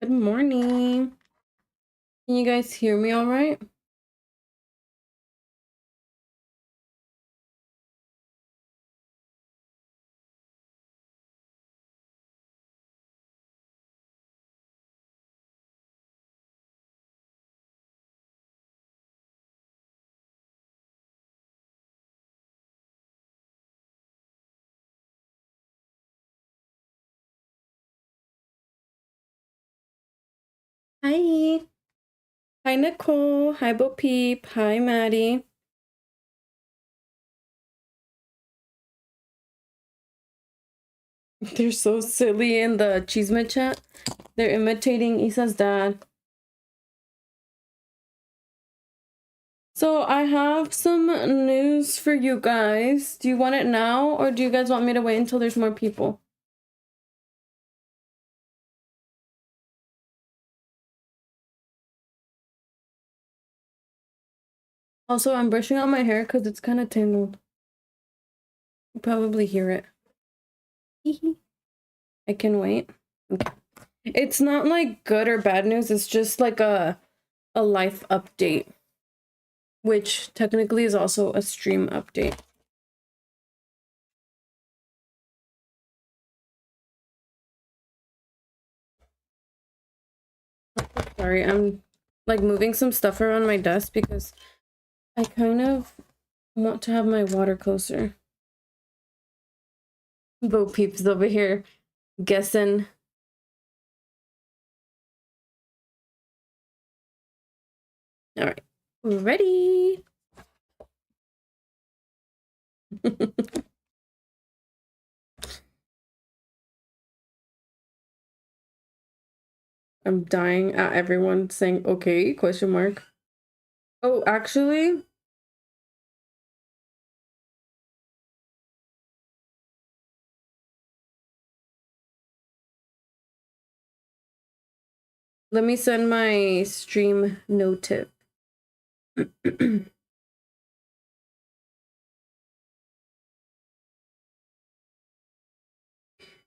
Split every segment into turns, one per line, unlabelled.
Good morning. Can you guys hear me all right? Hi. Hi, Nicole. Hi, Bo Peep. Hi, Maddie. They're so silly in the Cheesemate chat. They're imitating Isa's dad. So I have some news for you guys. Do you want it now, or do you guys want me to wait until there's more people? Also, I'm brushing out my hair because it's kind of tangled. You probably hear it. I can wait. Okay. It's not like good or bad news. It's just like a life update, which technically is also a stream update. Sorry, I'm like moving some stuff around my desk because I kind of want to have my water closer. Bo Peeps over here guessing. All right, ready. I'm dying at everyone saying okay, question mark. Oh, actually, let me send my stream no tip.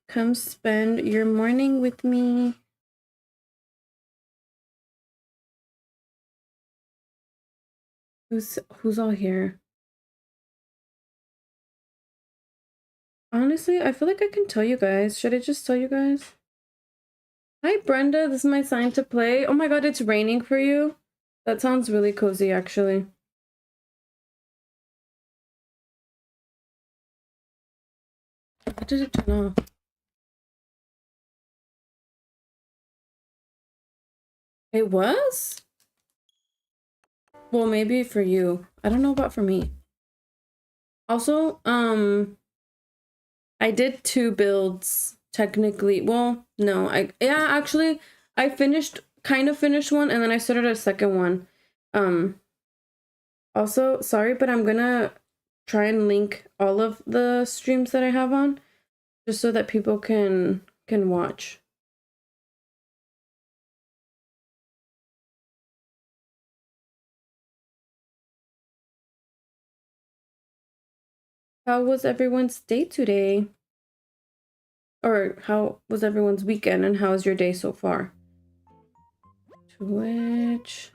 Come spend your morning with me. Who's all here? Honestly, I feel like I can tell you guys. Should I just tell you guys? Hi, Brenda. This is my sign to play. Oh my god, it's raining for you? That sounds really cozy, actually. What did it turn off? It was? Well, maybe for you. I don't know about for me. Also, I did 2 builds, technically. Well, no, actually, I kind of finished one, and then I started a second one. Also, sorry, but I'm gonna try and link all of the streams that I have on, just so that people can watch. How was everyone's day today? Or how was everyone's weekend, and how is your day so far? Twitch.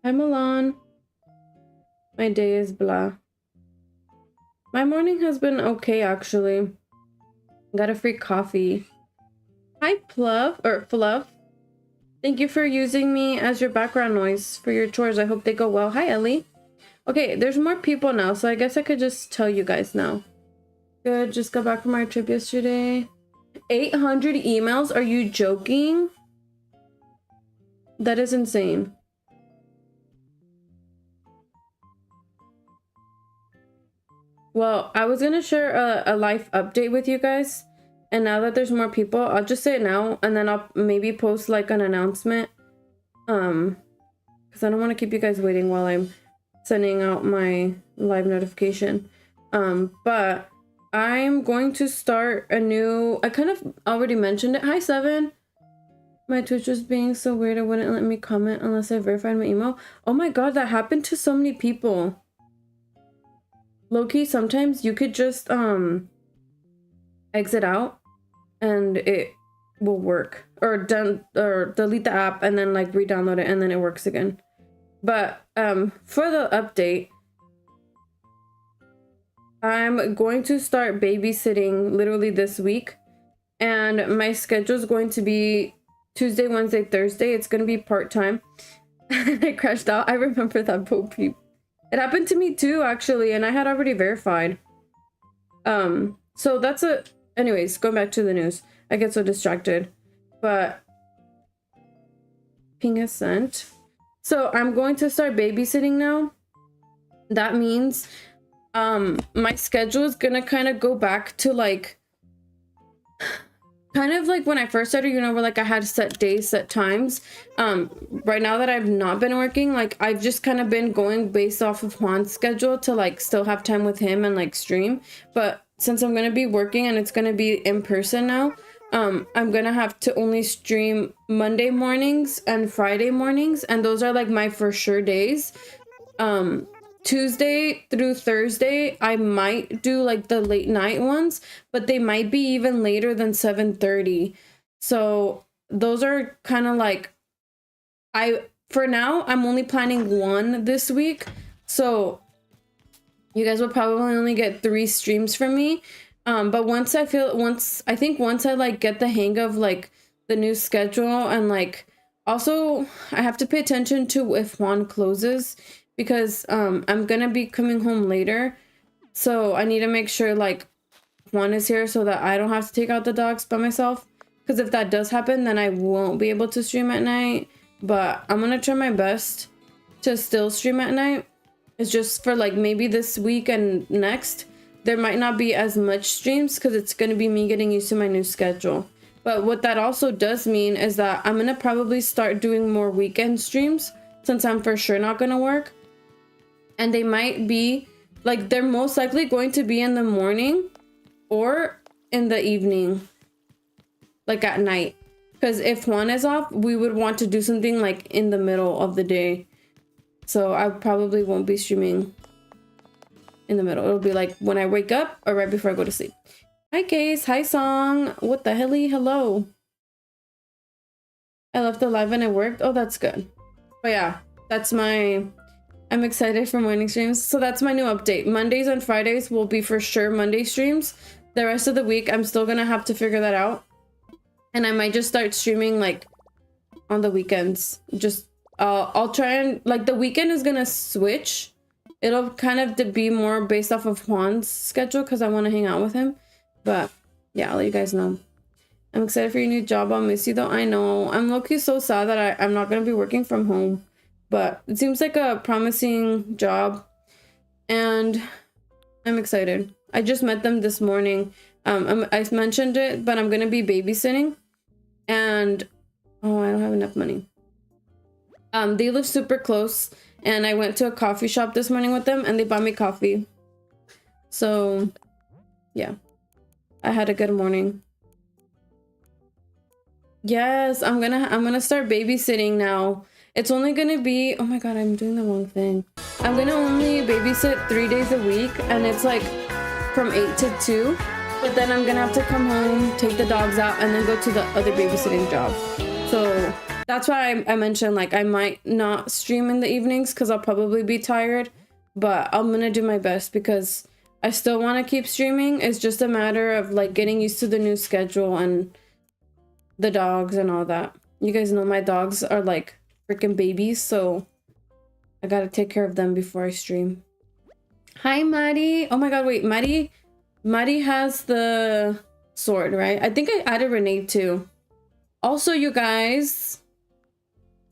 Hi, Milan. My day is blah. My morning has been okay, actually. Got a free coffee. Hi, Fluff. Thank you for using me as your background noise for your chores. I hope they go well. Hi, Ellie. Okay, there's more people now, so I guess I could just tell you guys now. Good, just got back from our trip yesterday. 800 emails? Are you joking? That is insane. Well, I was gonna share a life update with you guys, and now that there's more people, I'll just say it now, and then I'll maybe post like an announcement. Because I don't want to keep you guys waiting while I'm sending out my live notification. But I'm going to start a new, I kind of already mentioned it. Hi, Seven. My Twitch was being so weird, it wouldn't let me comment unless I verified my email. Oh my god, that happened to so many people. Low-key, sometimes you could just exit out and it will work. Or delete the app and then like re-download it and then it works again. But for the update, I'm going to start babysitting literally this week. And my schedule is going to be Tuesday, Wednesday, Thursday. It's going to be part-time. I crashed out. I remember that, Bo Peep. It happened to me too, actually, and I had already verified. So that's a... Anyways, going back to the news. I get so distracted. But... Ping has sent. So I'm going to start babysitting now. That means my schedule is gonna kind of go back to like... kind of like when I first started, you know, where like I had set days, set times. Right now that I've not been working, like I've just kind of been going based off of Juan's schedule to like still have time with him and like stream. But since I'm gonna be working and it's gonna be in person now, I'm gonna have to only stream Monday mornings and Friday mornings, and those are like my for sure days. Tuesday through Thursday, I might do like the late night ones, but they might be even later than 7:30. So those are kind of like, for now, I'm only planning one this week. So you guys will probably only get 3 streams from me. But once I like get the hang of like the new schedule, and like also I have to pay attention to if Juan closes, because I'm gonna be coming home later, so I need to make sure like Juan is here so that I don't have to take out the dogs by myself, because if that does happen, then I won't be able to stream at night. But I'm gonna try my best to still stream at night. It's just for like maybe this week and next there might not be as much streams, because it's gonna be me getting used to my new schedule. But what that also does mean is that I'm gonna probably start doing more weekend streams, since I'm for sure not gonna work. And they might be, like, they're most likely going to be in the morning or in the evening, like at night. Because if Juan is off, we would want to do something like in the middle of the day. So I probably won't be streaming in the middle. It'll be like when I wake up or right before I go to sleep. Hi, Case. Hi, Song. What the helly? Hello. I left the live and it worked. Oh, that's good. But yeah, that's my... I'm excited for morning streams. So that's my new update. Mondays and Fridays will be for sure Monday streams. The rest of the week, I'm still gonna have to figure that out. And I might just start streaming like on the weekends. Just, I'll try and, like, the weekend is gonna switch. It'll kind of be more based off of Juan's schedule, because I want to hang out with him. But yeah, I'll let you guys know. I'm excited for your new job. I'll miss you though. I know. I'm low-key so sad that I'm not gonna be working from home. But it seems like a promising job, and I'm excited. I just met them this morning. I mentioned it, but I'm gonna be babysitting, and oh, I don't have enough money. They live super close, and I went to a coffee shop this morning with them, and they bought me coffee. So, yeah, I had a good morning. Yes, I'm gonna start babysitting now. It's only gonna be, oh my god, I'm doing the wrong thing. I'm gonna only babysit 3 days a week, and it's like from 8 to 2. But then I'm gonna have to come home, take the dogs out, and then go to the other babysitting job. So that's why I mentioned like I might not stream in the evenings, because I'll probably be tired. But I'm gonna do my best, because I still want to keep streaming. It's just a matter of like getting used to the new schedule and the dogs and all that. You guys know my dogs are like freaking babies, so I gotta take care of them before I stream. Hi, Maddie. Oh my god, wait, Maddie has the sword, right? I think I added Renee too. Also, you guys,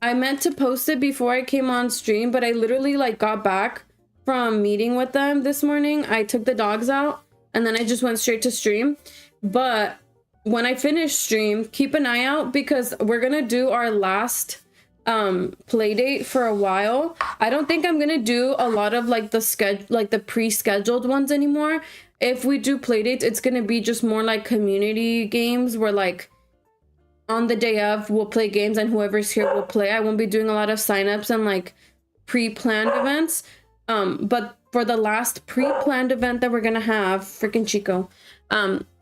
I meant to post it before I came on stream, but I literally like got back from meeting with them this morning. I took the dogs out and then I just went straight to stream. But when I finish stream, keep an eye out, because we're gonna do our last play date for a while. I don't think I'm gonna do a lot of like the pre-scheduled ones anymore. If we do play dates, it's gonna be just more like community games where like on the day of, we'll play games and whoever's here will play. I won't be doing a lot of signups and like pre-planned events. But for the last pre-planned event that we're gonna have, freaking Chico,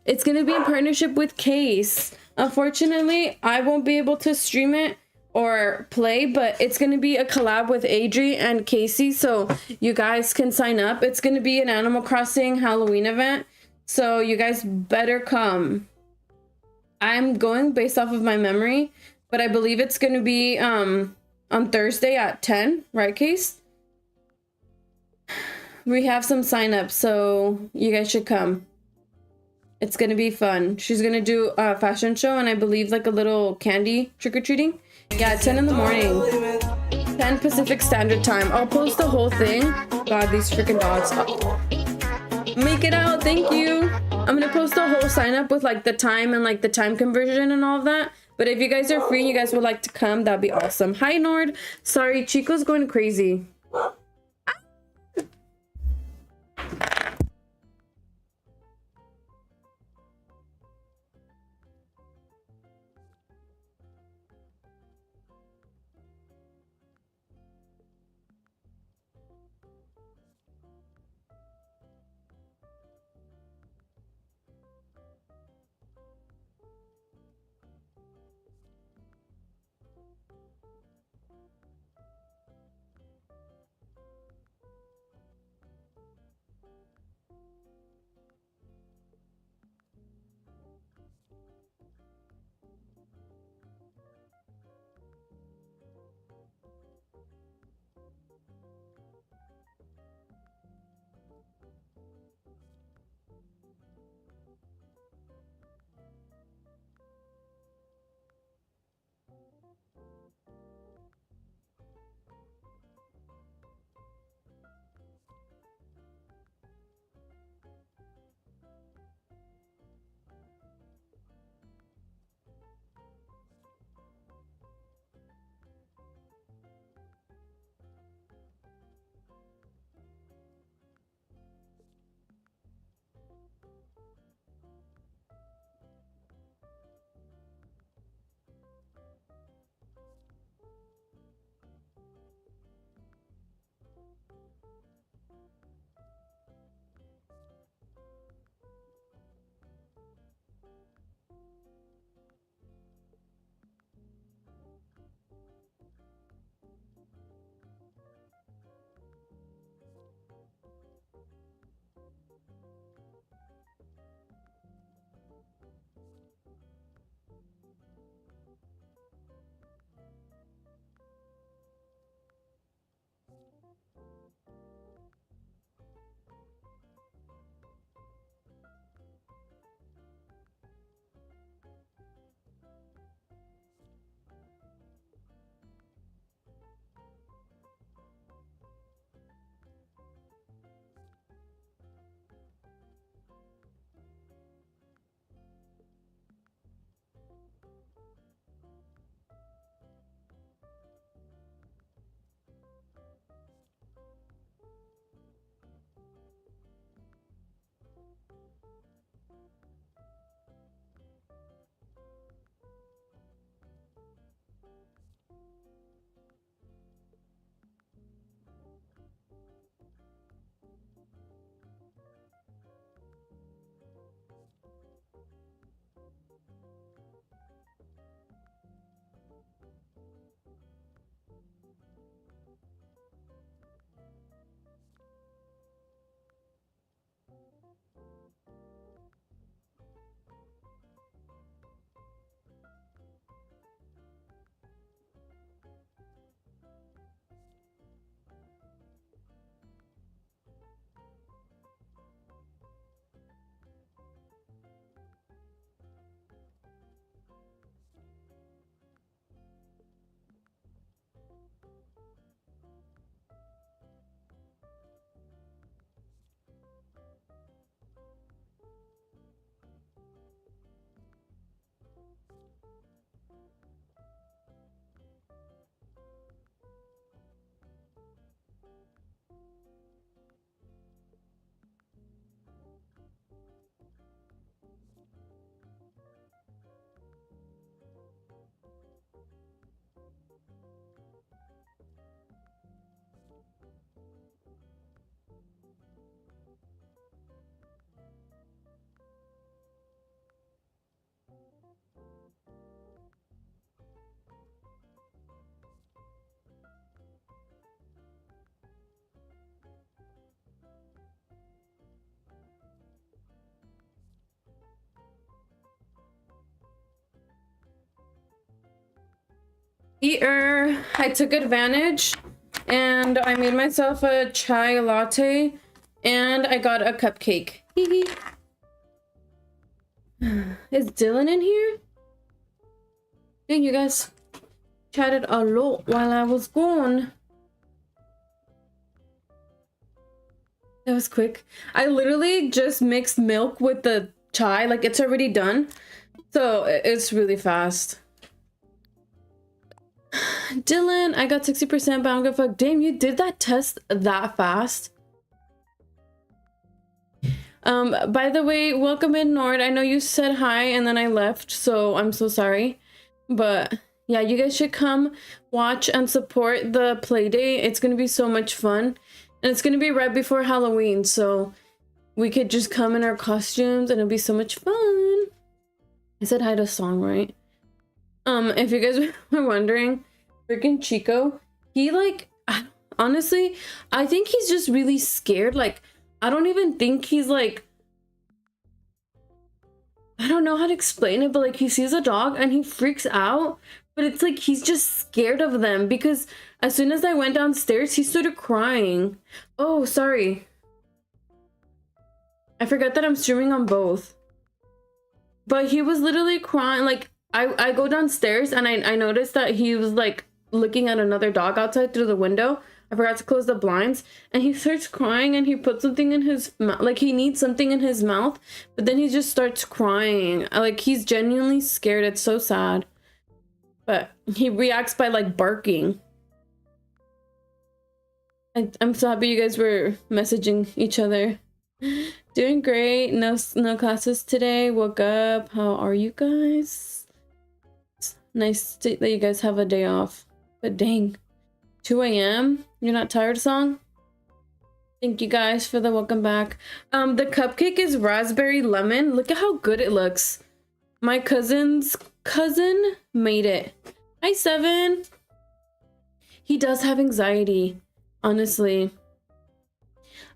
it's gonna be in partnership with Case. Unfortunately, I won't be able to stream it or play, but it's gonna be a collab with Adri and Casey, so you guys can sign up. It's gonna be an Animal Crossing Halloween event, so you guys better come. I'm going based off of my memory, but I believe it's gonna be on Thursday at 10, right, Case? We have some sign-ups, so you guys should come. It's gonna be fun. She's gonna do a fashion show and I believe like a little candy trick-or-treating. Yeah, 10 in the morning. 10 Pacific Standard Time. I'll post the whole thing. God, these freaking dogs. Make it out, thank you. I'm gonna post the whole sign up with like the time and like the time conversion and all of that. But if you guys are free and you guys would like to come, that'd be awesome. Hi, Nord. Sorry, Chico's going crazy. Eater. I took advantage and I made myself a chai latte and I got a cupcake. Is Dylan in here? Dang, you guys chatted a lot while I was gone. That was quick. I literally just mixed milk with the chai, like it's already done. So it's really fast. Dylan, I got 60%, but I don't give a fuck. Damn, you did that test that fast. By the way, welcome in, Nord. I know you said hi and then I left, so I'm so sorry. But yeah, you guys should come watch and support the play day. It's gonna be so much fun. And it's gonna be right before Halloween, so we could just come in our costumes and it'll be so much fun. I said hi to Song, right? If you guys were wondering, freaking Chico, he like, honestly, I think he's just really scared. Like, I don't even think he's like, I don't know how to explain it, but like he sees a dog and he freaks out, but it's like he's just scared of them because as soon as I went downstairs, he started crying. Oh, sorry. I forgot that I'm streaming on both. But he was literally crying. Like, I go downstairs and I noticed that he was like looking at another dog outside through the window. I forgot to close the blinds and he starts crying and he puts something in his mouth. Like he needs something in his mouth, but then he just starts crying. Like he's genuinely scared. It's so sad. But he reacts by like barking. I'm so happy you guys were messaging each other. Doing great. No classes today. Woke up. How are you guys? It's nice that you guys have a day off. But dang, 2 a.m. You're not tired, Song? Thank you guys for the welcome back. The cupcake is raspberry lemon. Look at how good it looks. My cousin's cousin made it. Hi, Seven. He does have anxiety. Honestly,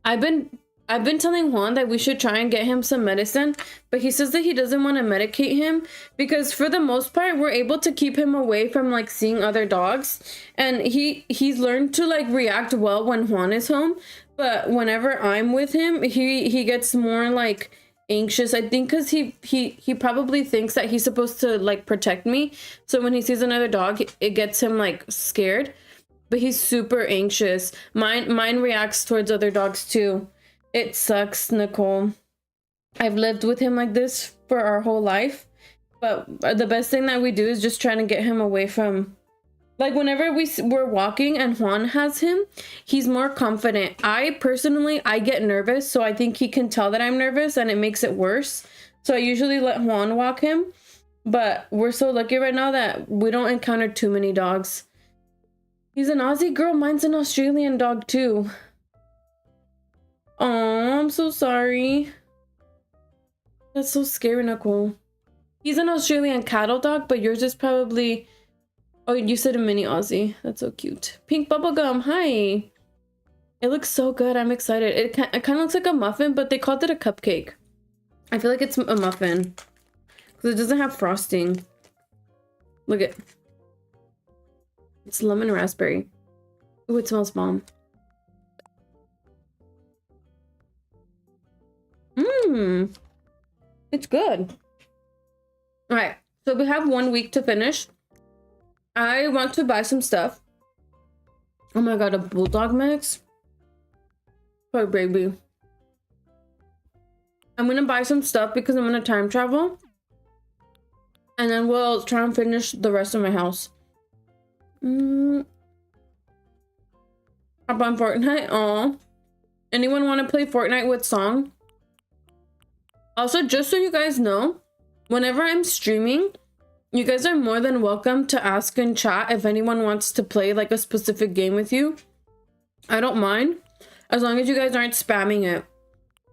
I've been telling Juan that we should try and get him some medicine, but he says that he doesn't want to medicate him because for the most part we're able to keep him away from like seeing other dogs, and he's learned to like react well when Juan is home, but whenever I'm with him, he gets more like anxious. I think because he probably thinks that he's supposed to like protect me, so when he sees another dog it gets him like scared. But he's super anxious. Mine reacts towards other dogs too. It sucks, Nicole. I've lived with him like this for our whole life. But the best thing that we do is just trying to get him away from... Like whenever we're walking and Juan has him, he's more confident. I personally get nervous. So I think he can tell that I'm nervous and it makes it worse. So I usually let Juan walk him. But we're so lucky right now that we don't encounter too many dogs. He's an Aussie girl. Mine's an Australian dog too. Oh, I'm so sorry. That's so scary, Nicole. He's an Australian cattle dog, but yours is probably... Oh, you said a mini Aussie. That's so cute. Pink bubblegum. Hi. It looks so good. I'm excited. It kind of looks like a muffin, but they called it a cupcake. I feel like it's a muffin because it doesn't have frosting. Look at... It's lemon raspberry. Ooh, it smells bomb. Mmm. It's good. Alright, so we have 1 week to finish. I want to buy some stuff. Oh my god, a bulldog mix? Poor baby. I'm gonna buy some stuff because I'm gonna time travel. And then we'll try and finish the rest of my house. Up on Fortnite. Oh, anyone want to play Fortnite with Song? Also, just so you guys know, whenever I'm streaming, you guys are more than welcome to ask in chat if anyone wants to play like a specific game with you. I don't mind, as long as you guys aren't spamming it.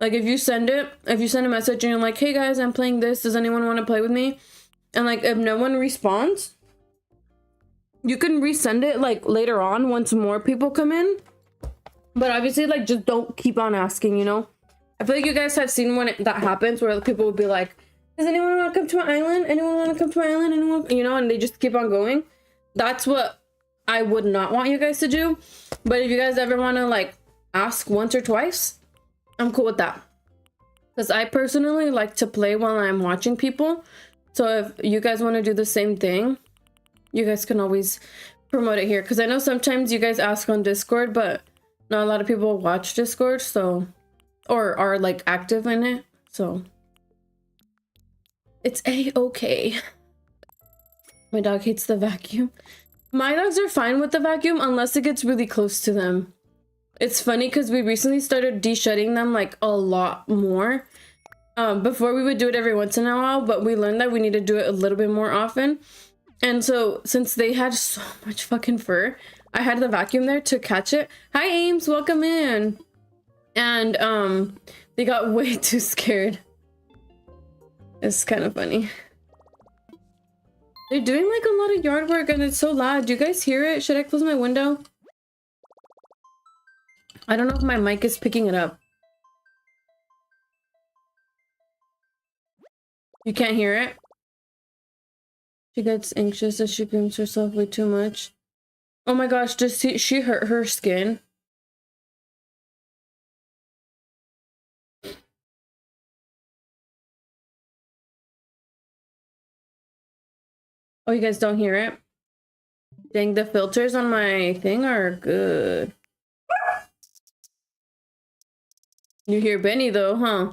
Like if you send a message and you're like, hey guys, I'm playing this, does anyone want to play with me? And like if no one responds, you can resend it like later on once more people come in. But obviously like just don't keep on asking, you know? I feel like you guys have seen when that happens where people will be like, does anyone want to come to my island? Anyone want to come to my island? Anyone? You know, and they just keep on going. That's what I would not want you guys to do. But if you guys ever want to like ask once or twice, I'm cool with that. Because I personally like to play while I'm watching people. So if you guys want to do the same thing, you guys can always promote it here. Because I know sometimes you guys ask on Discord, but not a lot of people watch Discord, so, or are like active in it. So it's a-okay. My dog hates the vacuum. My dogs are fine with the vacuum unless it gets really close to them. It's funny because we recently started de-shedding them like a lot more. Before we would do it every once in a while, but we learned that we need to do it a little bit more often. And so since they had so much fucking fur, I had the vacuum there to catch it. Hi Ames, welcome in. And they got way too scared. It's kind of funny. They're doing like a lot of yard work and it's so loud. Do you guys hear it? Should I close my window? I don't know if my mic is picking it up. You can't hear it? She gets anxious as she creams herself way too much. Oh my gosh, does she hurt her skin? Oh, you guys don't hear it? Dang, the filters on my thing are good. You hear Benny though, huh?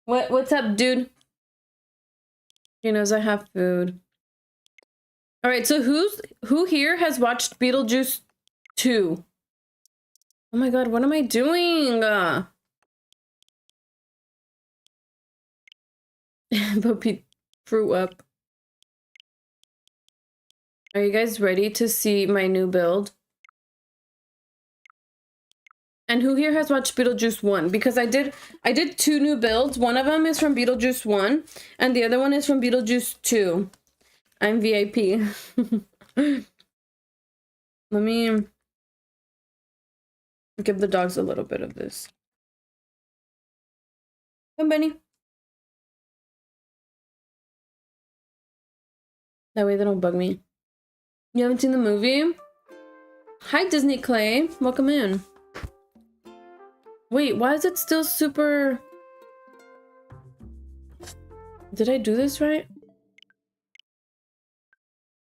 What's up, dude? He knows I have food. All right, so who here has watched Beetlejuice 2? Oh my god, what am I doing? Puppy threw up. Are you guys ready to see my new build? And who here has watched Beetlejuice 1? Because I did 2 new builds. One of them is from Beetlejuice 1 and the other one is from Beetlejuice 2. I'm VIP. Let me give the dogs a little bit of this. Come, Benny. That way they don't bug me. You haven't seen the movie? Hi, Disney Clay. Welcome in. Wait, why is it still super... Did I do this right?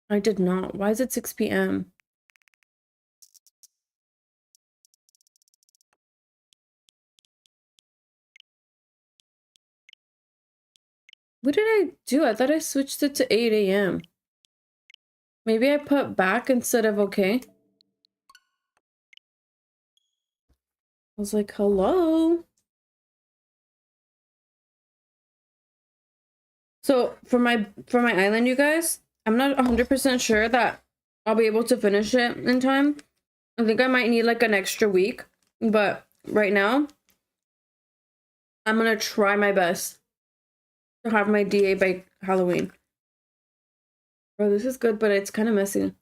I did not. Why is it 6 p.m.? What did I do? I thought I switched it to 8 a.m. Maybe I put back instead of okay. I was like, hello? So for my island, you guys, I'm not 100% sure that I'll be able to finish it in time. I think I might need like an extra week, but right now I'm gonna try my best to have my DA by Halloween. Bro, this is good, but it's kind of messy.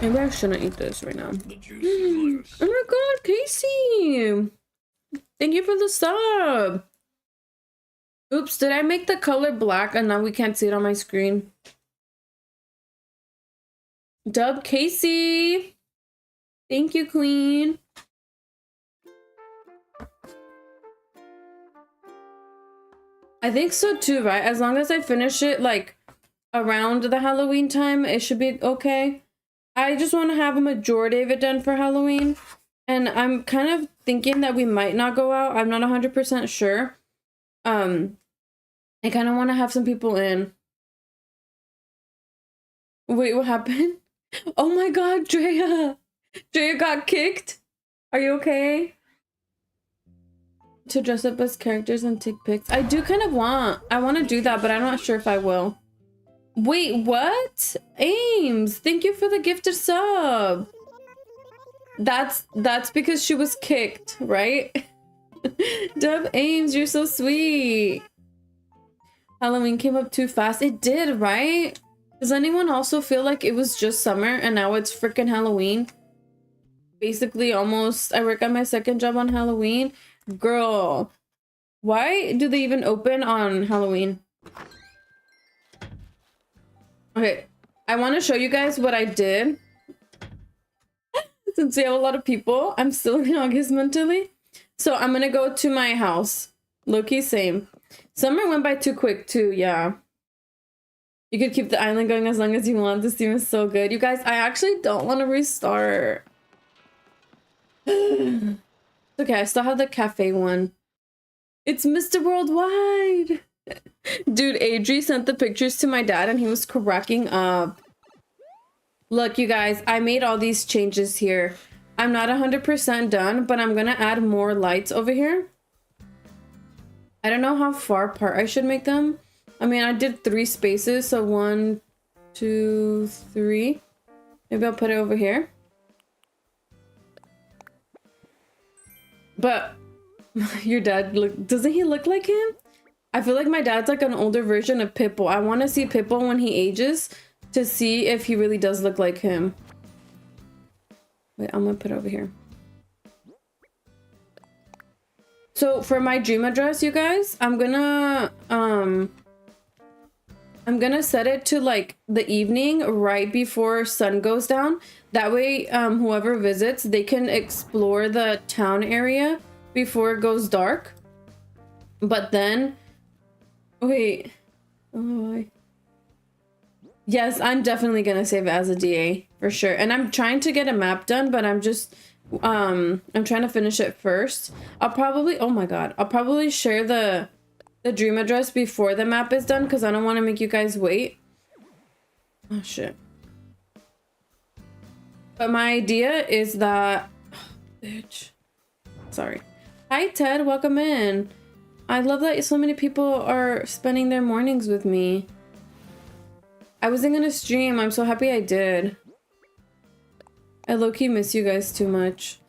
Maybe I shouldn't eat this right now.
The juice is loose.
Oh my god, Casey! Thank you for the sub! Oops, did I make the color black and now we can't see it on my screen? Dub Casey! Thank you, Queen! I think so too, right? As long as I finish it like around the Halloween time, it should be okay. I just want to have a majority of it done for Halloween. And I'm kind of thinking that we might not go out. I'm not 100% sure. I kind of want to have some people in. Wait, what happened? Oh my god, Drea! Drea got kicked? Are you okay? To dress up as characters and take pics. I do kind of want. I want to do that, but I'm not sure if I will. Wait, what? Ames, thank you for the gifted sub. That's because she was kicked, right? Dub Ames, you're so sweet. Halloween came up too fast. It did, right? Does anyone also feel like it was just summer and now it's freaking Halloween? Basically, almost. I work at my second job on Halloween. Girl, why do they even open on Halloween? Okay, I want to show you guys what I did. Since we have a lot of people, I'm still in August mentally. So I'm gonna go to my house. Low-key same. Summer went by too quick too, yeah. You could keep the island going as long as you want. This team is so good. You guys, I actually don't want to restart. Okay, I still have the cafe one. It's Mr. Worldwide. Dude, Adri sent the pictures to my dad and he was cracking up. Look, you guys, I made all these changes here. I'm not 100% done, but I'm gonna add more lights over here. I don't know how far apart I should make them. I mean, I did 3 spaces, so 1, 2, 3. Maybe I'll put it over here. But your dad, doesn't he look like him? I feel like my dad's like an older version of Pipple. I want to see Pipple when he ages to see if he really does look like him. Wait, I'm gonna put it over here. So for my dream address, you guys, I'm gonna set it to like the evening right before sun goes down. That way, whoever visits, they can explore the town area before it goes dark. But then, wait, oh, yes, I'm definitely gonna save it as a DA for sure. And I'm trying to get a map done, but I'm just, I'm trying to finish it first. I'll probably, oh my god, I'll probably share the dream address before the map is done because I don't want to make you guys wait. Oh shit. But my idea is that, oh, bitch. Sorry. Hi Ted, welcome in. I love that so many people are spending their mornings with me. I wasn't gonna stream. I'm so happy I did. I low-key miss you guys too much.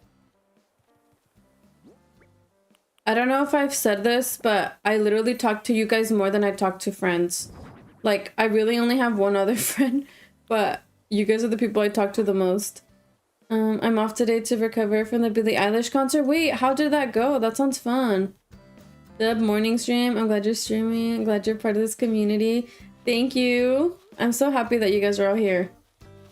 I don't know if I've said this, but I literally talk to you guys more than I talk to friends. Like, I really only have one other friend, but you guys are the people I talk to the most. I'm off today to recover from the Billie Eilish concert. Wait, how did that go? That sounds fun. Dub morning stream. I'm glad you're streaming. I'm glad you're part of this community. Thank you. I'm so happy that you guys are all here.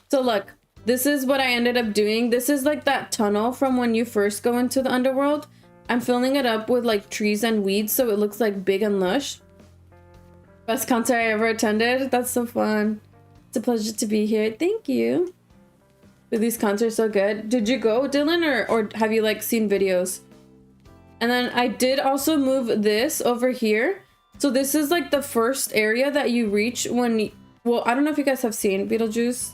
So look, this is what I ended up doing. This is like that tunnel from when you first go into the underworld. I'm filling it up with like trees and weeds so it looks like big and lush. Best concert I ever attended. That's so fun. It's a pleasure to be here. Thank you. These concerts so good. Did you go, Dylan, or have you like seen videos? And then I did also move this over here. So this is like the first area that you reach when you, well, I don't know if you guys have seen Beetlejuice,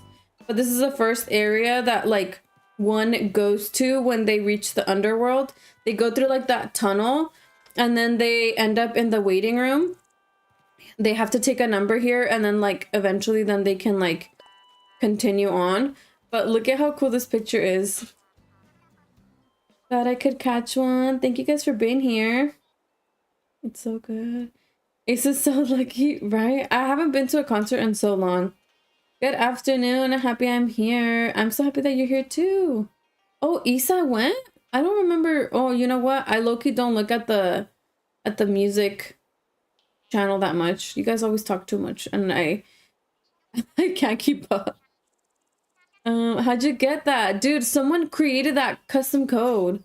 but this is the first area that like one goes to when they reach the underworld. They go through like that tunnel and then they end up in the waiting room. They have to take a number here and then like eventually then they can like continue on. But look at how cool this picture is. Thought I could catch one. Thank you guys for being here. It's so good. Ace is so lucky, right? I haven't been to a concert in so long. Good afternoon. I'm happy I'm here. I'm so happy that you're here too. Oh, Isa went? I don't remember. Oh, you know what? I low-key don't look at the music channel that much. You guys always talk too much and I can't keep up. How'd you get that? Dude, someone created that custom code.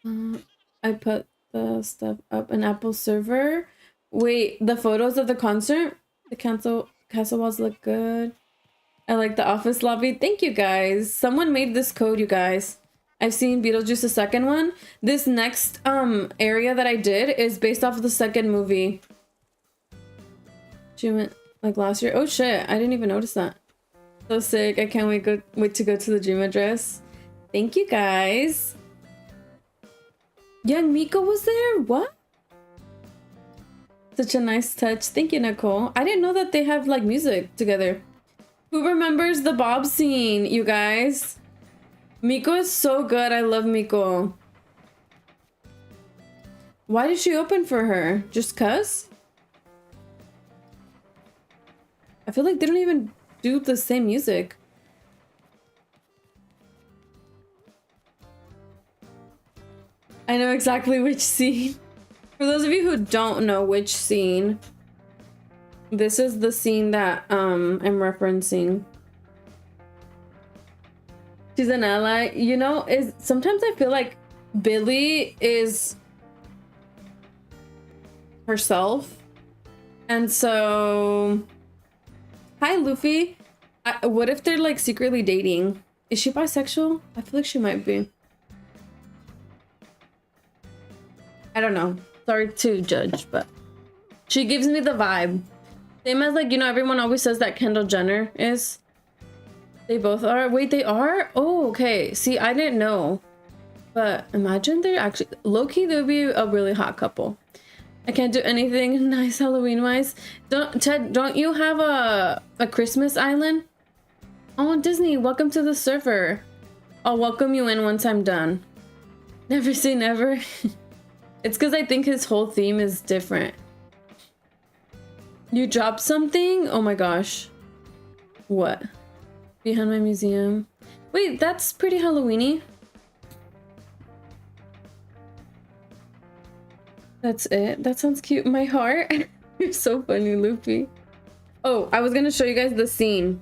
I put the stuff up in Apple server. Wait, the photos of the concert? The castle walls look good. I like the office lobby. Thank you guys. Someone made this code, you guys. I've seen Beetlejuice, the second one. This next area that I did is based off of the second movie. She went like last year. Oh shit, I didn't even notice that. So sick. I can't wait to go to the dream address. Thank you guys. Young Miko was there? What? Such a nice touch. Thank you, Nicole. I didn't know that they have like music together. Who remembers the Bob scene, you guys? Miko is so good. I love Miko. Why did she open for her? Just cuz? I feel like they don't even do the same music. I know exactly which scene. For those of you who don't know which scene, This is the scene that I'm referencing. She's an ally. You know, is sometimes I feel like Billy is herself. And so hi Luffy. What if they're like secretly dating? Is she bisexual? I feel like she might be. I don't know. Sorry to judge, but she gives me the vibe. Same as like, you know, everyone always says that Kendall Jenner is. They both are. Wait, they are? Oh, okay. See, I didn't know. But imagine they're actually low-key, they would be a really hot couple. I can't do anything nice Halloween-wise. Ted, don't you have a Christmas island? Oh, Disney, welcome to the server. I'll welcome you in once I'm done. Never say never. It's because I think his whole theme is different. You dropped something? Oh my gosh. What? Behind my museum. Wait, that's pretty Halloween-y. That's it. That sounds cute. My heart. You're so funny, Luffy. Oh, I was gonna show you guys the scene.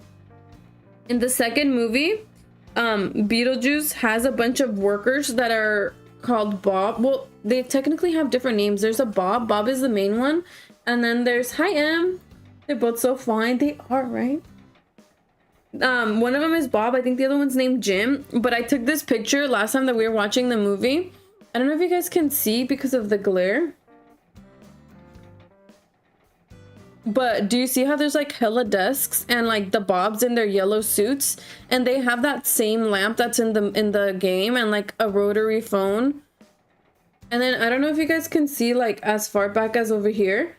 In the second movie, Beetlejuice has a bunch of workers that are called Bob. Well, they technically have different names. There's a Bob. Bob is the main one. And then there's Hi Em. They're both so fine. They are, right? One of them is Bob. I think the other one's named Jim. But I took this picture last time that we were watching the movie. I don't know if you guys can see because of the glare. But do you see how there's like hella desks and like the Bobs in their yellow suits? And they have that same lamp that's in the game and like a rotary phone. And then I don't know if you guys can see like as far back as over here.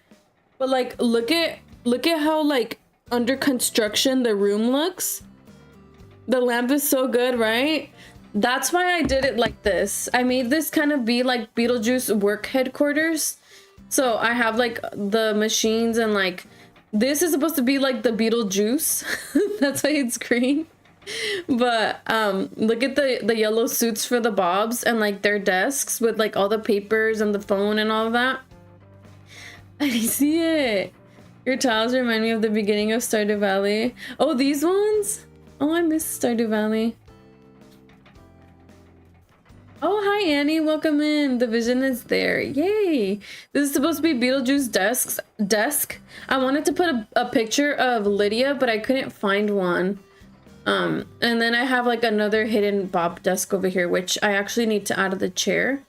But like look at how like under construction the room looks. The lamp is so good, right? That's why I did it like this. I made this kind of be like Beetlejuice work headquarters. So I have like the machines and like this is supposed to be like the Beetlejuice. That's why it's green. But look at the yellow suits for the Bobs and like their desks with like all the papers and the phone and all of that. I see it. Your tiles remind me of the beginning of Stardew Valley. Oh, these ones? Oh, I miss Stardew Valley. Oh, hi Annie, welcome in. The vision is there. Yay! This is supposed to be Beetlejuice desk. I wanted to put a picture of Lydia, but I couldn't find one. And then I have like another hidden Bob desk over here, which I actually need to add to the chair.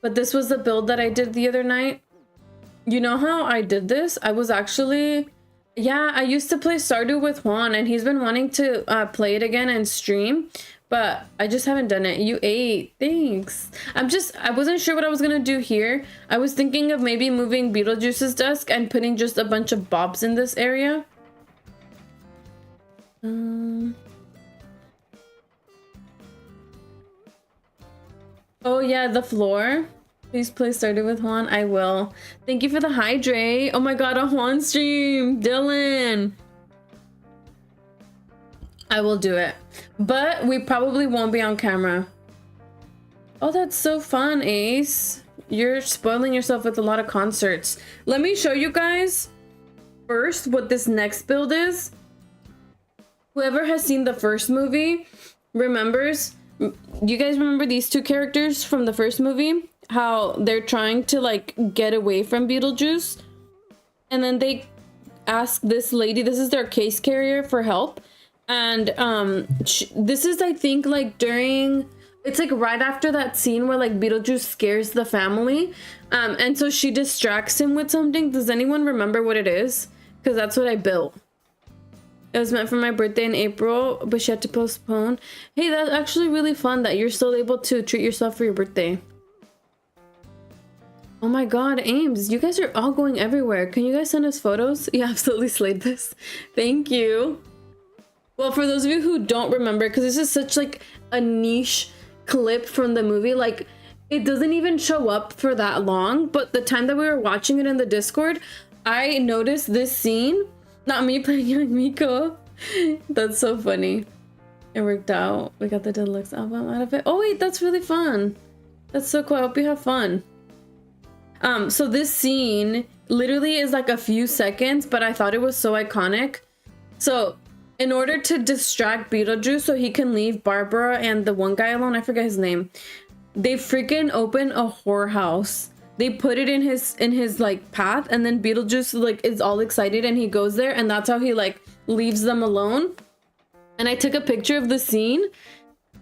But this was the build that I did the other night. You know how I did this? I was actually... Yeah, I used to play Stardew with Juan, and he's been wanting to play it again and stream. But I just haven't done it. You ate. Thanks. I wasn't sure what I was gonna do here. I was thinking of maybe moving Beetlejuice's desk and putting just a bunch of Bobs in this area. Oh yeah, the floor. Please play Stardew with Juan. I will. Thank you for the hydrate. Oh my god, a Juan stream. Dylan. I will do it. But we probably won't be on camera. Oh, that's so fun, Ace. You're spoiling yourself with a lot of concerts. Let me show you guys first what this next build is. Whoever has seen the first movie remembers. You guys remember these two characters from the first movie? How they're trying to like get away from Beetlejuice. And then they ask this lady, this is their case carrier, for help. And this is, I think, like during, it's like right after that scene where like Beetlejuice scares the family. And so she distracts him with something. Does anyone remember what it is? Because that's what I built. It was meant for my birthday in April, but she had to postpone. Hey, that's actually really fun that you're still able to treat yourself for your birthday. Oh my god, Ames, you guys are all going everywhere. Can you guys send us photos? You absolutely slayed this. Thank you. Well, for those of you who don't remember, because this is such like a niche clip from the movie, like it doesn't even show up for that long, but the time that we were watching it in the Discord, I noticed this scene. Not me playing young Miko. That's so funny. It worked out. We got the deluxe album out of it. Oh wait, that's really fun. That's so cool. I hope you have fun. So this scene, literally is like a few seconds, but I thought it was so iconic. So in order to distract Beetlejuice so he can leave Barbara and the one guy alone, I forget his name, they freaking open a whorehouse. They put it in his like path, and then Beetlejuice like is all excited and he goes there, and that's how he like leaves them alone. And I took a picture of the scene.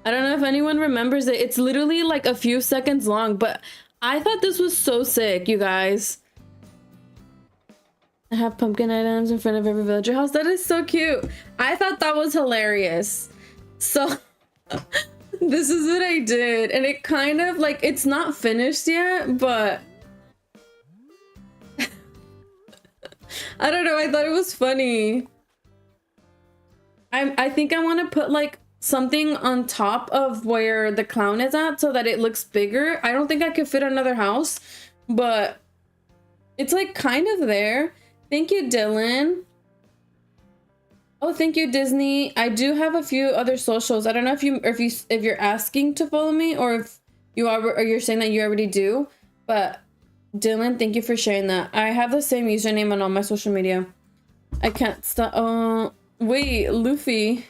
I don't know if anyone remembers it. It's literally like a few seconds long, but I thought this was so sick, you guys. I have pumpkin items in front of every villager house. That is so cute. I thought that was hilarious. So this is what I did, and it kind of like, it's not finished yet, but I don't know, I thought it was funny. I think I want to put like something on top of where the clown is at so that it looks bigger. I don't think I could fit another house, but it's like kind of there. Thank you, Dylan. Oh, thank you, Disney. I do have a few other socials. I don't know if you're asking to follow me, or if you are, or you're saying that you already do. But Dylan, thank you for sharing that. I have the same username on all my social media. I can't stop. Oh, wait, Luffy.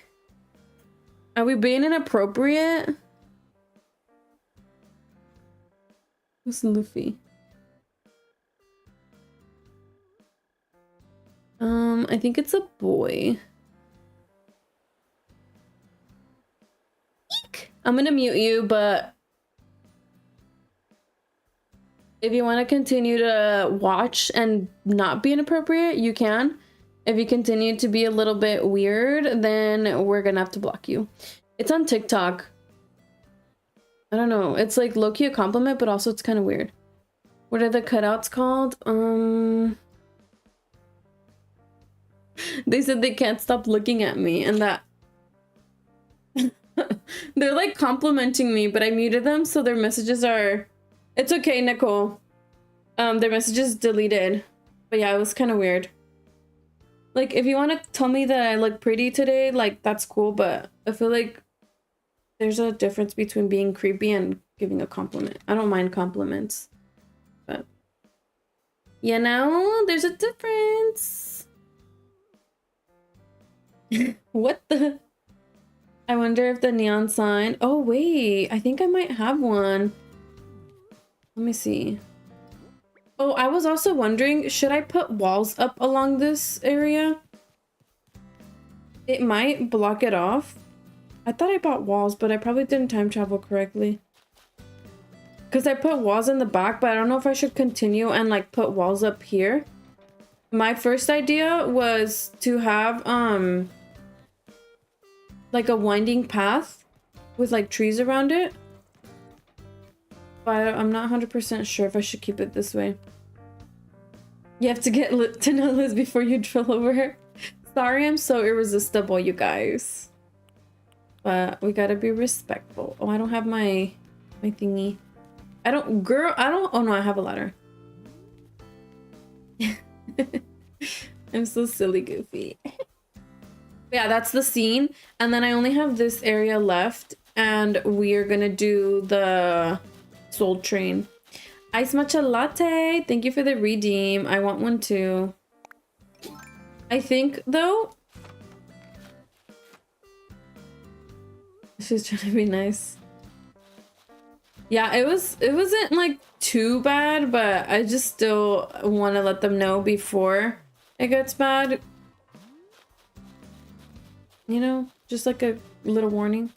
Are we being inappropriate? Who's Luffy? I think it's a boy. Eek! I'm gonna mute you, but if you want to continue to watch and not be inappropriate, you can. If you continue to be a little bit weird, then we're gonna have to block you. It's on TikTok. I don't know. It's like low-key a compliment, but also it's kind of weird. What are the cutouts called? They said they can't stop looking at me, and that they're like complimenting me, but I muted them, so their messages are... It's okay, Nicole. Their messages deleted. But yeah, it was kind of weird. Like, if you want to tell me that I look pretty today, like, that's cool, but I feel like there's a difference between being creepy and giving a compliment. I don't mind compliments, but you know, there's a difference. What the? I wonder if the neon sign... Oh, wait. I think I might have one. Let me see. Oh, I was also wondering, should I put walls up along this area? It might block it off. I thought I bought walls, but I probably didn't time travel correctly. Because I put walls in the back, but I don't know if I should continue and like put walls up here. My first idea was to have like a winding path with like trees around it. But I'm not 100% sure if I should keep it this way. You have to get to know Liz before you drill over her. Sorry, I'm so irresistible, you guys. But we gotta be respectful. Oh, I don't have my thingy. I don't... Oh no, I have a ladder. I'm so silly, Goofy. Yeah, that's the scene. And then I only have this area left. And we are gonna do the Soul Train. Ice matcha latte. Thank you for the redeem. I want one too. I think, though... She's trying to be nice. Yeah, it wasn't like too bad, but I just still want to let them know before it gets bad. You know, just like a little warning.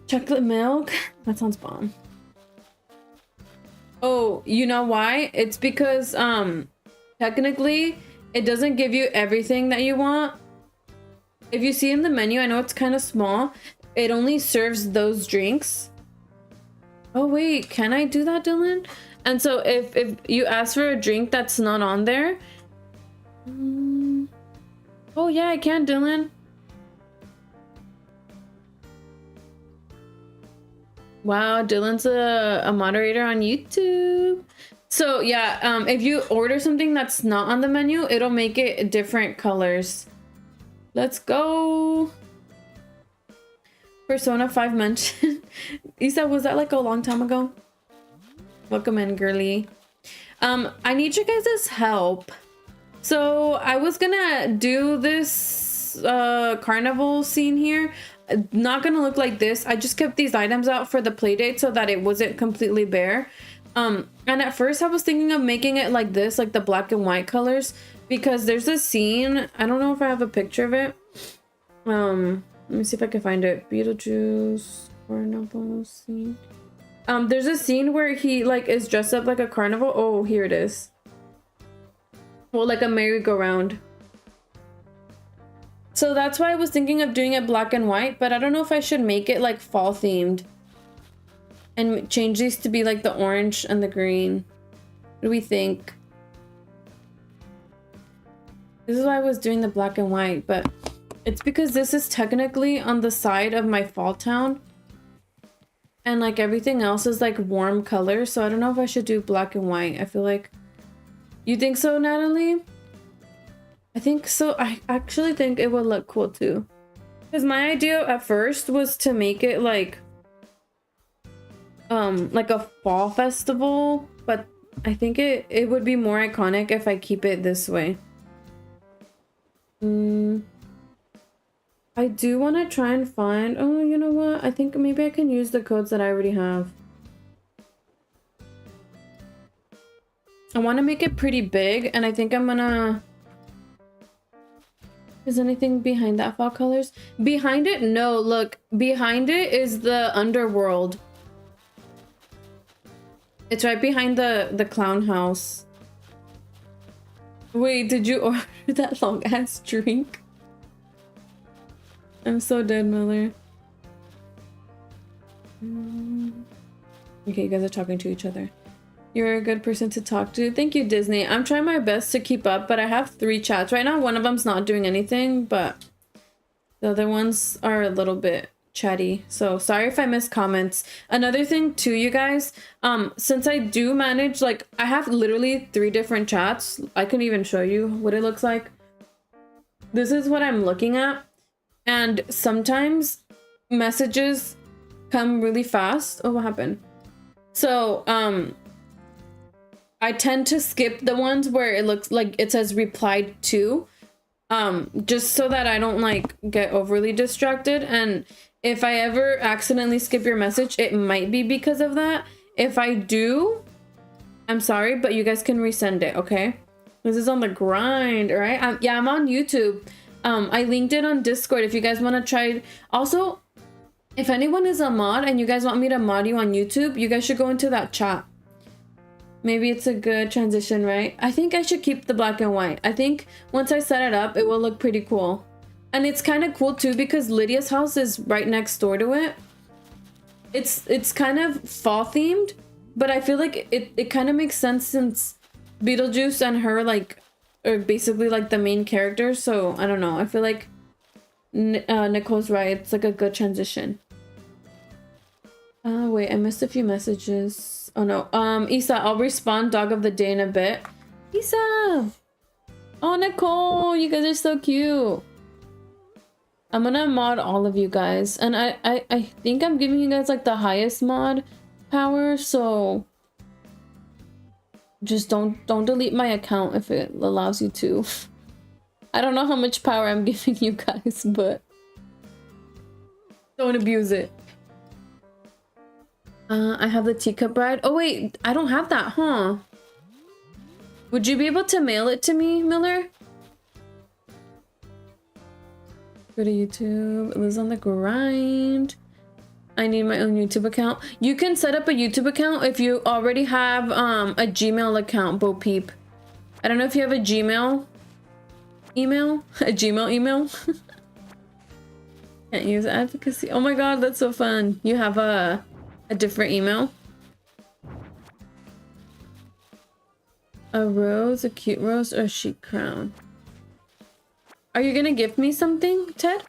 Chocolate milk? That sounds bomb. Oh, you know why? It's because technically it doesn't give you everything that you want. If you see in the menu, I know it's kind of small. It only serves those drinks. Oh wait, can I do that, Dylan? And so if you ask for a drink that's not on there... Oh yeah, I can, Dylan. Wow, Dylan's a moderator on YouTube. So yeah, if you order something that's not on the menu, it'll make it different colors. Let's go. Persona 5 mentioned. Isa, was that like a long time ago? Welcome in, girly. I need you guys' help. So I was gonna do this carnival scene here. Not gonna look like this. I just kept these items out for the play date so that it wasn't completely bare. And at first I was thinking of making it like this, like the black and white colors, because there's a scene. I don't know if I have a picture of it. Let me see if I can find it. Beetlejuice carnival scene. There's a scene where he like is dressed up like a carnival. Oh, here it is. Well, like a merry-go-round. So that's why I was thinking of doing it black and white, but I don't know if I should make it like fall themed and change these to be like the orange and the green. What do we think? This is why I was doing the black and white, but it's because this is technically on the side of my fall town. And like everything else is like warm colors, so I don't know if I should do black and white. I feel like... You think so, Natalie? I think so. I actually think it would look cool too. Because my idea at first was to make it like a fall festival, but I think it would be more iconic if I keep it this way. I do want to try and find... Oh, you know what? I think maybe I can use the codes that I already have. I want to make it pretty big, and I think I'm gonna... Is anything behind that fall colors? Behind it? No, look. Behind it is the underworld. It's right behind the clown house. Wait, did you order that long-ass drink? I'm so dead, Miller. Okay, you guys are talking to each other. You're a good person to talk to. Thank you, Disney. I'm trying my best to keep up, but I have 3 chats. Right now, one of them's not doing anything, but the other ones are a little bit chatty. So sorry if I miss comments. Another thing too, you guys, since I do manage, like, I have literally 3 different chats. I can even show you what it looks like. This is what I'm looking at. And sometimes messages come really fast. Oh, what happened? So, I tend to skip the ones where it looks like it says replied to, just so that I don't like get overly distracted. And if I ever accidentally skip your message, it might be because of that. If I do, I'm sorry, but you guys can resend it, okay? This is on the grind, all right? Yeah, I'm on YouTube. I linked it on Discord if you guys want to try. Also, if anyone is a mod and you guys want me to mod you on YouTube, you guys should go into that chat. Maybe it's a good transition, right? I think I should keep the black and white. I think once I set it up, it will look pretty cool. And it's kind of cool too because Lydia's house is right next door to it. It's kind of fall themed, but I feel like it kind of makes sense since Beetlejuice and her like are basically like the main characters. So I don't know. I feel like Nicole's right. It's like a good transition. Wait, I missed a few messages. Oh no. Isa, I'll respond dog of the day in a bit. Isa! Oh, Nicole, you guys are so cute. I'm gonna mod all of you guys. And I think I'm giving you guys like the highest mod power, so just don't delete my account if it allows you to. I don't know how much power I'm giving you guys, but don't abuse it. I have the teacup bride. Oh wait, I don't have that, huh? Would you be able to mail it to me, Miller? Go to YouTube. It was on the grind. I need my own YouTube account. You can set up a YouTube account if you already have a Gmail account, Bo Peep. I don't know if you have a Gmail email. A Gmail email. Can't use advocacy. Oh my god, that's so fun. You have a different email. A rose, a cute rose, or a chic crown. Are you gonna gift me something, Ted?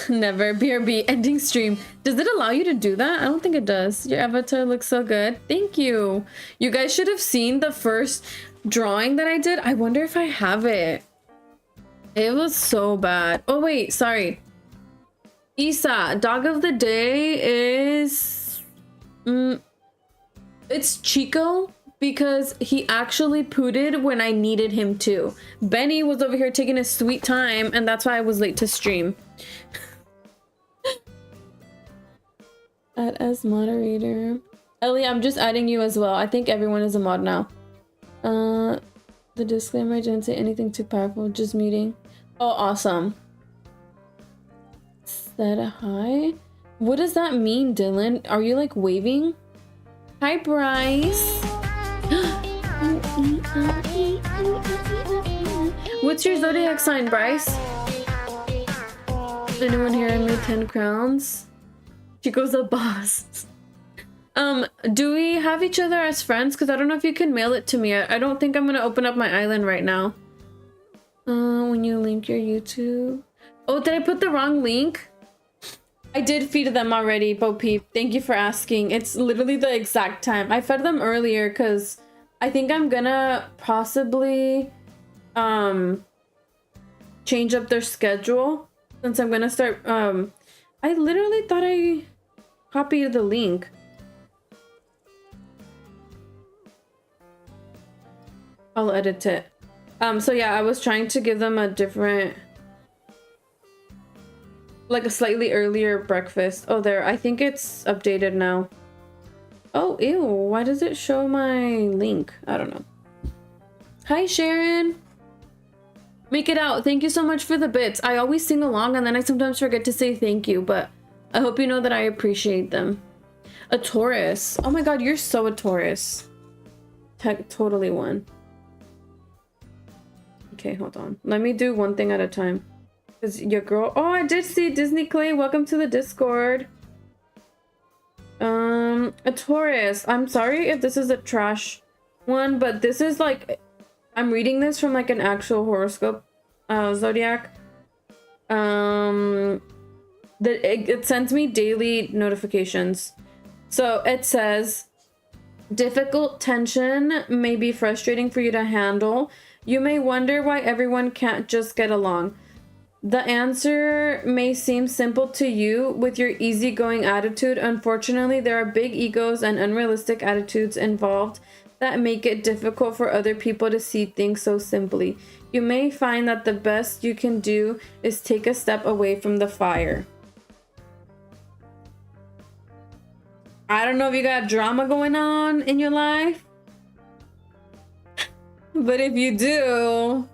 Never. BRB ending stream. Does it allow you to do that? I don't think it does. Your avatar looks so good. Thank you. You guys should have seen the first drawing that I did. I wonder if I have it. It was so bad. Oh wait, sorry. Isa, dog of the day is it's Chico, because he actually pooted when I needed him to. Benny was over here taking his sweet time, and that's why I was late to stream. Add as moderator. Ellie, I'm just adding you as well. I think everyone is a mod now. The disclaimer, I didn't say anything too powerful, just muting. Oh, awesome. Said hi. What does that mean, Dylan? Are you like waving? Hi, Bryce. What's your zodiac sign, Bryce? Anyone here made 10 crowns? Chico's a boss. Do we have each other as friends? Because I don't know if you can mail it to me. I don't think I'm gonna open up my island right now. When you link your YouTube. Oh, did I put the wrong link? I did feed them already, Bo Peep. Thank you for asking. It's literally the exact time. I fed them earlier because I think I'm gonna possibly change up their schedule since I'm gonna start. I literally thought I copied the link. I'll edit it. So yeah, I was trying to give them a different, like a slightly earlier breakfast. Oh, there. I think it's updated now. Oh, ew. Why does it show my link? I don't know. Hi, Sharon. Make it out. Thank you so much for the bits. I always sing along and then I sometimes forget to say thank you, but I hope you know that I appreciate them. A Taurus. Oh my god, you're so a Taurus. Totally one. Okay, hold on. Let me do one thing at a time. Because your girl... Oh, I did see Disney Clay. Welcome to the Discord. A Taurus. I'm sorry if this is a trash one, but this is like... I'm reading this from like an actual horoscope zodiac. It sends me daily notifications. So it says... Difficult tension may be frustrating for you to handle. You may wonder why everyone can't just get along. The answer may seem simple to you with your easygoing attitude. Unfortunately, there are big egos and unrealistic attitudes involved that make it difficult for other people to see things so simply. You may find that the best you can do is take a step away from the fire. I don't know if you got drama going on in your life, but if you do,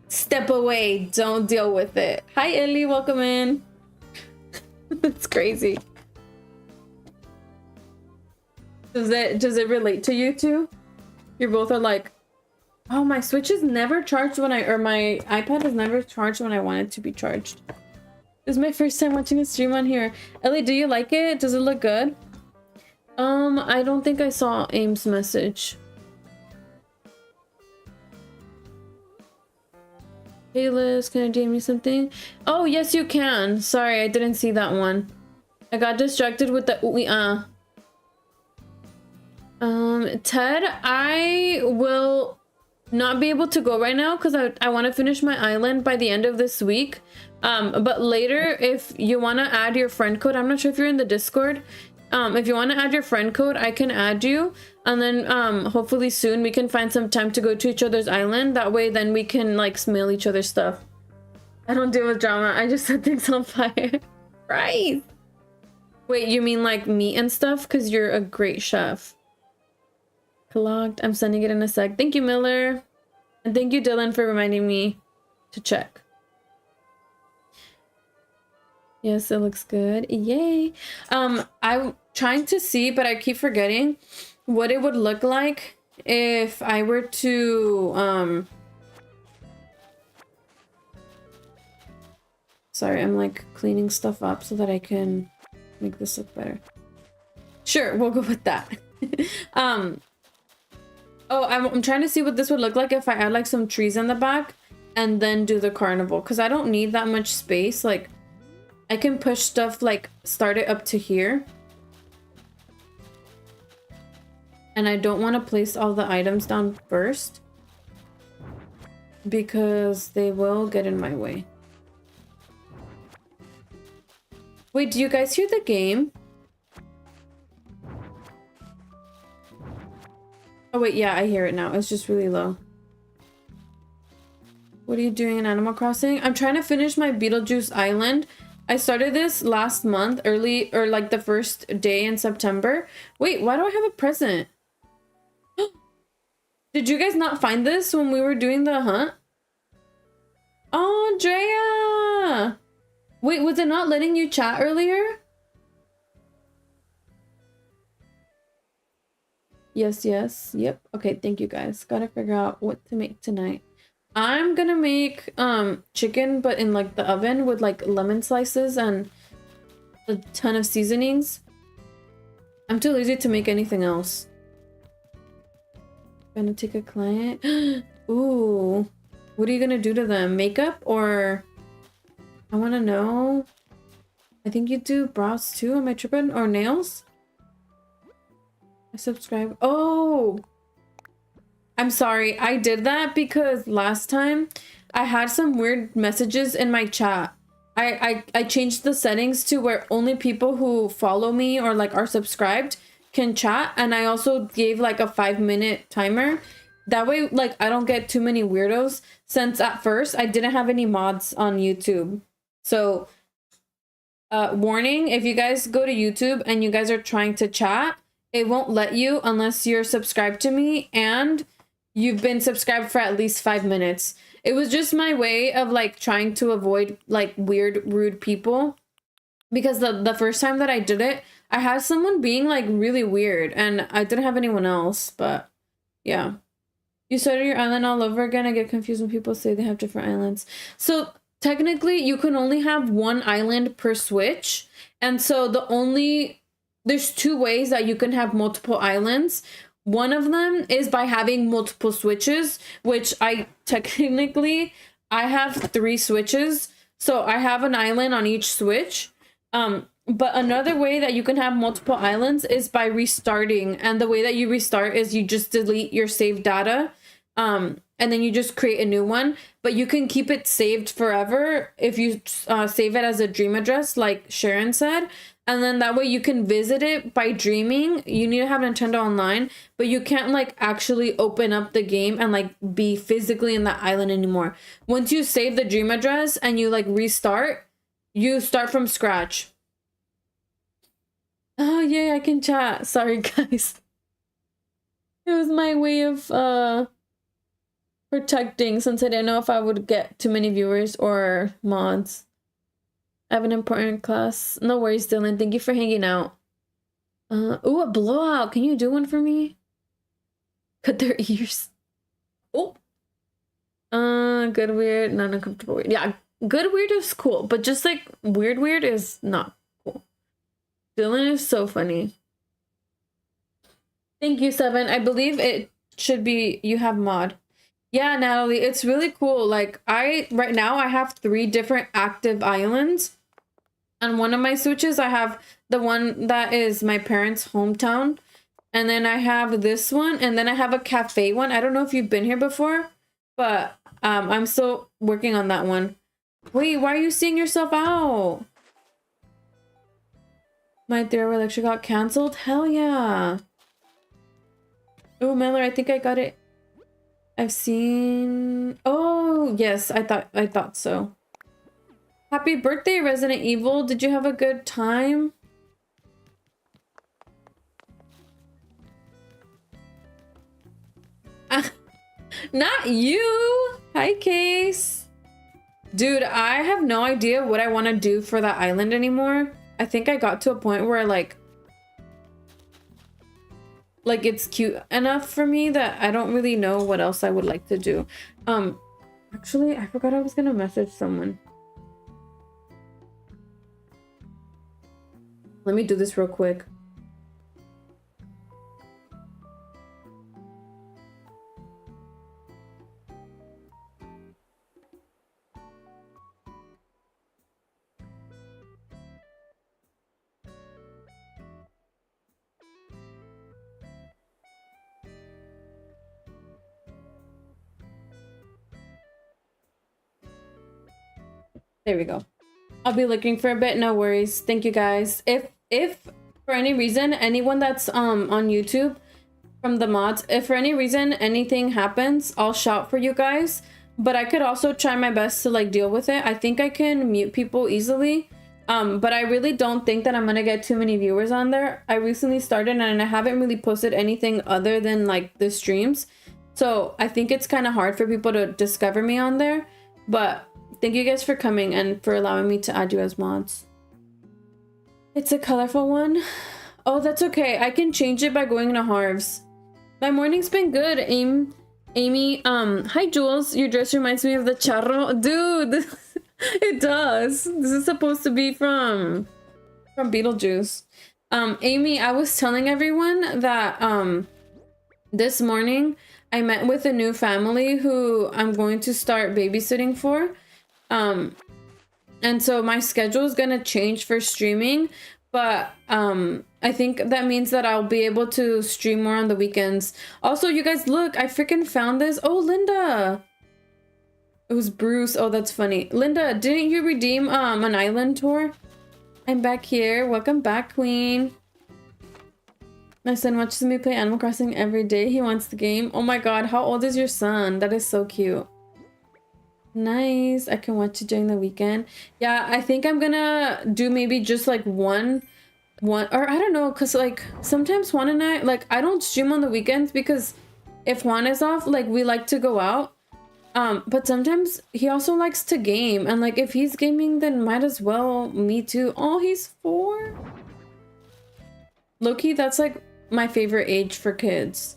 step away. Don't deal with it. Hi, Ellie. Welcome in. It's crazy. Does it relate to you two? You both are like, oh, my Switch is never charged when my iPad is never charged when I want it to be charged. This is my first time watching a stream on here. Ellie, do you like it? Does it look good? I don't think I saw Aim's message. Hey Liz, can I DM you something? Oh, yes you can. Sorry, I didn't see that one. I got distracted with the Ted, I will not be able to go right now because I want to finish my island by the end of this week. But later, if you want to add your friend code, I'm not sure if you're in the Discord. If you want to add your friend code, I can add you. And then hopefully soon we can find some time to go to each other's island. That way then we can like smell each other's stuff. I don't deal with drama. I just set things on fire. Right. Wait, you mean like meat and stuff? Because you're a great chef. Clogged. I'm sending it in a sec. Thank you, Miller. And thank you, Dylan, for reminding me to check. Yes, it looks good. Yay. I'm trying to see, but I keep forgetting what it would look like if I were to, sorry, I'm like cleaning stuff up so that I can make this look better. Sure, we'll go with that. Oh, I'm trying to see what this would look like if I add like some trees in the back and then do the carnival, because I don't need that much space. Like, I can push stuff, like, start it up to here. And I don't want to place all the items down first because they will get in my way. Wait, do you guys hear the game? Oh wait, yeah, I hear it now. It's just really low. What are you doing in Animal Crossing? I'm trying to finish my Beetlejuice Island. I started this last month, early, or like the first day in September. Wait, why do I have a present? Did you guys not find this when we were doing the hunt? Oh, Drea! Wait, was it not letting you chat earlier? Yes, yes. Yep. Okay, thank you guys. Gotta figure out what to make tonight. I'm gonna make chicken, but in like the oven with like lemon slices and a ton of seasonings. I'm too lazy to make anything else. Gonna take a client. Ooh. What are you gonna do to them? Makeup or... I wanna know. I think you do brows too. Am I tripping? Or nails? I subscribe. Oh! I'm sorry. I did that because last time I had some weird messages in my chat. I changed the settings to where only people who follow me or like are subscribed can chat, and I also gave like a 5-minute timer. That way, like, I don't get too many weirdos, since at first I didn't have any mods on YouTube. So warning, if you guys go to YouTube and you guys are trying to chat, it won't let you unless you're subscribed to me and you've been subscribed for at least 5 minutes. It was just my way of like trying to avoid like weird, rude people. Because the first time that I did it, I had someone being like really weird and I didn't have anyone else, but yeah. You started your island all over again. I get confused when people say they have different islands. So technically you can only have one island per Switch. And so there's 2 ways that you can have multiple islands. One of them is by having multiple Switches, which I have 3 Switches. So I have an island on each Switch. But another way that you can have multiple islands is by restarting. And the way that you restart is you just delete your saved data. And then you just create a new one. But you can keep it saved forever if you save it as a dream address, like Sharon said. And then that way you can visit it by dreaming. You need to have Nintendo Online, but you can't like actually open up the game and like be physically in that island anymore. Once you save the dream address and you like restart, you start from scratch. Oh yay, I can chat. Sorry guys. It was my way of protecting, since I didn't know if I would get too many viewers or mods. I have an important class. No worries, Dylan. Thank you for hanging out. Ooh, a blowout. Can you do one for me? Cut their ears. Oh. Good weird, not uncomfortable weird. Yeah, good weird is cool, but just like weird is not cool. Dylan is so funny. Thank you, Seven. I believe it should be you have mod. Yeah, Natalie, it's really cool. Like right now I have 3 different active islands. On one of my Switches, I have the one that is my parents' hometown. And then I have this one, and then I have a cafe one. I don't know if you've been here before, but I'm still working on that one. Wait, why are you seeing yourself out? My theory lecture got canceled? Hell yeah. Oh, Miller, I think I got it. I've seen... Oh, yes, I thought so. Happy birthday, Resident Evil. Did you have a good time? Not you! Hi, Case. Dude, I have no idea what I want to do for that island anymore. I think I got to a point where like it's cute enough for me that I don't really know what else I would like to do. Actually, I forgot I was gonna message someone. Let me do this real quick. There we go. I'll be looking for a bit. No worries. Thank you guys. If for any reason anyone that's on YouTube from the mods. If for any reason anything happens, I'll shout for you guys, but I could also try my best to like deal with it. I think I can mute people easily, but I really don't think that I'm gonna get too many viewers on there. I recently started and I haven't really posted anything other than like the streams, so I think it's kind of hard for people to discover me on there. But thank you guys for coming and for allowing me to add you as mods. It's a colorful one. Oh, that's okay. I can change it by going to Harv's. My morning's been good, Amy. Hi, Jules. Your dress reminds me of the charro. Dude, it does. This is supposed to be from Beetlejuice. Amy, I was telling everyone that this morning I met with a new family who I'm going to start babysitting for. And so my schedule is gonna change for streaming, but I think that means that I'll be able to stream more on the weekends. Also, you guys, look, I freaking found this. Oh, Linda. It was Bruce. Oh, that's funny. Linda, didn't you redeem an island tour? I'm back here. Welcome back, Queen. My son watches me play Animal Crossing every day. He wants the game. Oh my god, how old is your son? That is so cute. Nice. I can watch it during the weekend. Yeah, I think I'm gonna do maybe just like one, or I don't know, because like sometimes Juan and I, like, I don't stream on the weekends because if Juan is off, like, we like to go out. But sometimes he also likes to game, and like if he's gaming, then might as well me too. Oh, he's 4. Low-key, that's like my favorite age for kids.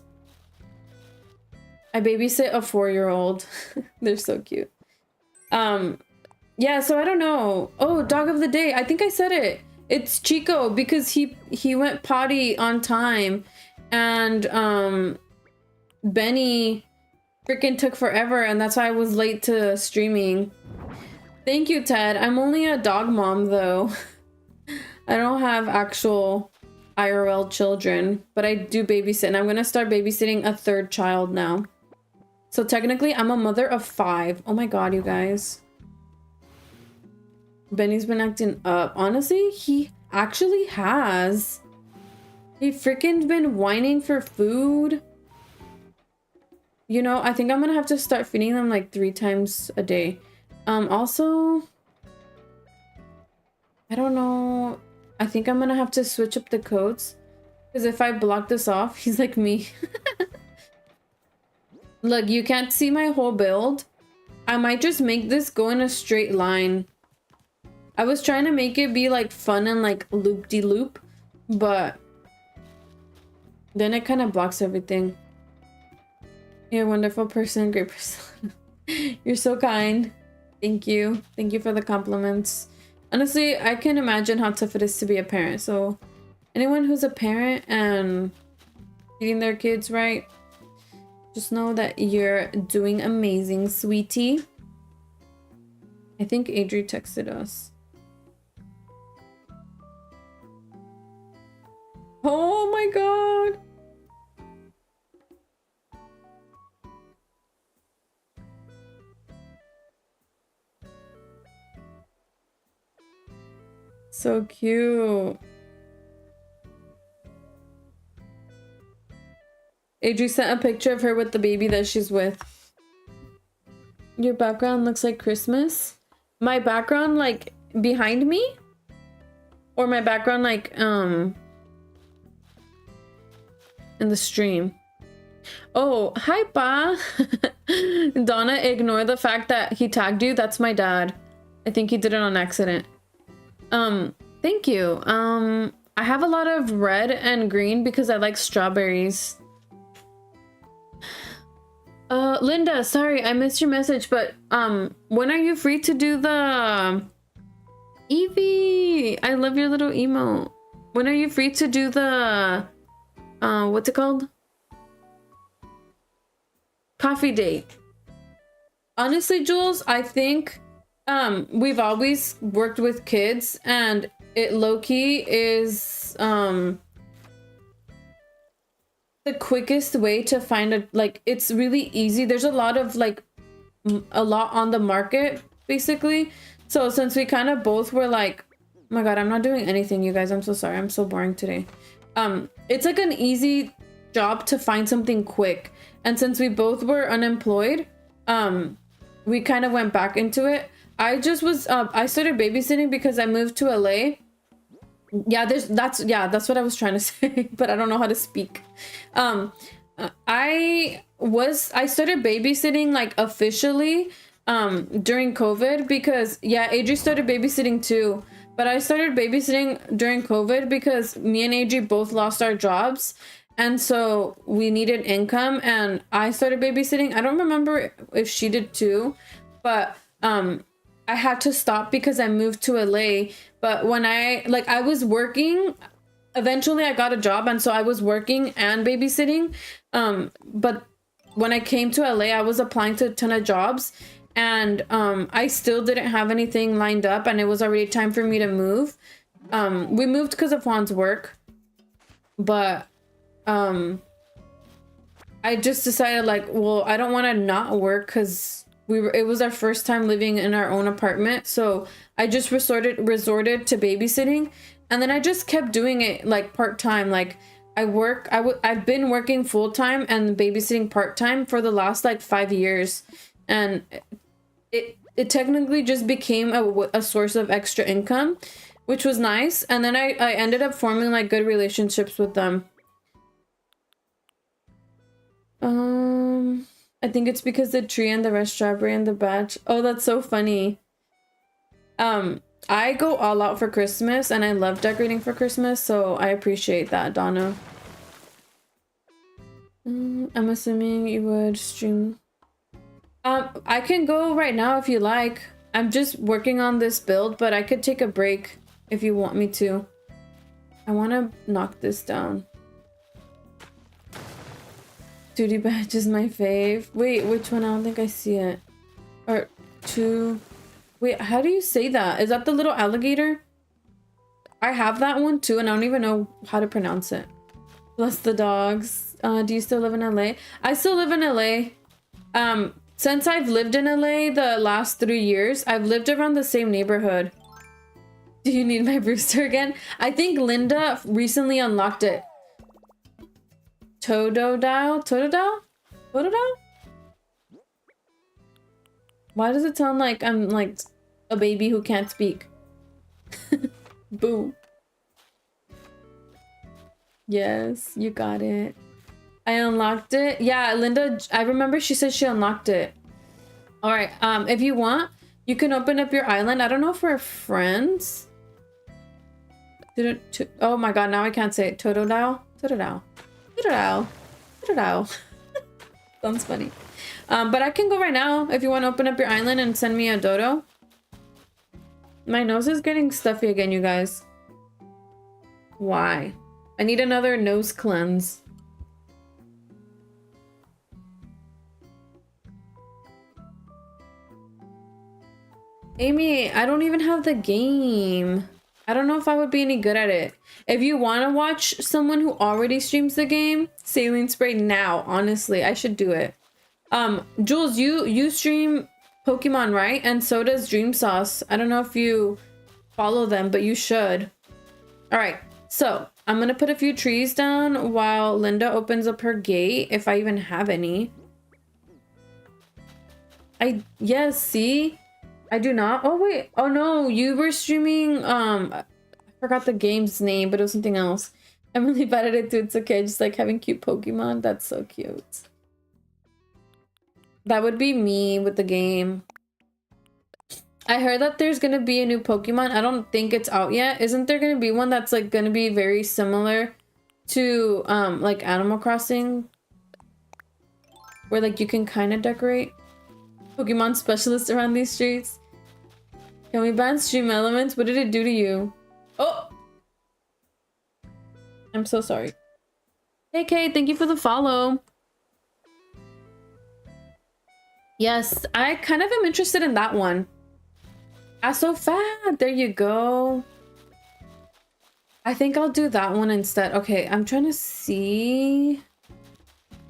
I babysit a 4-year-old. They're so cute. Yeah, so I don't know. Oh, dog of the day. I think I said it. It's Chico because he went potty on time, and Benny freaking took forever, and that's why I was late to streaming. Thank you, Ted. I'm only a dog mom though. I don't have actual IRL children, but I do babysit, and I'm gonna start babysitting a 3rd child now. So technically I'm a mother of 5. Oh my god, you guys. Benny's been acting up. Honestly, he actually has. He freaking been whining for food. You know, I think I'm gonna have to start feeding them like 3 times a day. Also, I don't know. I think I'm gonna have to switch up the codes, because if I block this off, he's like me. Look, you can't see my whole build. I might just make this go in a straight line. I was trying to make it be like fun and like loop-de-loop, but then it kind of blocks everything. You're a wonderful person, great person. You're so kind. Thank you. Thank you for the compliments. Honestly, I can imagine how tough it is to be a parent. So anyone who's a parent and treating their kids right, just know that you're doing amazing, sweetie. I think Adri texted us. Oh my god. So cute. Adri sent a picture of her with the baby that she's with. Your background looks like Christmas. My background, like, behind me? Or my background, like, in the stream? Oh, hi, Pa. Donna, ignore the fact that he tagged you. That's my dad. I think he did it on accident. Thank you. I have a lot of red and green because I like strawberries. Linda, sorry, I missed your message, but, when are you free to do the... Evie! I love your little emote. When are you free to do the... what's it called? Coffee date. Honestly, Jules, I think, we've always worked with kids, and it low-key is, the quickest way to find a, like, it's really easy. There's a lot of, like, a lot on the market, basically. So since we kind of both were like, oh my god, I'm not doing anything, you guys. I'm so sorry. I'm so boring today. It's like an easy job to find something quick. And since we both were unemployed, we kind of went back into it. I just was, I started babysitting because I moved to LA. Yeah, that's what I was trying to say, but I don't know how to speak. I started babysitting like officially during COVID because AJ started babysitting too, but I started babysitting during COVID because me and AJ both lost our jobs, and so we needed income, and I started babysitting. I don't remember if she did too, but I had to stop because I moved to LA. But when I was working, eventually I got a job, and so I was working and babysitting. But when I came to LA, I was applying to a ton of jobs, and I still didn't have anything lined up, and it was already time for me to move. We moved because of Juan's work, but I just decided like, well, I don't want to not work because it was our first time living in our own apartment, so I just resorted to babysitting, and then I just kept doing it like part-time. Like I've been working full-time and babysitting part-time for the last like 5 years, and it technically just became a source of extra income, which was nice. And then I ended up forming like good relationships with them. I think it's because the tree and the red strawberry and the batch. Oh, that's so funny. I go all out for Christmas, and I love decorating for Christmas, so I appreciate that, Donna. I'm assuming you would stream. I can go right now if you like. I'm just working on this build, but I could take a break if you want me to. I want to knock this down. Duty badge is my fave. Wait, which one? I don't think I see it. Or two. Wait, how do you say that? Is that the little alligator? I have that one too, and I don't even know how to pronounce it. Bless the dogs. Do you still live in LA? I still live in LA. Since I've lived in LA the last 3 years, I've lived around the same neighborhood. Do you need my booster again? I think Linda recently unlocked it. Totodile? Why does it sound like I'm like a baby who can't speak? Boo. Yes, you got it. I unlocked it. Yeah, Linda, I remember she said she unlocked it. All right, if you want, you can open up your island. I don't know if we're friends. Oh my god, now I can't say it. Totodile? Totodile. Totodile. Totodile. Sounds funny. But I can go right now if you want to open up your island and send me a dodo. My nose is getting stuffy again, you guys. Why? I need another nose cleanse. Amy, I don't even have the game. I don't know if I would be any good at it. If you want to watch someone who already streams the game, saline spray now. Honestly, I should do it. Jules, you stream Pokemon, right? And so does Dream Sauce. I don't know if you follow them, but you should. All right, so I'm gonna put a few trees down while Linda opens up her gate, if I even have any. Yes, see? I do not. Oh wait. Oh no, you were streaming I forgot the game's name, but it was something else. I'm really bad at it too. It's okay. I just like having cute Pokemon. That's so cute. That would be me with the game. I heard that there's gonna be a new Pokemon. I don't think it's out yet. Isn't there gonna be one that's like gonna be very similar to like Animal Crossing? Where like you can kind of decorate? Pokemon specialist around these streets. Can we ban stream elements? What did it do to you? Oh! I'm so sorry. Hey Kay, thank you for the follow. Yes, I kind of am interested in that one. Fat, there you go. I think I'll do that one instead. Okay, I'm trying to see.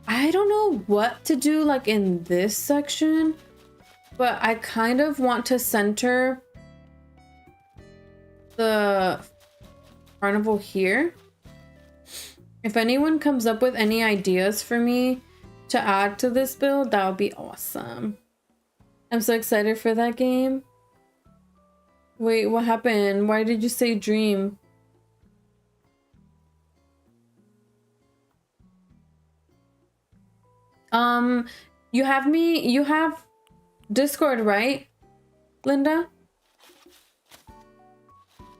I don't know what to do like in this section, but I kind of want to center the carnival here. If anyone comes up with any ideas for me to add to this build, that would be awesome. I'm so excited for that game. Wait, what happened? Why did you say dream? You have Discord, right, Linda?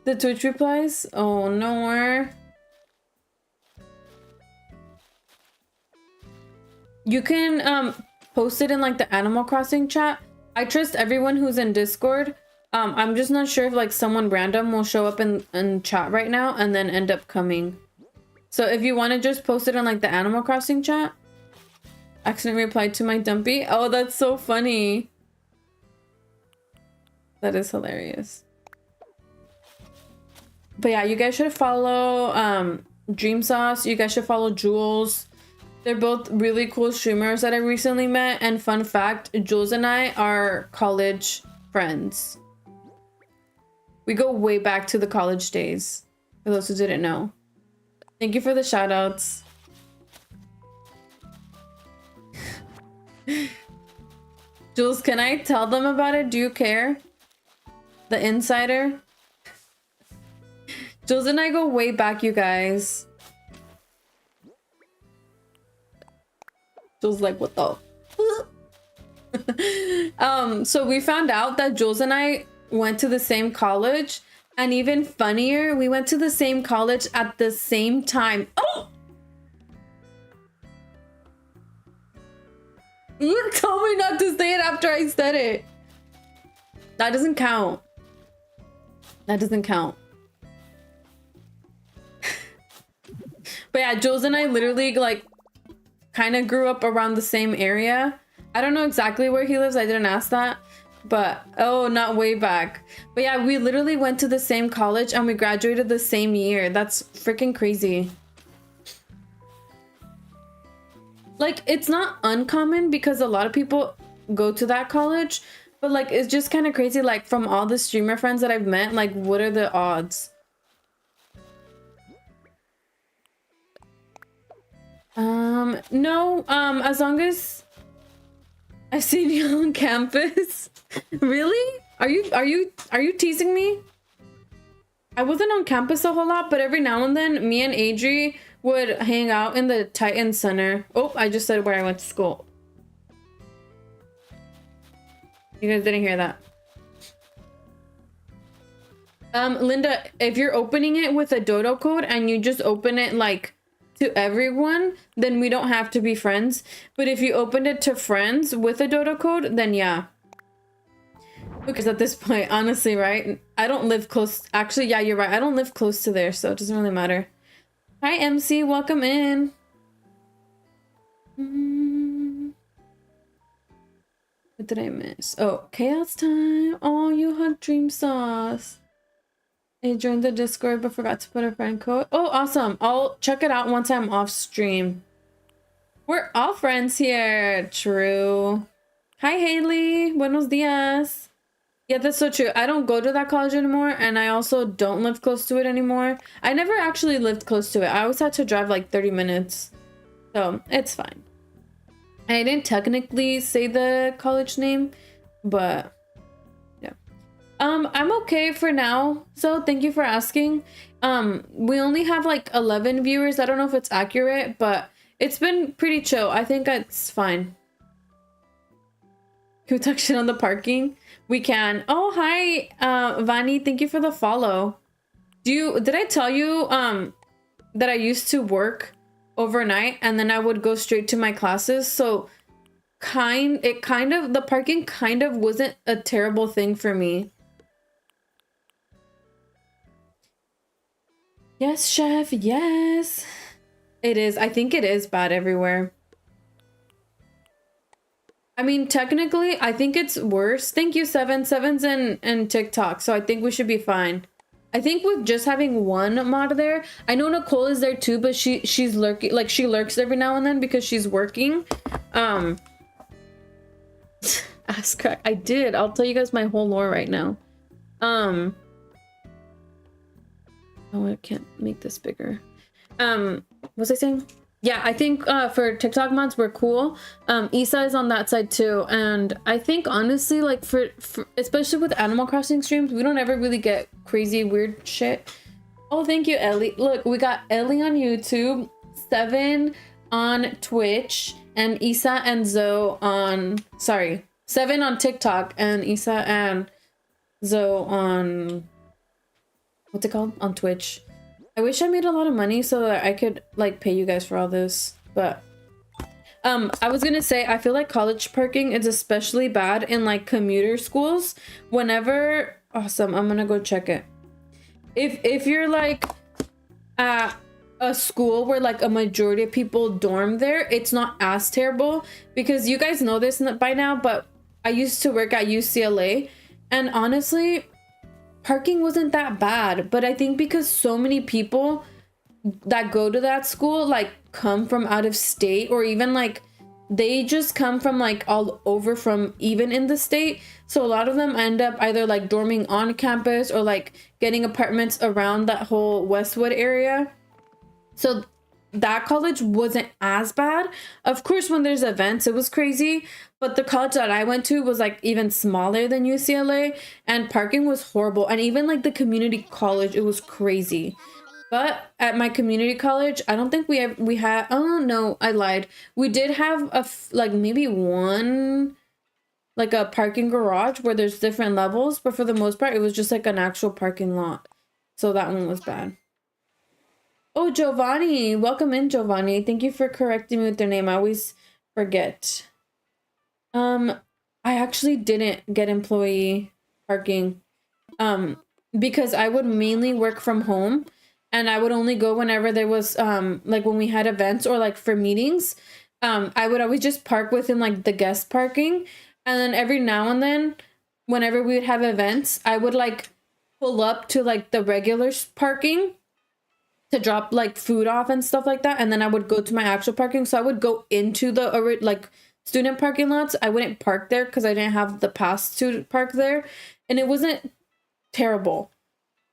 The Twitch replies? Oh no. You can post it in like the Animal Crossing chat. I trust everyone who's in Discord. I'm just not sure if like someone random will show up in chat right now and then end up coming. So if you want to just post it on like the Animal Crossing chat. Accidentally replied to my dumpy. Oh, that's so funny. That is hilarious. But yeah, you guys should follow Dream Sauce. You guys should follow Jules. They're both really cool streamers that I recently met. And fun fact, Jules and I are college friends. We go way back to the college days, for those who didn't know. Thank you for the shout outs. Jules, can I tell them about it? Do you care? The insider? Jules and I go way back, you guys. Jules like, what the? So we found out that Jules and I went to the same college, and even funnier, we went to the same college at the same time. Oh! You told me not to say it after I said it. That doesn't count. That doesn't count. But yeah, Jules and I literally like kind of grew up around the same area. I don't know exactly where he lives. I didn't ask that. But oh, not way back. But yeah, we literally went to the same college and we graduated the same year. That's freaking crazy. Like, it's not uncommon because a lot of people go to that college, but like, it's just kind of crazy. Like, from all the streamer friends that I've met, like, what are the odds? No, as long as I've seen you on campus. Really? Are you teasing me? I wasn't on campus a whole lot, but every now and then, me and Adri would hang out in the Titan Center. Oh, I just said where I went to school. You guys didn't hear that. Linda, if you're opening it with a dodo code and you just open it like to everyone, then we don't have to be friends. But if you opened it to friends with a dodo code, then yeah. Because at this point, honestly, right? I don't live close. Actually, yeah, you're right. I don't live close to there, so it doesn't really matter. Hi, MC. Welcome in. What did I miss? Oh, chaos time. Oh, you hugged Dream Sauce. I joined the Discord but forgot to put a friend code. Oh, awesome. I'll check it out once I'm off stream. We're all friends here. True. Hi, Haley. Buenos dias. Yeah, that's so true. I don't go to that college anymore, and I also don't live close to it anymore. I never actually lived close to it. I always had to drive like 30 minutes. So, it's fine. I didn't technically say the college name, but yeah. I'm okay for now. So, thank you for asking. We only have like 11 viewers. I don't know if it's accurate, but it's been pretty chill. I think it's fine. Can we talk shit on the parking? We can. Oh, hi, Vani. Thank you for the follow. Did I tell you that I used to work overnight and then I would go straight to my classes? So the parking kind of wasn't a terrible thing for me. Yes, chef. Yes. It is. I think it is bad everywhere. I mean, technically, I think it's worse. Thank you, Seven. Seven's in TikTok, so I think we should be fine. I think with just having one mod there, I know Nicole is there too, but she's lurking, like she lurks every now and then because she's working. Ask her. I did. I'll tell you guys my whole lore right now. Oh, I can't make this bigger. What was I saying? Yeah, I think for TikTok mods, we're cool. Isa is on that side too. And I think honestly, like for especially with Animal Crossing streams, we don't ever really get crazy weird shit. Oh, thank you, Ellie. Look, we got Ellie on YouTube, 7 on Twitch, and Isa and Zoe on, sorry, 7 on TikTok, and Isa and Zoe on, what's it called? On Twitch. I wish I made a lot of money so that I could like pay you guys for all this, but I was gonna say, I feel like college parking is especially bad in like commuter schools. Whenever, awesome, I'm gonna go check it. If you're like at a school where like a majority of people dorm there, it's not as terrible, because you guys know this by now, but I used to work at UCLA, and honestly, parking wasn't that bad. But I think because so many people that go to that school like come from out of state, or even like they just come from like all over from even in the state, so a lot of them end up either like dorming on campus or like getting apartments around that whole Westwood area. So that college wasn't as bad. Of course, when there's events, it was crazy, but the college that I went to was like even smaller than UCLA, and parking was horrible. And even like the community college, it was crazy. But at my community college, I don't think we had, oh no, I lied. We did have like maybe one, like a parking garage where there's different levels, but for the most part, it was just like an actual parking lot. So that one was bad. Oh, Giovanni, welcome in, Giovanni. Thank you for correcting me with their name. I always forget. I actually didn't get employee parking, because I would mainly work from home, and I would only go whenever there was, like when we had events or like for meetings. I would always just park within like the guest parking. And then every now and then, whenever we would have events, I would like pull up to like the regular parking to drop like food off and stuff like that. And then I would go to my actual parking. So I would go into the like student parking lots. I wouldn't park there because I didn't have the pass to park there. And it wasn't terrible,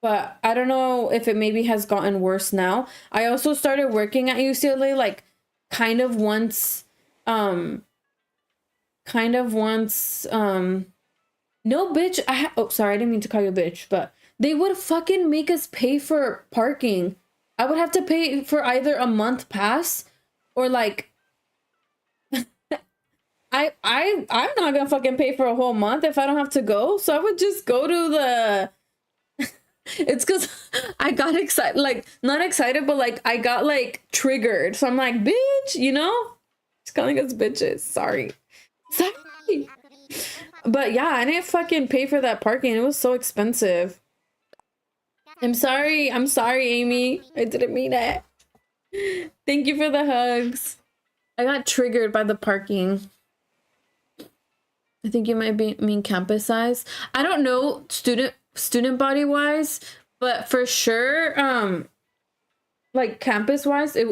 but I don't know if it maybe has gotten worse now. I also started working at UCLA like kind of once, no bitch, oh sorry, I didn't mean to call you a bitch, but they would fucking make us pay for parking. I would have to pay for either a month pass or like I'm not gonna fucking pay for a whole month if I don't have to go. So I would just go to the it's because I got excited, like not excited, but like I got like triggered. So I'm like, bitch, you know? Just calling us bitches. Sorry. But yeah, I didn't fucking pay for that parking. It was so expensive. I'm sorry, Amy. I didn't mean it. Thank you for the hugs. I got triggered by the parking. I think you might mean campus size. I don't know student body wise, but for sure, like campus wise, it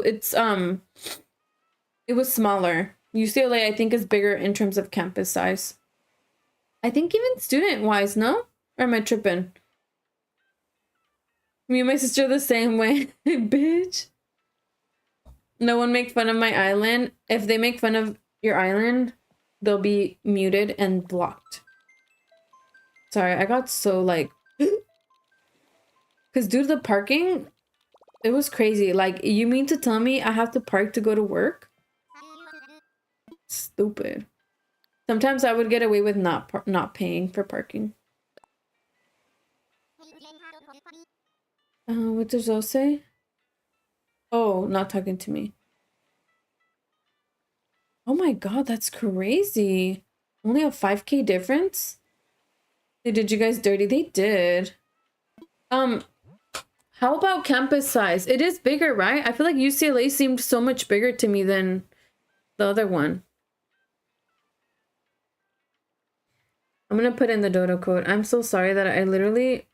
was smaller. UCLA, I think, is bigger in terms of campus size. I think even student wise, no? Or am I tripping? Me and my sister the same way. Bitch. No one make fun of my island. If they make fun of your island, they'll be muted and blocked. Sorry, I got so like... Because due to the parking, it was crazy. Like, you mean to tell me I have to park to go to work? Stupid. Sometimes I would get away with not paying for parking. What does Zoe say? Oh, not talking to me. Oh my god, that's crazy. Only a 5K difference? They did you guys dirty? They did. How about campus size? It is bigger, right? I feel like UCLA seemed so much bigger to me than the other one. I'm gonna put in the dodo code. I'm so sorry that I literally...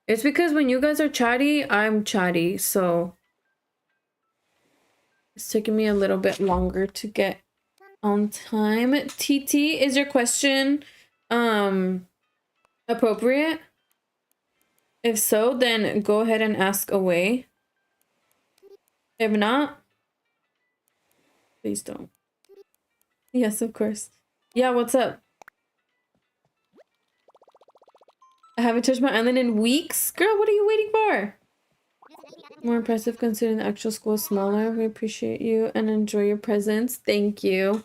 It's because when you guys are chatty, I'm chatty, so... It's taking me a little bit longer to get on time. TT, is your question appropriate? If so, then go ahead and ask away. If not, please don't. Yes, of course. Yeah, what's up? I haven't touched my island in weeks. Girl, what are you waiting for? More impressive considering the actual school is smaller. We appreciate you and enjoy your presence. Thank you.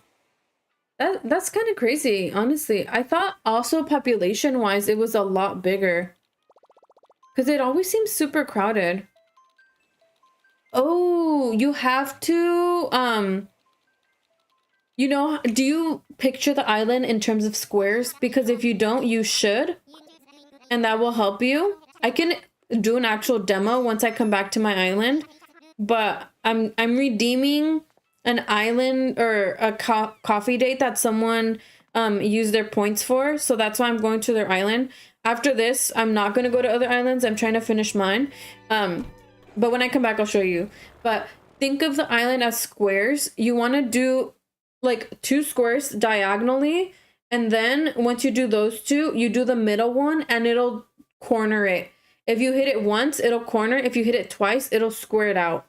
That's kind of crazy, honestly. I thought also population-wise it was a lot bigger. Because it always seems super crowded. Oh, you have to, you know, do you picture the island in terms of squares? Because if you don't, you should. And that will help you. I can do an actual demo once I come back to my island. But I'm redeeming an island or a coffee date that someone used their points for. So that's why I'm going to their island. After this, I'm not going to go to other islands. I'm trying to finish mine. But when I come back, I'll show you. But think of the island as squares. You want to do like 2 squares diagonally. And then once you do those 2, you do the middle one and it'll corner it. If you hit it once, it'll corner. If you hit it twice, it'll square it out.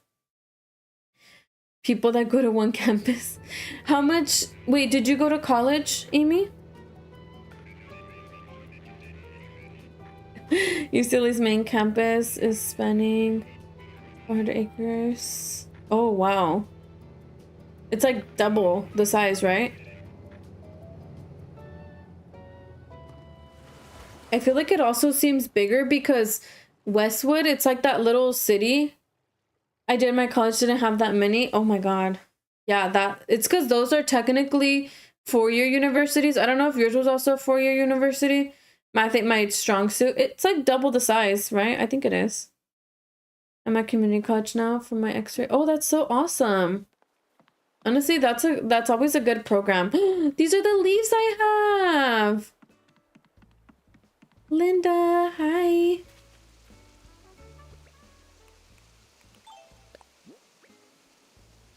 People that go to one campus. How much? Wait, did you go to college, Amy? UCLA's main campus is spanning 400 acres. Oh, wow. It's like double the size, right? I feel like it also seems bigger because Westwood, it's like that little city. I did, my college didn't have that many. Oh my God. Yeah, it's because those are technically 4-year universities. I don't know if yours was also a 4-year university. I think my strong suit, it's like double the size, right? I think it is. I'm at community college now for my x-ray. Oh, that's so awesome. Honestly, that's always a good program. These are the leaves I have. Linda, hi.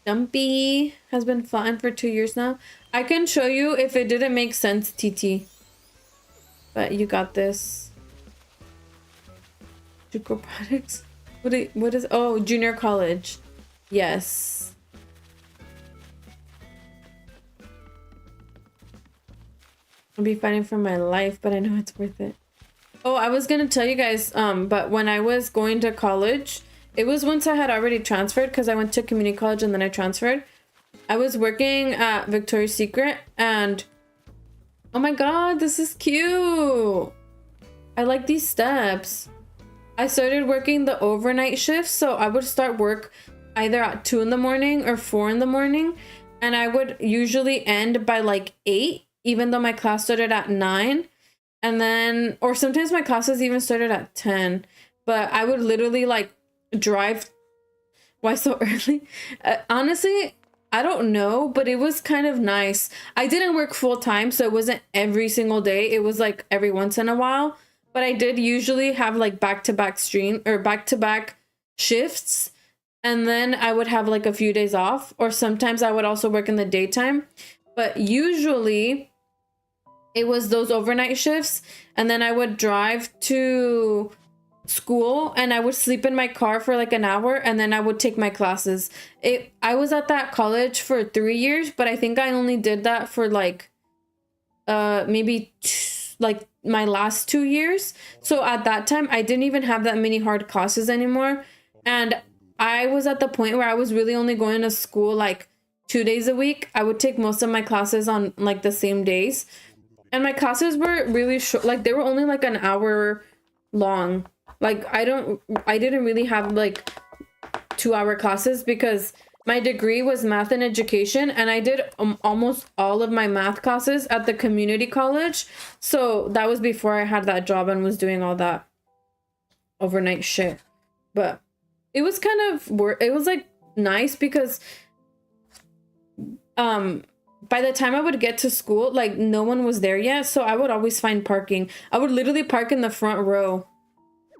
Dumpy has been flying for 2 years now. I can show you if it didn't make sense, TT. But you got this. Juco products. What is? Oh, junior college. Yes. I'll be fighting for my life, but I know it's worth it. Oh, I was gonna tell you guys, but when I was going to college, it was once I had already transferred because I went to community college and then I transferred. I was working at Victoria's Secret and oh my God, this is cute. I like these steps. I started working the overnight shift, so I would start work either at 2 in the morning or 4 in the morning, and I would usually end by like 8, even though my class started at 9. And then, or sometimes my classes even started at 10, but I would literally like drive. Why so early? Honestly, I don't know, but it was kind of nice. I didn't work full time, so it wasn't every single day. It was like every once in a while, but I did usually have like back-to-back back-to-back shifts. And then I would have like a few days off, or sometimes I would also work in the daytime, but usually it was those overnight shifts. And then I would drive to school and I would sleep in my car for like an hour and then I would take my classes. I was at that college for 3 years, but I think I only did that for like maybe like my last 2 years. So at that time I didn't even have that many hard classes anymore, and I was at the point where I was really only going to school like 2 days a week. I would take most of my classes on like the same days, and my classes were really short. Like they were only like an hour long. Like I didn't really have like 2-hour classes because my degree was math and education, and I did almost all of my math classes at the community college. So that was before I had that job and was doing all that overnight shit. But it was kind of it was like nice because by the time I would get to school, like no one was there yet, so I would always find parking. I would literally park in the front row.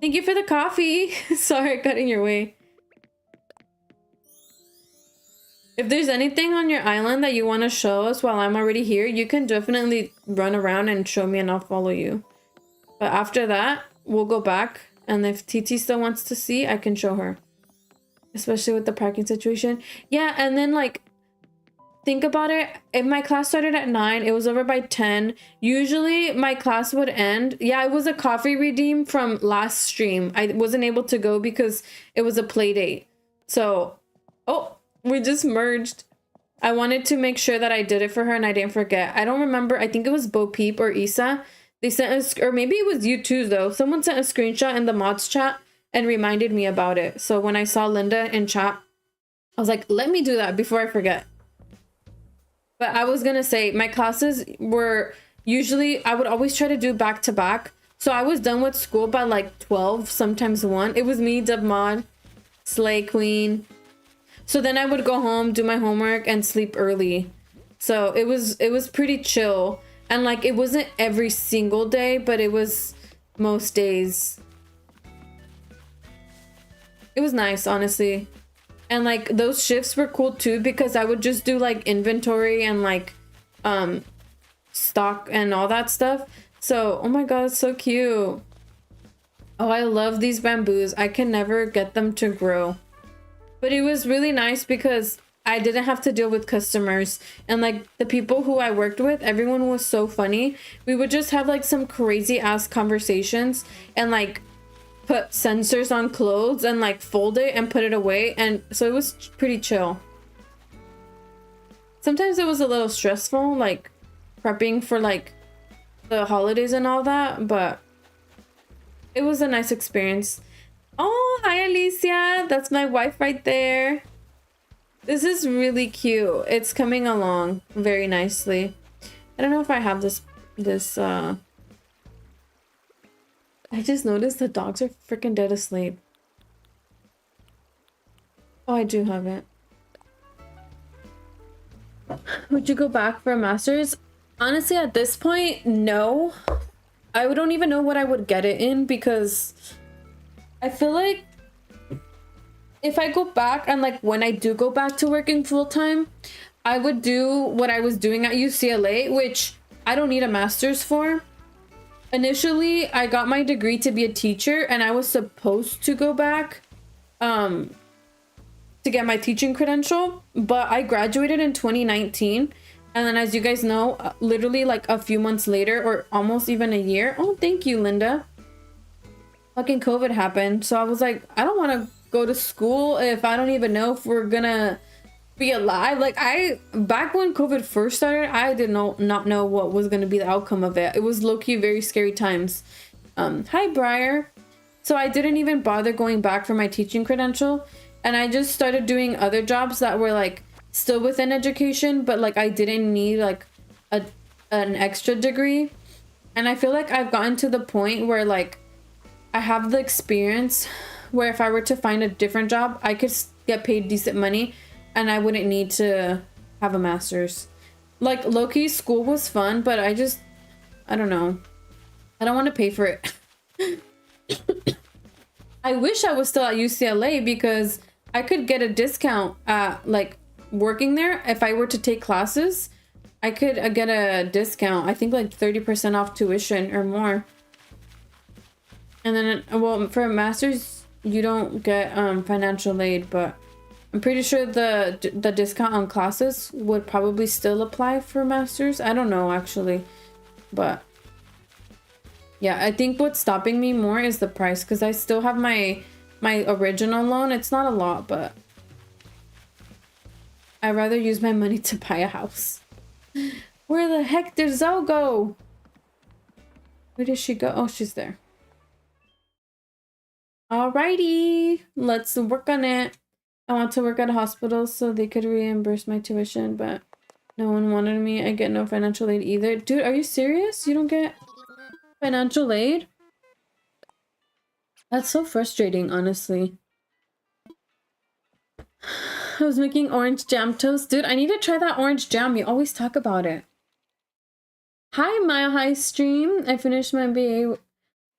Thank you for the coffee. Sorry, I got in your way. If there's anything on your island that you want to show us while I'm already here, you can definitely run around and show me and I'll follow you. But after that, we'll go back, and if TT still wants to see, I can show her. especially with the parking situation. Yeah, and then like think about it, if my class started at 9, it was over by 10. Usually my class would end. Yeah, it was a coffee redeem from last stream. I wasn't able to go because it was a play date. So, oh, we just merged. I wanted to make sure that I did it for her and I didn't forget. I don't remember. I think it was Bo Peep or Isa. They sent us, or maybe it was you too though. Someone sent a screenshot in the mods chat and reminded me about it. So when I saw Linda in chat, I was like, let me do that before I forget. But I was gonna say, my classes were usually, I would always try to do back to back. So I was done with school by like 12, sometimes 1. It was me, Dub Mod, Slay Queen. So then I would go home, do my homework, and sleep early. So it was pretty chill. And like, it wasn't every single day, but it was most days. It was nice, honestly. And like those shifts were cool too because I would just do like inventory and like stock and all that stuff. So, oh my god, it's so cute. Oh, I love these bamboos. I can never get them to grow. But it was really nice because I didn't have to deal with customers. And like the people who I worked with, everyone was so funny. We would just have like some crazy ass conversations and like put sensors on clothes and like fold it and put it away, and so it was pretty chill. Sometimes it was a little stressful, like prepping for like the holidays and all that, but it was a nice experience. Oh, hi Alicia, that's my wife right there. This is really cute. It's coming along very nicely. I don't know if I have this I just noticed the dogs are freaking dead asleep. Oh, I do have it. Would you go back for a master's? Honestly, at this point, no. I don't even know what I would get it in because I feel like if I go back and like when I do go back to working full time, I would do what I was doing at UCLA, which I don't need a master's for. Initially, I got my degree to be a teacher and I was supposed to go back to get my teaching credential, but I graduated in 2019. And then as you guys know, literally like a few months later or almost even a year. Oh, thank you, Linda. Fucking COVID happened. So I was like, I don't want to go to school if I don't even know if we're gonna be alive. Like back when COVID first started, I did not know what was going to be the outcome of it. It was low-key very scary times. Hi Briar. So I didn't even bother going back for my teaching credential, and I just started doing other jobs that were like still within education, but like I didn't need like an extra degree. And I feel like I've gotten to the point where like I have the experience where if I were to find a different job, I could get paid decent money and I wouldn't need to have a master's. Like low-key school was fun, but I don't know. I don't want to pay for it. I wish I was still at UCLA because I could get a discount at like working there. If I were to take classes, I could get a discount. I think like 30% off tuition or more. And then, well, for a master's, you don't get financial aid, but I'm pretty sure the discount on classes would probably still apply for masters. I don't know actually, but yeah, I think what's stopping me more is the price because I still have my original loan. It's not a lot, but I'd rather use my money to buy a house. Where the heck did Zoe go? Where did she go? Oh, she's there. Alrighty, let's work on it. I want to work at a hospital so they could reimburse my tuition, but no one wanted me. I get no financial aid either. Dude, are you serious? You don't get financial aid? That's so frustrating, honestly. I was making orange jam toast. Dude, I need to try that orange jam. You always talk about it. Hi, Mile High Stream. I finished my MBA.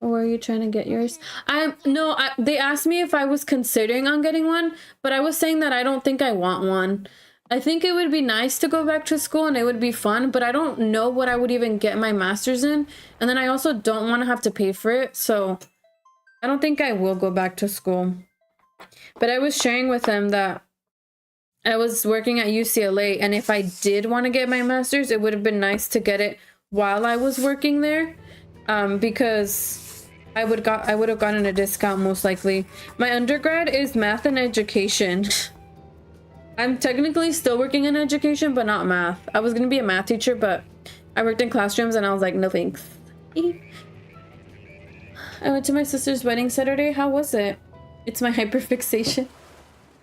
Or are you trying to get yours? They asked me if I was considering on getting one, but I was saying that I don't think I want one. I think it would be nice to go back to school and it would be fun, but I don't know what I would even get my master's in. And then I also don't want to have to pay for it, so I don't think I will go back to school. But I was sharing with him that I was working at UCLA, and if I did want to get my master's, it would have been nice to get it while I was working there, because I would have gotten a discount most likely. My undergrad is math and education. I'm technically still working in education, but not math. I was gonna be a math teacher, but I worked in classrooms, and I was like, no thanks. I went to my sister's wedding Saturday. How was it? It's my hyperfixation.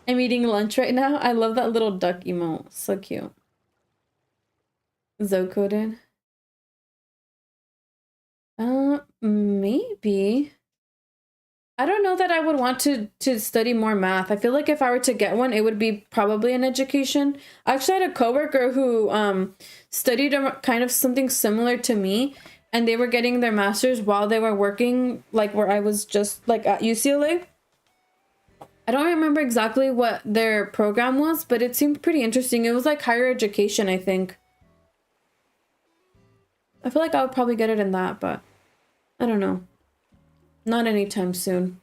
I'm eating lunch right now. I love that little duck emote. So cute. Zocoded. Maybe. I don't know that I would want to study more math. I feel like if I were to get one, it would be probably in education. I actually had a coworker who studied kind of something similar to me, and they were getting their master's while they were working, like where I was just like at UCLA. I don't remember exactly what their program was, but it seemed pretty interesting. It was like higher education, I think. I feel like I would probably get it in that, but I don't know. Not anytime soon.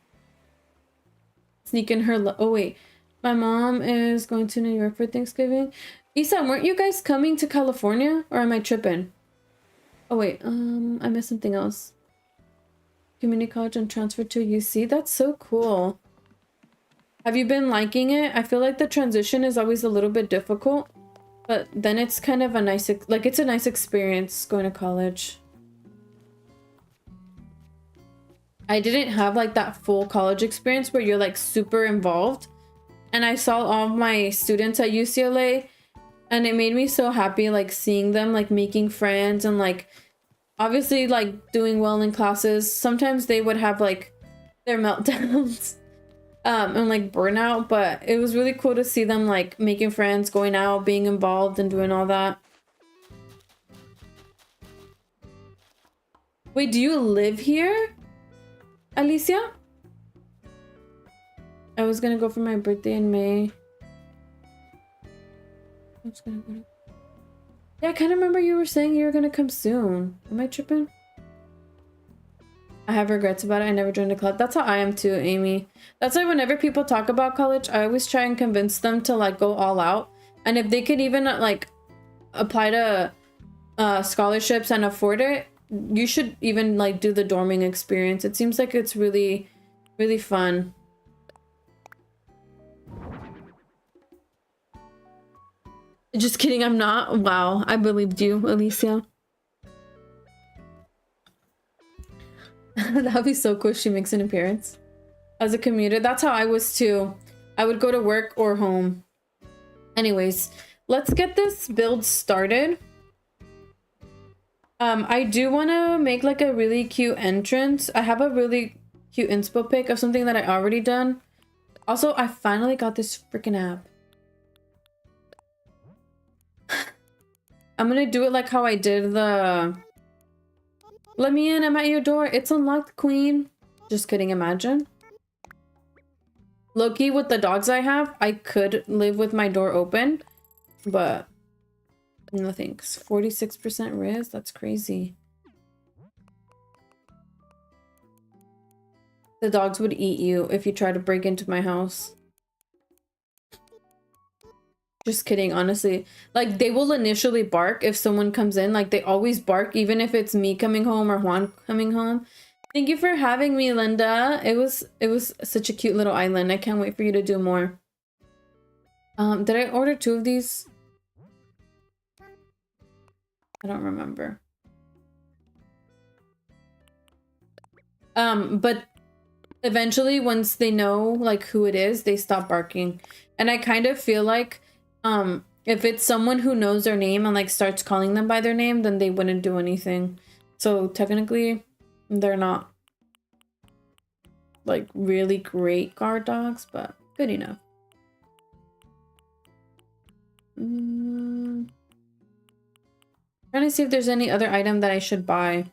Sneak in her. Oh, wait. My mom is going to New York for Thanksgiving. Isa, weren't you guys coming to California? Or am I tripping? Oh, wait. I missed something else. Community college and transfer to UC. That's so cool. Have you been liking it? I feel like the transition is always a little bit difficult, but then it's kind of a nice, like, it's a nice experience going to college. I didn't have like that full college experience where you're like super involved, and I saw all of my students at UCLA, and it made me so happy, like seeing them like making friends and like obviously like doing well in classes. Sometimes they would have like their meltdowns. And like burnout, but it was really cool to see them like making friends, going out, being involved, and doing all that. Wait, do you live here, Alicia? I was gonna go for my birthday in May. I was gonna go. Yeah, I kind of remember you were saying you were gonna come soon. Am I tripping? I have regrets about it. I never joined a club. That's how I am too, Amy. That's why whenever people talk about college, I always try and convince them to like go all out. And if they could even like apply to scholarships and afford it, you should even like do the dorming experience. It seems like it's really, really fun. Just kidding, I'm not. Wow, I believed you, Alicia. That would be so cool if she makes an appearance. As a commuter, that's how I was too. I would go to work or home. Anyways, let's get this build started. I do want to make like a really cute entrance. I have a really cute inspo pic of something that I already done. Also, I finally got this freaking app. I'm gonna do it like how I did the... Let me in, I'm at your door. It's unlocked, queen. Just kidding, imagine. Low-key, with the dogs I have, I could live with my door open, but no thanks. 46% riz? That's crazy. The dogs would eat you if you try to break into my house. Just kidding, honestly. Like, they will initially bark if someone comes in. Like, they always bark, even if it's me coming home or Juan coming home. Thank you for having me, Linda. It was such a cute little island. I can't wait for you to do more. Did I order 2 of these? I don't remember. But eventually, once they know like who it is, they stop barking. And I kind of feel like if it's someone who knows their name and like starts calling them by their name, then they wouldn't do anything. So technically, they're not like really great guard dogs, but good enough. Trying to see if there's any other item that I should buy.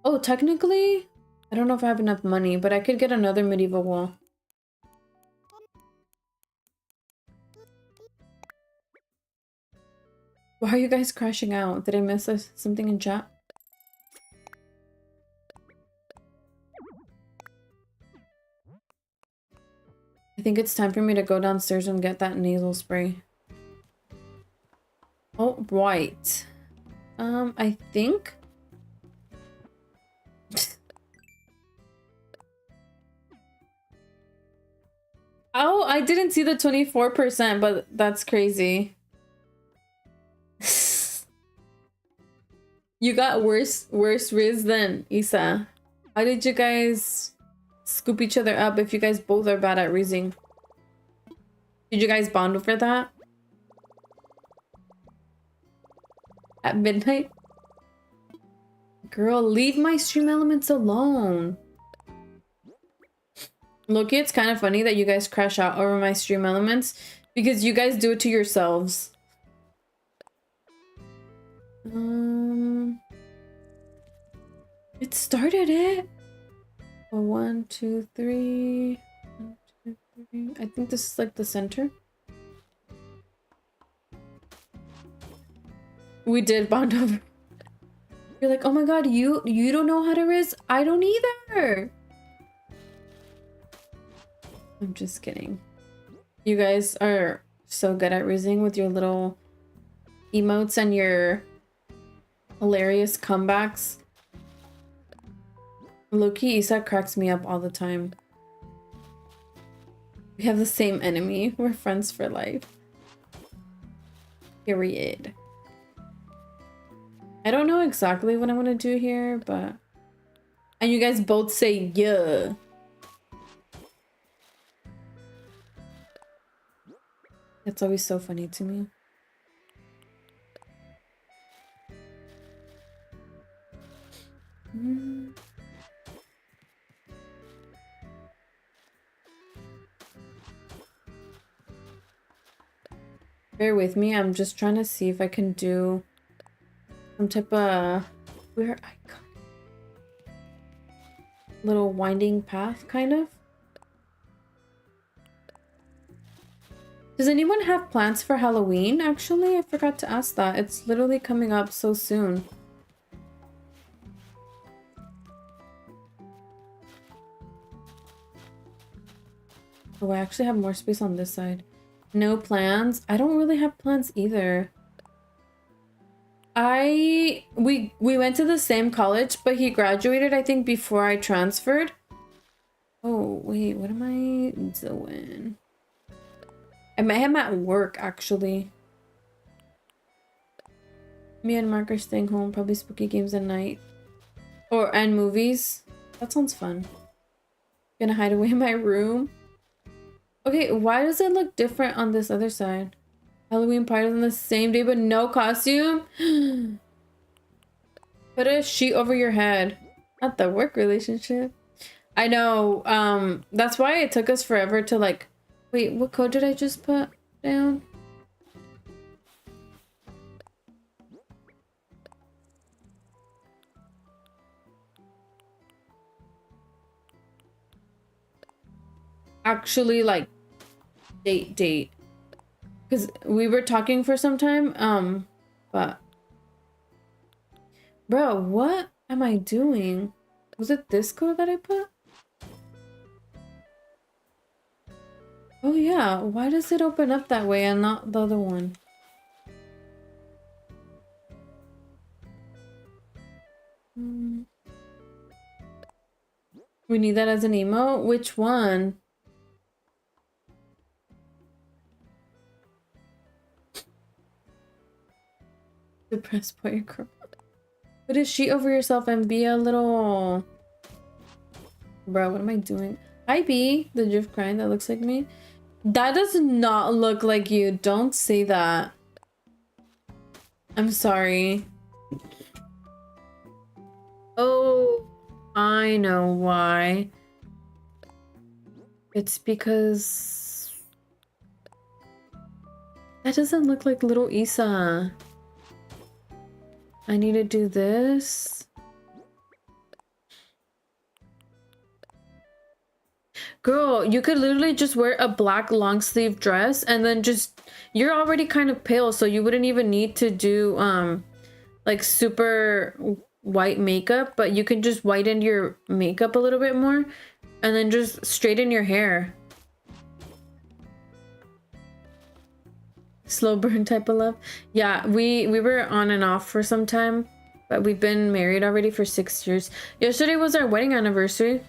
Oh, technically, I don't know if I have enough money, but I could get another medieval wall. Why are you guys crashing out? Did I miss something in chat? I think it's time for me to go downstairs and get that nasal spray. Oh, right. I think... Oh, I didn't see the 24%, but that's crazy. You got worse Riz than Isa. How did you guys scoop each other up if you guys both are bad at rizzing? Did you guys bond over that? At midnight? Girl, leave my stream elements alone. Loki, it's kind of funny that you guys crash out over my stream elements because you guys do it to yourselves. It started it. 1, 2, 3. 1, 2, 3. I think this is like the center. We did bond over. You're like, oh my god, you don't know how to riz? I don't either. I'm just kidding. You guys are so good at rizzing with your little emotes and your hilarious comebacks. Loki, Isa cracks me up all the time. We have the same enemy. We're friends for life. Period. I don't know exactly what I want to do here, but... And you guys both say, yeah. It's always so funny to me. Bear with me. I'm just trying to see if I can do some type of where I got little winding path, kind of. Does anyone have plans for Halloween? Actually, I forgot to ask that. It's literally coming up so soon. Oh, I actually have more space on this side. No plans. I don't really have plans either. We went to the same college, but he graduated, I think, before I transferred. Oh, wait, what am I doing? I met him at work, actually. Me and Mark are staying home, probably spooky games at night. And movies. That sounds fun. Gonna hide away in my room. Okay, why does it look different on this other side? Halloween parties on the same day, but no costume? Put a sheet over your head. Not the work relationship. I know, that's why it took us forever to like... Wait, what code did I just put down? Actually, like, date. Because we were talking for some time, but... Bro, what am I doing? Was it this code that I put? Oh yeah, why does it open up that way and not the other one? We need that as an emote? Which one? Depressed boy girl. Put a sheet over yourself and be a little... Bro, what am I doing? Hi B, the GIF crying that looks like me. That does not look like you. Don't say that. I'm sorry. Oh, I know why. It's because... That doesn't look like little Isa. I need to do this. Girl, you could literally just wear a black long sleeve dress and then just... You're already kind of pale, so you wouldn't even need to do like super white makeup, but you can just whiten your makeup a little bit more and then just straighten your hair. Slow burn type of love. Yeah, we were on and off for some time, but we've been married already for 6 years. Yesterday was our wedding anniversary.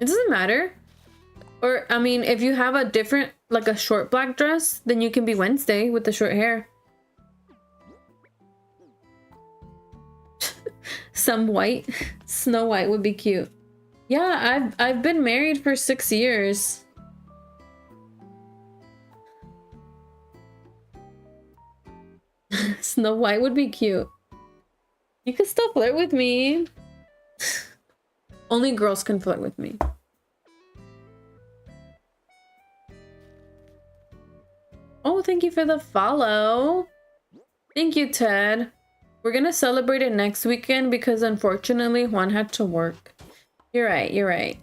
It doesn't matter. Or, I mean, if you have a different, like a short black dress, then you can be Wednesday with the short hair. Some white. Snow White would be cute. Yeah, I've been married for 6 years. Snow White would be cute. You could still flirt with me. Only girls can flirt with me. Oh, thank you for the follow. Thank you, Ted. We're gonna celebrate it next weekend because unfortunately Juan had to work. You're right, you're right.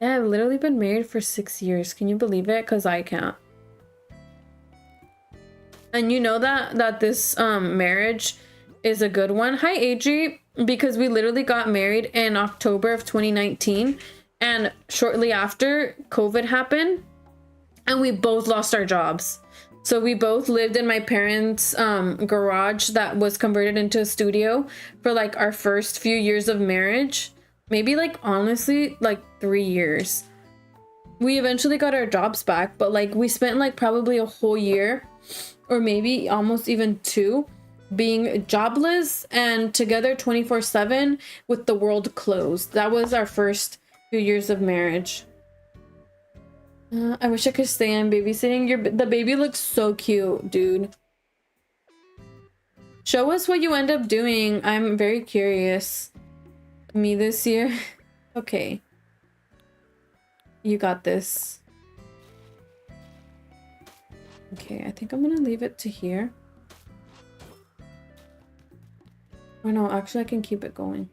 Yeah, I've literally been married for 6 years. Can you believe it? Because I can't. And you know that this marriage is a good one. Hi, Adri. Because we literally got married in October of 2019. And shortly after, COVID happened. And we both lost our jobs. So we both lived in my parents' garage that was converted into a studio for like our first few years of marriage. Maybe like honestly like 3 years. We eventually got our jobs back, but like we spent like probably a whole year or maybe almost even 2 being jobless and together 24/7 with the world closed. That was our first few years of marriage. I wish I could stay in babysitting. The baby looks so cute, dude. Show us what you end up doing. I'm very curious. Me this year? Okay. You got this. Okay, I think I'm gonna leave it to here. Oh no, actually I can keep it going.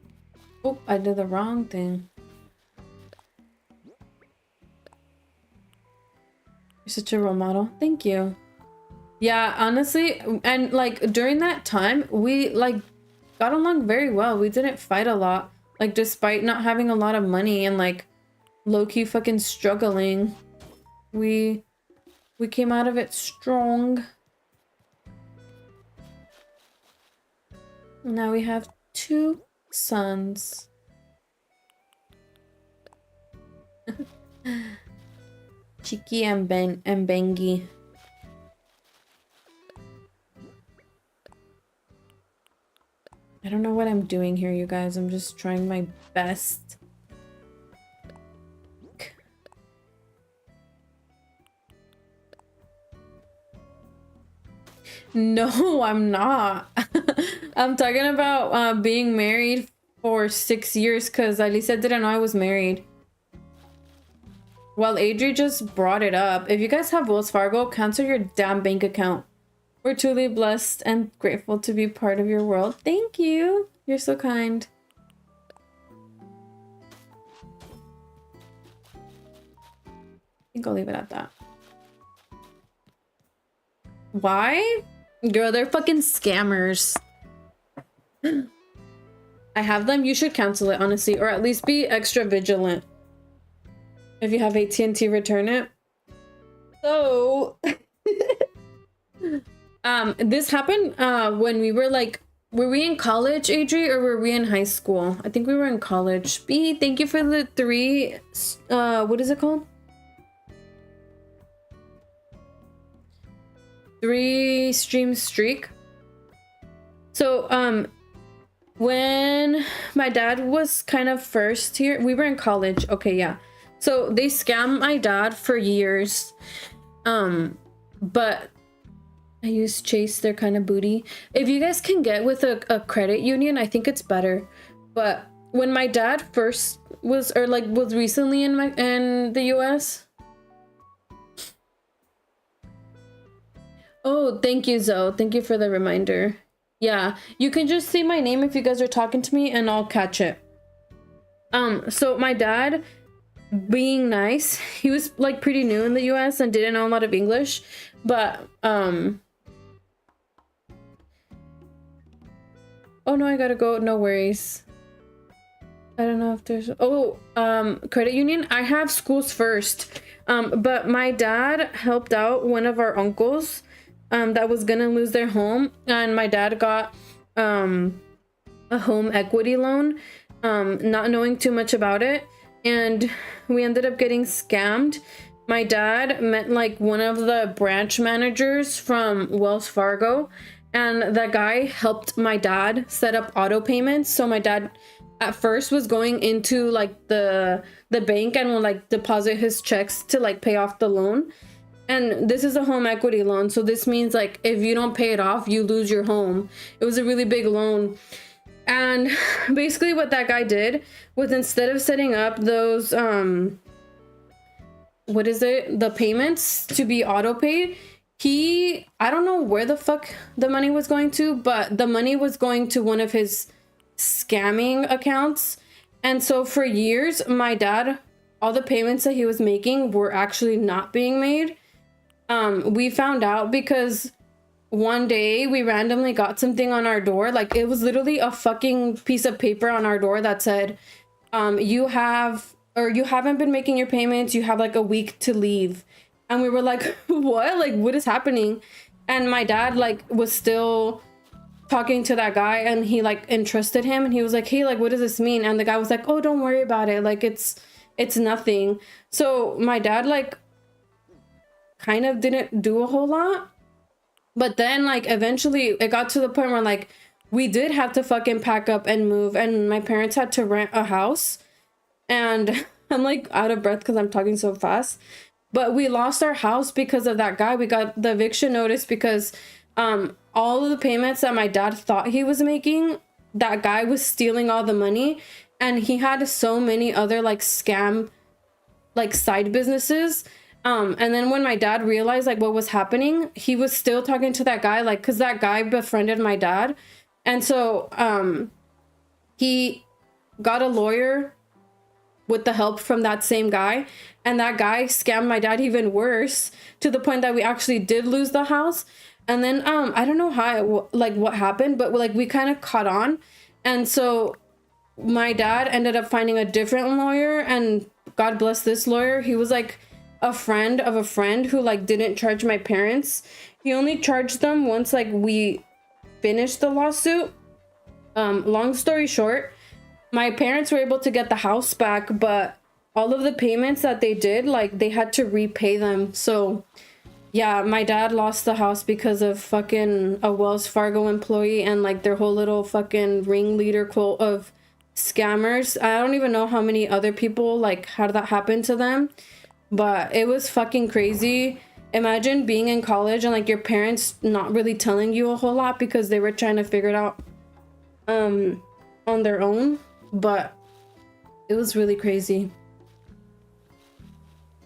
Oh, I did the wrong thing. You're such a role model. Thank you. Yeah, honestly, and like during that time, we like got along very well. We didn't fight a lot. Like despite not having a lot of money and like low-key fucking struggling, we came out of it strong. Now we have 2 sons. Chiki and Bengi. I don't know what I'm doing here, you guys. I'm just trying my best. No, I'm not. I'm talking about being married for 6 years because Alicia didn't know I was married. Well, Adri just brought it up. If you guys have Wells Fargo, cancel your damn bank account. We're truly blessed and grateful to be part of your world. Thank you. You're so kind. I think I'll leave it at that. Why? Girl, they're fucking scammers. I have them. You should cancel it, honestly, or at least be extra vigilant. If you have AT&T, return it. So, this happened when we were like, were we in college, Adri, or were we in high school? I think we were in college. B, thank you for the 3, what is it called? 3 stream streak. So, when my dad was kind of first here, we were in college. Okay, yeah. So they scammed my dad for years. But I use Chase, they're kind of booty. If you guys can get with a credit union, I think it's better. But when my dad first was, or like was recently in the US. Oh, thank you, Zoe. Thank you for the reminder. Yeah, you can just say my name if you guys are talking to me and I'll catch it. So my dad, being nice, he was like pretty new in the US and didn't know a lot of English, but oh no, I gotta go. No worries. I don't know if there's credit union. I have schools first. But my dad helped out one of our uncles that was gonna lose their home, and my dad got a home equity loan, not knowing too much about it, and we ended up getting scammed. My dad met like one of the branch managers from Wells Fargo, and that guy helped my dad set up auto payments. So my dad at first was going into like the bank and will like deposit his checks to like pay off the loan. And this is a home equity loan, so this means like if you don't pay it off, you lose your home. It was a really big loan. And basically what that guy did was, instead of setting up those the payments to be auto paid, I don't know where the fuck the money was going to, but the money was going to one of his scamming accounts. And so for years, my dad, all the payments that he was making were actually not being made. We found out because one day we randomly got something on our door. Like, it was literally a fucking piece of paper on our door that said, you haven't been making your payments, you have like a week to leave. And we were like, what? Like, what is happening? And my dad like was still talking to that guy, and he like entrusted him, and he was like, hey, like, what does this mean? And the guy was like, oh, don't worry about it, like it's nothing. So my dad like kind of didn't do a whole lot. But then like eventually it got to the point where like we did have to fucking pack up and move, and my parents had to rent a house. And I'm like out of breath because I'm talking so fast. But we lost our house because of that guy. We got the eviction notice because all of the payments that my dad thought he was making, that guy was stealing all the money. And he had so many other like scam like side businesses. And then when my dad realized like what was happening, he was still talking to that guy, like, because that guy befriended my dad. And so he got a lawyer with the help from that same guy, and that guy scammed my dad even worse, to the point that we actually did lose the house. And then I don't know how what happened, but like we kind of caught on. And so my dad ended up finding a different lawyer, and God bless this lawyer. He was like a friend of a friend who like didn't charge my parents. He only charged them once like we finished the lawsuit. Long story short, my parents were able to get the house back, but all of the payments that they did, like they had to repay them. So yeah, my dad lost the house because of fucking a Wells Fargo employee and like their whole little fucking ringleader quote of scammers. I don't even know how many other people like had that happen to them, but it was fucking crazy. Imagine being in college and like your parents not really telling you a whole lot because they were trying to figure it out on their own. But it was really crazy.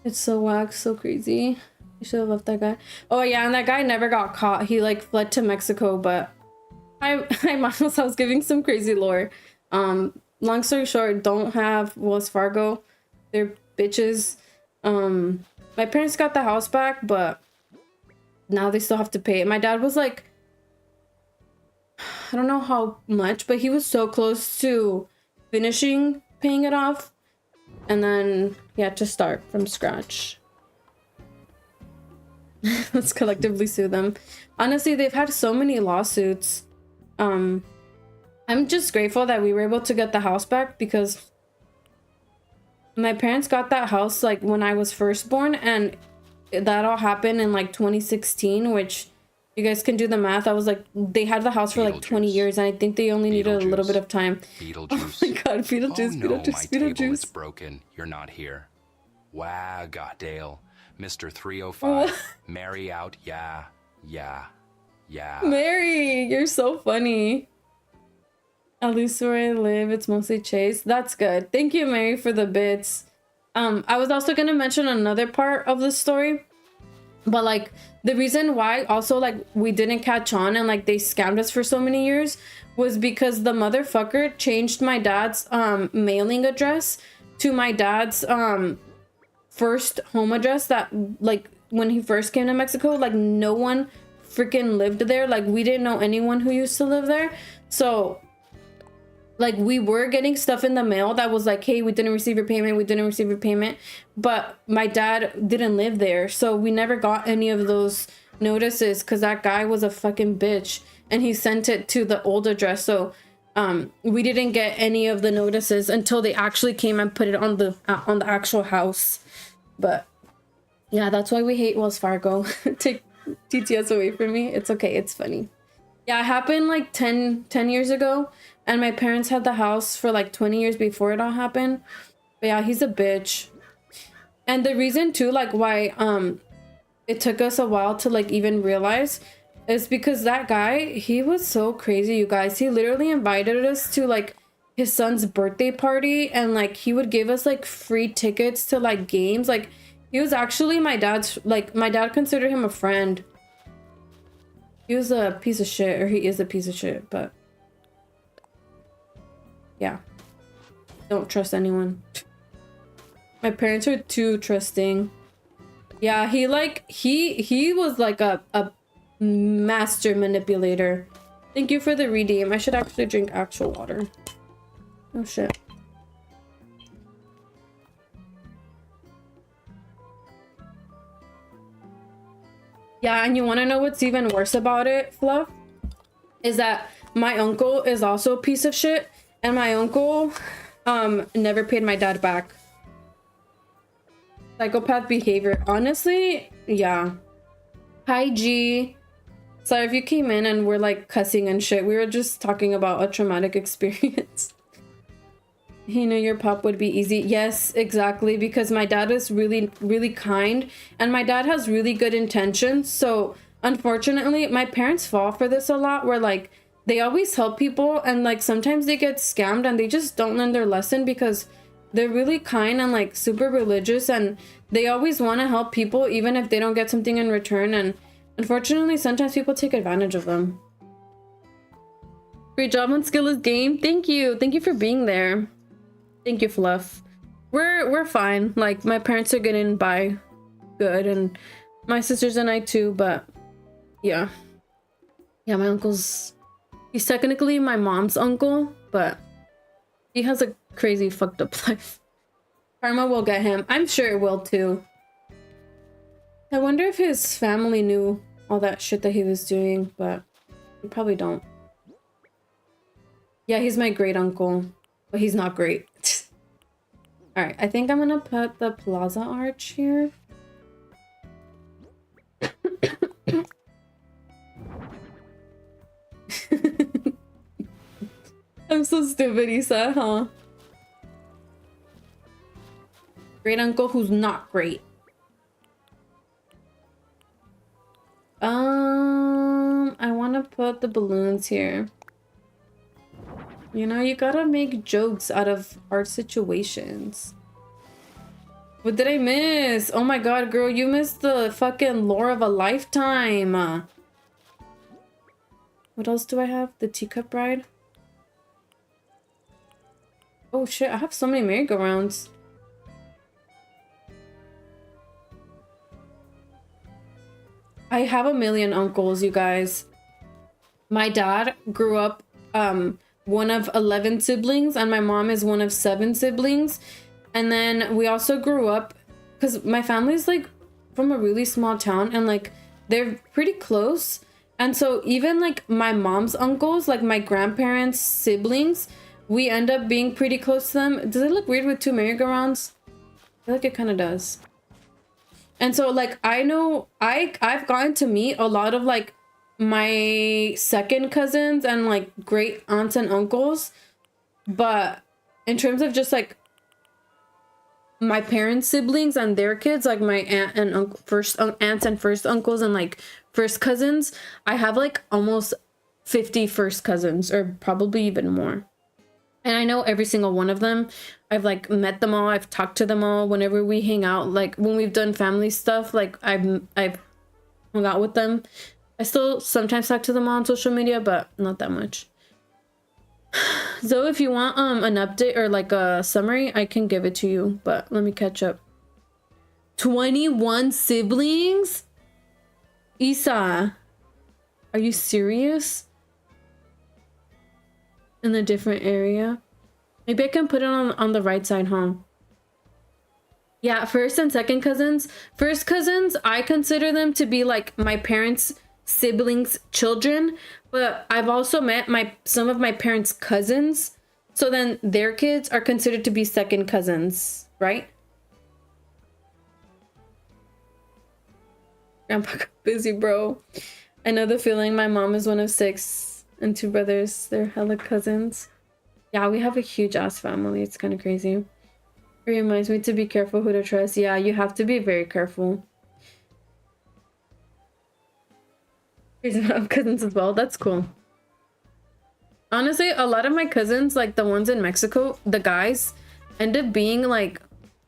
It's so whack, so crazy. You should have left that guy. Oh yeah, and that guy never got caught. He like fled to Mexico, but I was giving some crazy lore. Long story short, don't have Wells Fargo. They're bitches. My parents got the house back, but now they still have to pay it. My dad was like, I don't know how much, but he was so close to finishing paying it off, and then he had to start from scratch. Let's collectively sue them. Honestly, they've had so many lawsuits. I'm just grateful that we were able to get the house back, because my parents got that house like when I was first born, and that all happened in like 2016, which you guys can do the math. I was like, they had the house for like 20 years, and I think they only needed a little bit of time.
Beetlejuice.
Oh my god, Beetlejuice,
oh, no,
Beetlejuice,
my
Beetlejuice.
table is broken. You're not here. Wow, Dale. Mr. 305. Mary out. Yeah.
Mary, you're so funny. At least where I live, it's mostly Chase. That's good. Thank you, Mary, for the bits. I was also gonna mention another part of the story, but like the reason why also like we didn't catch on and like they scammed us for so many years was because the motherfucker changed my dad's mailing address to my dad's first home address, that like when he first came to Mexico, like no one freaking lived there. Like we didn't know anyone who used to live there. So like we were getting stuff in the mail that was like, hey, we didn't receive your payment, we didn't receive your payment, but my dad didn't live there, so we never got any of those notices because that guy was a fucking bitch and he sent it to the old address. So we didn't get any of the notices until they actually came and put it on the actual house. But yeah, that's why we hate Wells Fargo. Take TTS away from me. It's okay, it's funny. Yeah, it happened like 10 years ago. And my parents had the house for like 20 years before it all happened. But yeah, he's a bitch. And the reason too, like why it took us a while to like even realize is because that guy, he was so crazy, you guys. He literally invited us to like his son's birthday party, and like he would give us like free tickets to like games. Like he was actually my dad's, like my dad considered him a friend. He was a piece of shit, or he is a piece of shit, but yeah, don't trust anyone. My parents are too trusting. Yeah, he was like a master manipulator. Thank you for the redeem. I should actually drink actual water. Oh shit. Yeah, and you want to know what's even worse about it, Fluff? Is that my uncle is also a piece of shit. And my uncle never paid my dad back. Psychopath behavior. Honestly, yeah. Hi, G. Sorry if you came in and we're like cussing and shit. We were just talking about a traumatic experience. He knew your pop would be easy. Yes, exactly. Because my dad is really, really kind. And my dad has really good intentions. So, unfortunately, my parents fall for this a lot. Where like, they always help people, and like sometimes they get scammed and they just don't learn their lesson because they're really kind and like super religious, and they always want to help people even if they don't get something in return. And unfortunately, sometimes people take advantage of them. Great job on Skillless Game. Thank you. Thank you for being there. Thank you, Fluff. We're fine. Like my parents are getting by good, and my sisters and I too, but yeah. Yeah, my uncle's, he's technically my mom's uncle, but he has a crazy fucked up life. Karma will get him. I'm sure it will too. I wonder if his family knew all that shit that he was doing, but they probably don't. Yeah, he's my great uncle, but he's not great. All right, I think I'm gonna put the plaza arch here. I'm so stupid, he said, huh? Great uncle who's not great. I want to put the balloons here. You know, you gotta make jokes out of hard situations. What did I miss? Oh my god, girl, you missed the fucking lore of a lifetime. What else do I have? The teacup bride? Oh shit, I have so many merry-go-rounds. I have a million uncles, you guys. My dad grew up one of 11 siblings, and my mom is one of 7 siblings. And then we also grew up, because my family's like from a really small town, and like they're pretty close. And so even like my mom's uncles, like my grandparents' siblings, we end up being pretty close to them. Does it look weird with 2 merry-go-rounds? I feel like it kind of does. And so like I know I've gotten to meet a lot of like my second cousins and like great aunts and uncles, but in terms of just like my parents' siblings and their kids, like my aunt and uncle, aunts and first uncles and like first cousins, I have like almost 50 first cousins, or probably even more. And I know every single one of them. I've like met them all. I've talked to them all whenever we hang out. Like when we've done family stuff, like I've hung out with them. I still sometimes talk to them on social media, but not that much. So if you want an update or like a summary, I can give it to you, but let me catch up. 21 siblings? Isa, are you serious? in a different area. Maybe I can put it on the right side, huh? Yeah, first and second cousins. First cousins, I consider them to be like my parents' siblings' children, but I've also met some of my parents' cousins. So then their kids are considered to be second cousins, right? Grandpa got busy, bro. I know the feeling. My mom is one of 6 and 2 brothers. They're hella cousins. Yeah, we have a huge ass family. It's kind of crazy. It reminds me to be careful who to trust. Yeah, you have to be very careful. Here's a lot of cousins as well. That's cool. Honestly, a lot of my cousins, like the ones in Mexico, the guys, end up being like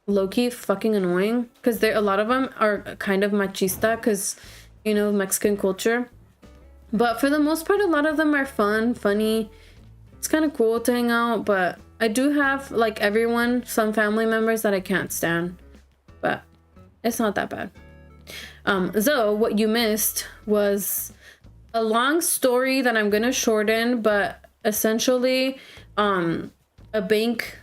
low-key fucking annoying because a lot of them are kind of machista because, you know, Mexican culture. But for the most part, a lot of them are funny. It's kind of cool to hang out, but I do have, like everyone, some family members that I can't stand. But it's not that bad. So what you missed was a long story that I'm gonna shorten, but essentially, a bank,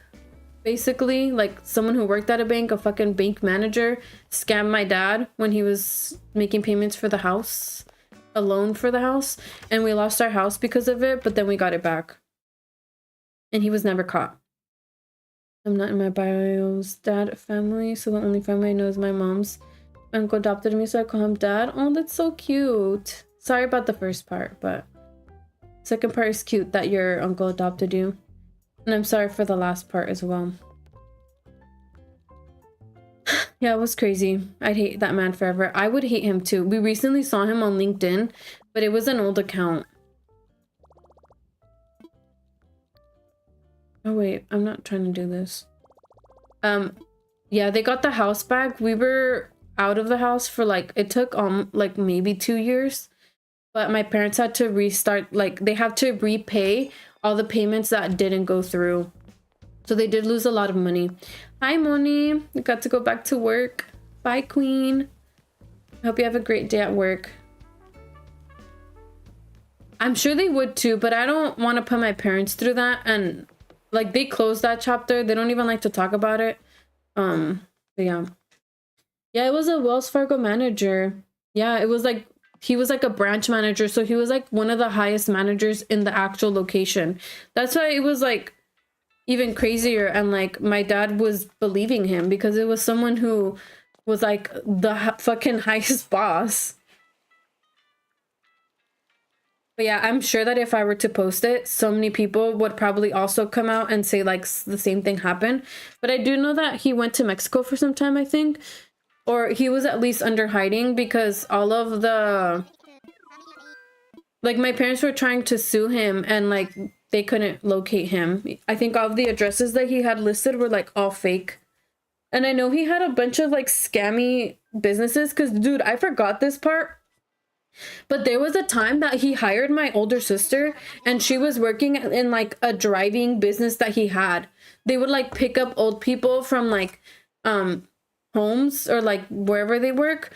basically, like someone who worked at a bank, a fucking bank manager, scammed my dad when he was making payments for the house, a loan for the house, and we lost our house because of it, but then we got it back. And he was never caught. I'm not in my bio's dad family, so the only family I know is my mom's. My uncle adopted me, so I call him dad. Oh, that's so cute. Sorry about the first part, but second part is cute that your uncle adopted you. And I'm sorry for the last part as well. Yeah, it was crazy. I'd hate that man forever. I would hate him too. We recently saw him on LinkedIn, but it was an old account. Oh wait, I'm not trying to do this. Yeah, they got the house back. We were out of the house for like, it took like maybe 2 years. But my parents had to restart, like they have to repay all the payments that didn't go through. So they did lose a lot of money. Hi, Moni. I got to go back to work. Bye, Queen. I hope you have a great day at work. I'm sure they would too, but I don't want to put my parents through that. And like they closed that chapter. They don't even like to talk about it. But yeah. Yeah, it was a Wells Fargo manager. Yeah, it was like, he was like a branch manager, so he was like one of the highest managers in the actual location. That's why it was like even crazier, and like my dad was believing him because it was someone who was like the fucking highest boss. But yeah, I'm sure that if I were to post it, so many people would probably also come out and say like the same thing happened. But I do know that he went to Mexico for some time, I think. Or he was at least under hiding because all of the... Like, my parents were trying to sue him and, like, they couldn't locate him. I think all of the addresses that he had listed were, like, all fake. And I know he had a bunch of, like, scammy businesses because, dude, I forgot this part. But there was a time that he hired my older sister and she was working in, like, a driving business that he had. They would, like, pick up old people from, like, homes or like wherever they work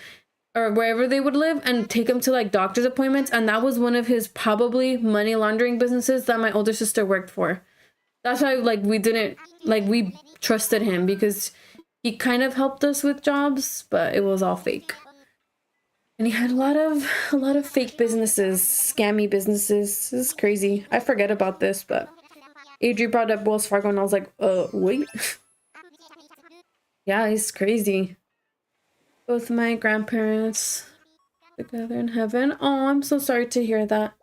or wherever they would live and take them to like doctor's appointments, and that was one of his probably money laundering businesses that my older sister worked for. That's why like we trusted him because he kind of helped us with jobs, but it was all fake. And he had a lot of fake businesses, scammy businesses. This is crazy. I forget about this, but Adri brought up Wells Fargo and I was like, wait. Yeah, he's crazy. Both my grandparents together in heaven. Oh, I'm so sorry to hear that.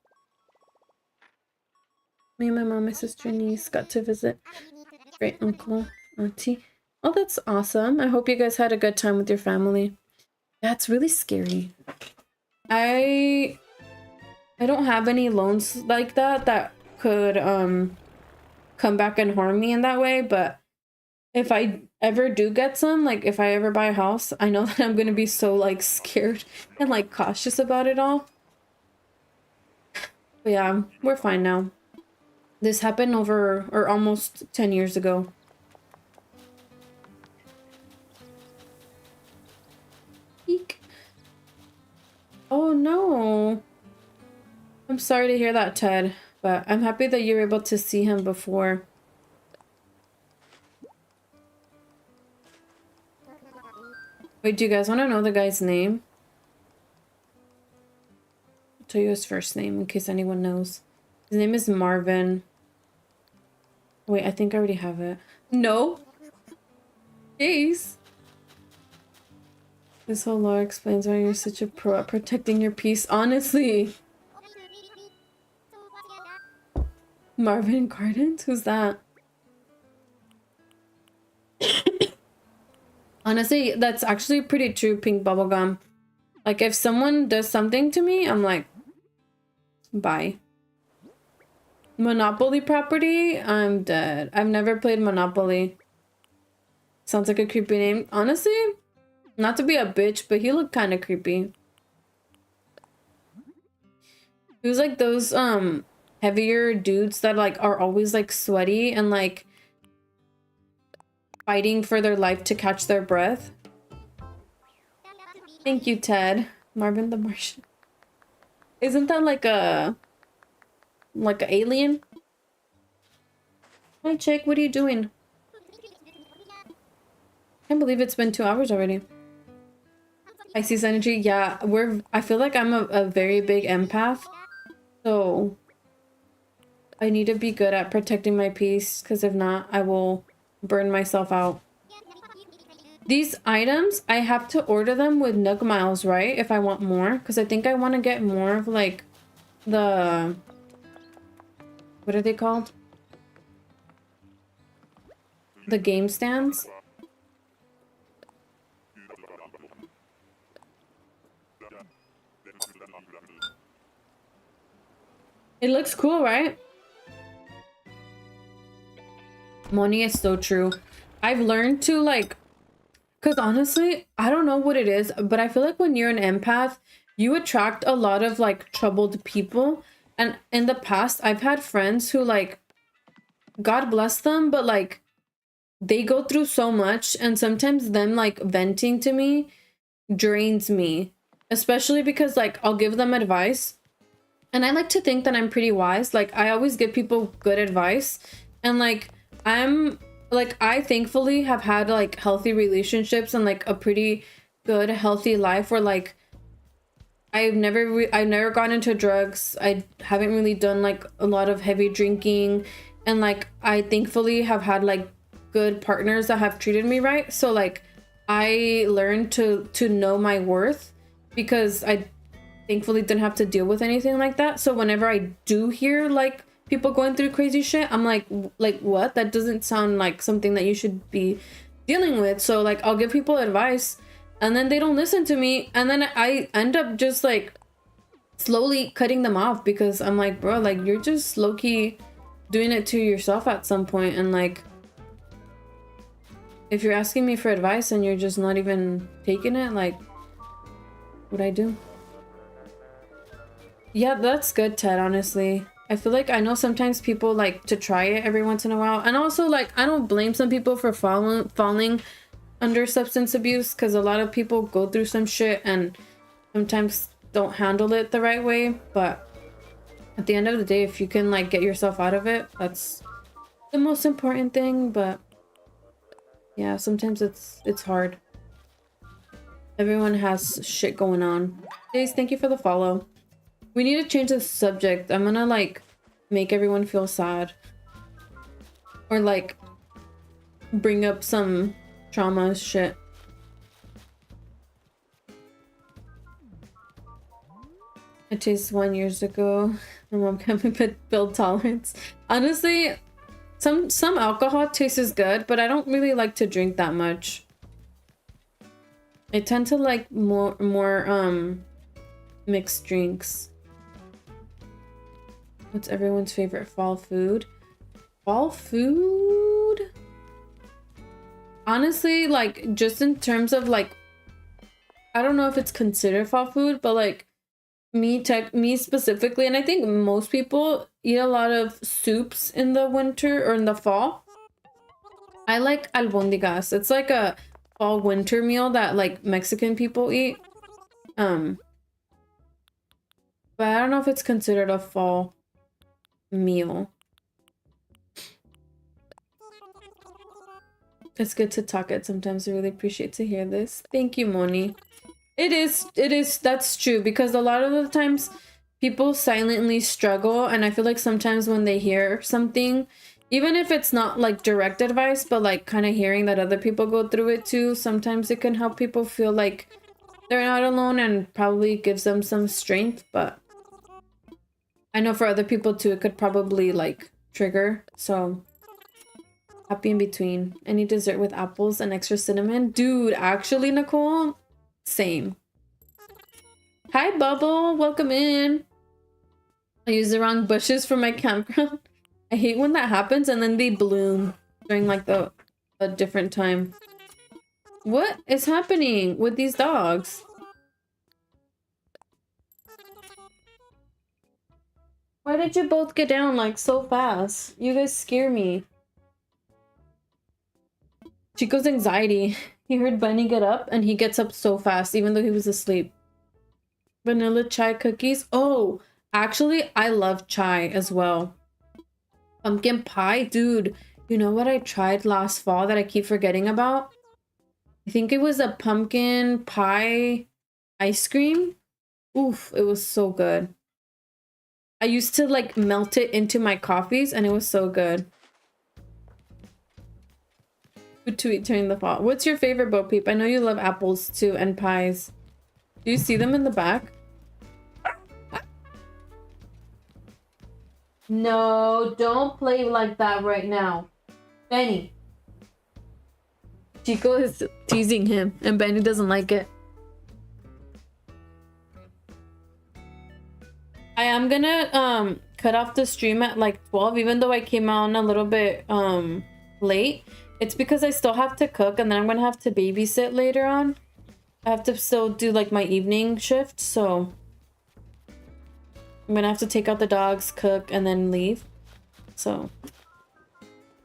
Me and my mom, my sister, and niece got to visit great uncle, auntie. Oh, that's awesome. I hope you guys had a good time with your family. Yeah, it's really scary. I don't have any loans like that could come back and harm me in that way, but if I ever do get some, like if I ever buy a house, I know that I'm gonna be so like scared and like cautious about it all. But yeah, we're fine now. This happened over or almost 10 years ago. Eek. Oh no. I'm sorry to hear that, Ted. But I'm happy that you were able to see him before. Wait, do you guys want to know the guy's name? I'll tell you his first name in case anyone knows. His name is Marvin. Wait, I think I already have it. No. Jeez. This whole lore explains why you're such a pro at protecting your peace. Honestly. Marvin Gardens? Who's that? Honestly, that's actually pretty true, Pink Bubblegum. Like, if someone does something to me, I'm like, bye. Monopoly property? I'm dead. I've never played Monopoly. Sounds like a creepy name. Honestly, not to be a bitch, but he looked kind of creepy. He was like those, heavier dudes that, like, are always, like, sweaty and, like, fighting for their life to catch their breath. Thank you, Ted. Marvin the Martian. Isn't that like a alien? Hi, chick. What are you doing? Can't believe it's been 2 hours already. Pisces energy. Yeah, I feel like I'm a very big empath. So I need to be good at protecting my peace, because if not, I will burn myself out. These items, I have to order them with Nug Miles, right? If I want more, because I think I want to get more of like the, what are they called? The game stands. It looks cool, right? Moni is so true. I've learned to like, because honestly, I don't know what it is, but I feel like when you're an empath, you attract a lot of like troubled people. And in the past, I've had friends who like, God bless them, but like they go through so much, and sometimes them like venting to me drains me, especially because like I'll give them advice. And I like to think that I'm pretty wise. Like I always give people good advice, and like I thankfully have had like healthy relationships and like a pretty good healthy life where like I've never gone into drugs. I haven't really done like a lot of heavy drinking, and like I thankfully have had like good partners that have treated me right. So like I learned to know my worth, because I thankfully didn't have to deal with anything like that. So whenever I do hear like people going through crazy shit, I'm like what? That doesn't sound like something that you should be dealing with. So like I'll give people advice, and then they don't listen to me, and then I end up just like slowly cutting them off, because I'm like, bro, like you're just low-key doing it to yourself at some point. And like if you're asking me for advice and you're just not even taking it, like what'd I do? Yeah, that's good, Ted, honestly. I feel like I know sometimes people like to try it every once in a while. And also like I don't blame some people for falling under substance abuse, because a lot of people go through some shit and sometimes don't handle it the right way. But at the end of the day, if you can like get yourself out of it, that's the most important thing. But yeah, sometimes it's hard. Everyone has shit going on. Days, thank you for the follow. We need to change the subject. I'm gonna like make everyone feel sad, or like bring up some trauma shit. I tasted 1 year ago. My mom can't build tolerance. Honestly, some alcohol tastes good, but I don't really like to drink that much. I tend to like more mixed drinks. What's everyone's favorite fall food? Fall food? Honestly, like just in terms of like, I don't know if it's considered fall food, but like me specifically, and I think most people eat a lot of soups in the winter or in the fall. I like albondigas. It's like a fall winter meal that like Mexican people eat. But I don't know if it's considered a fall. meal. It's good to talk it sometimes. I really appreciate to hear this. Thank you, Moni. It is, that's true, because a lot of the times people silently struggle, and I feel like sometimes when they hear something, even if it's not like direct advice, but like kind of hearing that other people go through it too, sometimes it can help people feel like they're not alone and probably gives them some strength. But I know for other people too, it could probably like trigger. So happy in between. Any dessert with apples and extra cinnamon? Dude, actually, Nicole, same. Hi, Bubble. Welcome in. I used the wrong bushes for my campground. I hate when that happens and then they bloom during like a different time. What is happening with these dogs? Why did you both get down like so fast? You guys scare me. Chico's anxiety. He heard Bunny get up and he gets up so fast even though he was asleep. Vanilla chai cookies. Oh, actually, I love chai as well. Pumpkin pie? Dude, you know what I tried last fall that I keep forgetting about? I think it was a pumpkin pie ice cream. Oof, it was so good. I used to like melt it into my coffees and it was so good. Food to eat during the fall. What's your favorite, Bo Peep? I know you love apples too and pies. Do you see them in the back? No, don't play like that right now. Benny. Chico is teasing him and Benny doesn't like it. I am gonna cut off the stream at like 12, even though I came on a little bit late. It's because I still have to cook and then I'm gonna have to babysit later on. I have to still do like my evening shift, so I'm gonna have to take out the dogs, cook, and then leave. So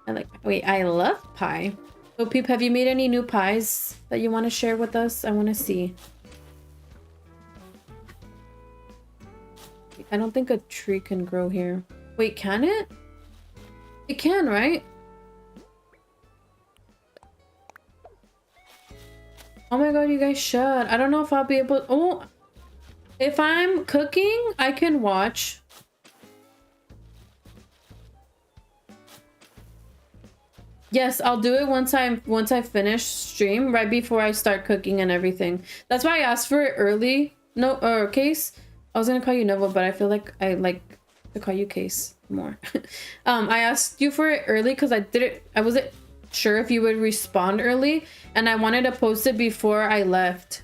I love pie. So Peep, have you made any new pies that you want to share with us? I want to see. I don't think a tree can grow here. Wait, can it? It can, right? Oh my god, you guys should. I don't know if I'll be able... Oh, if I'm cooking, I can watch. Yes, I'll do it once I finish stream, right before I start cooking and everything. That's why I asked for it early. No, or Case. I was gonna call you Nova, but I feel like I like to call you Case more. I asked you for it early because I wasn't sure if you would respond early, and I wanted to post it before I left.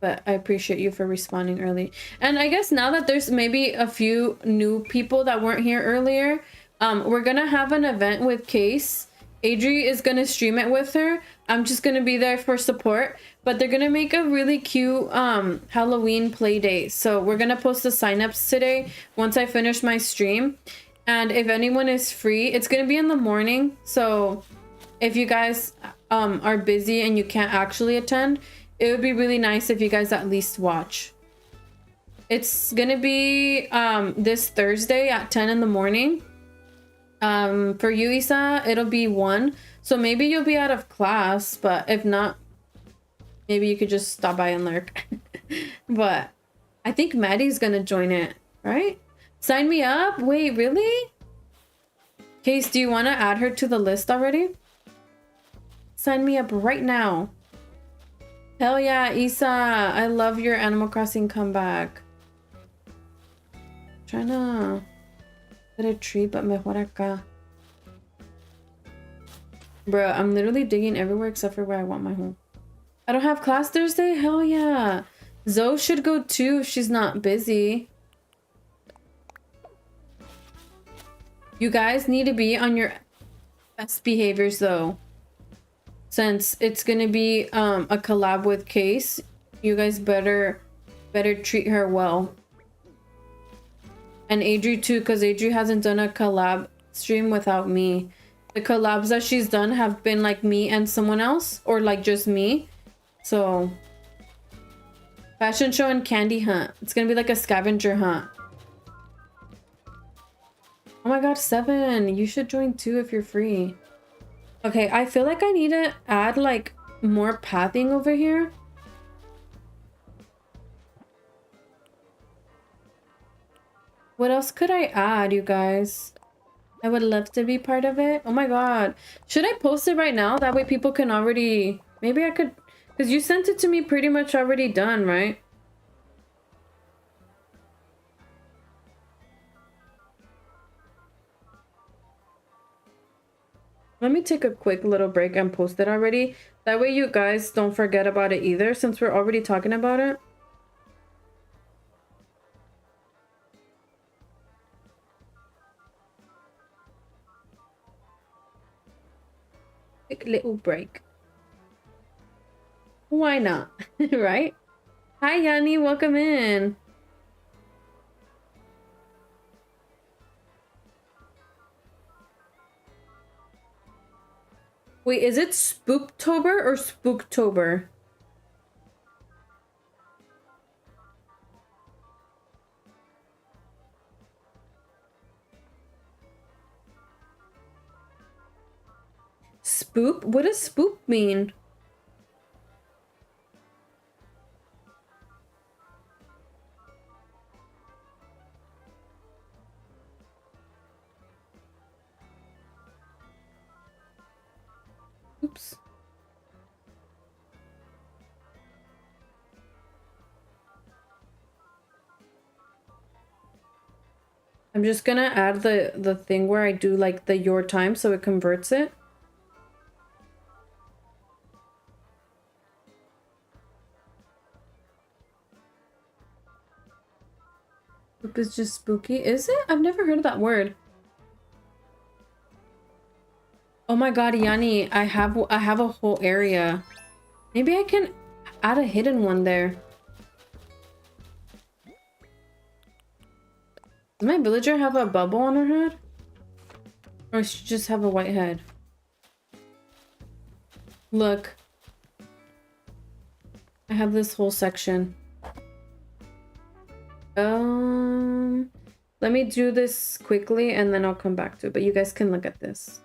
But I appreciate you for responding early. And I guess now that there's maybe a few new people that weren't here earlier, we're gonna have an event with Case. Adri is gonna stream it with her. I'm just gonna be there for support, but they're gonna make a really cute Halloween play date. So we're gonna post the signups today once I finish my stream. And if anyone is free, it's gonna be in the morning. So if you guys are busy and you can't actually attend, it would be really nice if you guys at least watch. It's gonna be this Thursday at 10 in the morning. For you, Isa, it'll be 1. So maybe you'll be out of class, but if not, maybe you could just stop by and lurk. But I think Maddie's gonna join it, right? Sign me up? Wait, really? Case, do you want to add her to the list already? Sign me up right now. Hell yeah, Isa. I love your Animal Crossing comeback. Trying to put a tree, but mejor acá. Bruh, I'm literally digging everywhere except for where I want my home. I don't have class Thursday? Hell yeah. Zoe should go too if she's not busy. You guys need to be on your best behaviors though. Since it's gonna be a collab with Case, you guys better treat her well. And Adri too, because Adri hasn't done a collab stream without me. The collabs that she's done have been like me and someone else, or like just me. So Fashion show and candy hunt. It's gonna be like a scavenger hunt. Oh my god, 7. You should join too if you're free. Okay, I feel like I need to add like more pathing over here. What else could I add, you guys? I would love to be part of it. Oh my god. Should I post it right now? That way people can already... Maybe I could... Because you sent it to me pretty much already done, right? Let me take a quick little break and post it already. That way you guys don't forget about it either, since we're already talking about it. Quick little break. Why not? Right? Hi, Yanni. Welcome in. Wait, is it Spooktober or Spooktober? Spook? What does spook mean? Oops. I'm just gonna add the thing where I do like the your time so it converts it. Spook is just spooky. Is it? I've never heard of that word. Oh my god, Yanni, I have a whole area. Maybe I can add a hidden one there. Does my villager have a bubble on her head? Or does she just have a white head? Look. I have this whole section. Let me do this quickly and then I'll come back to it, but you guys can look at this.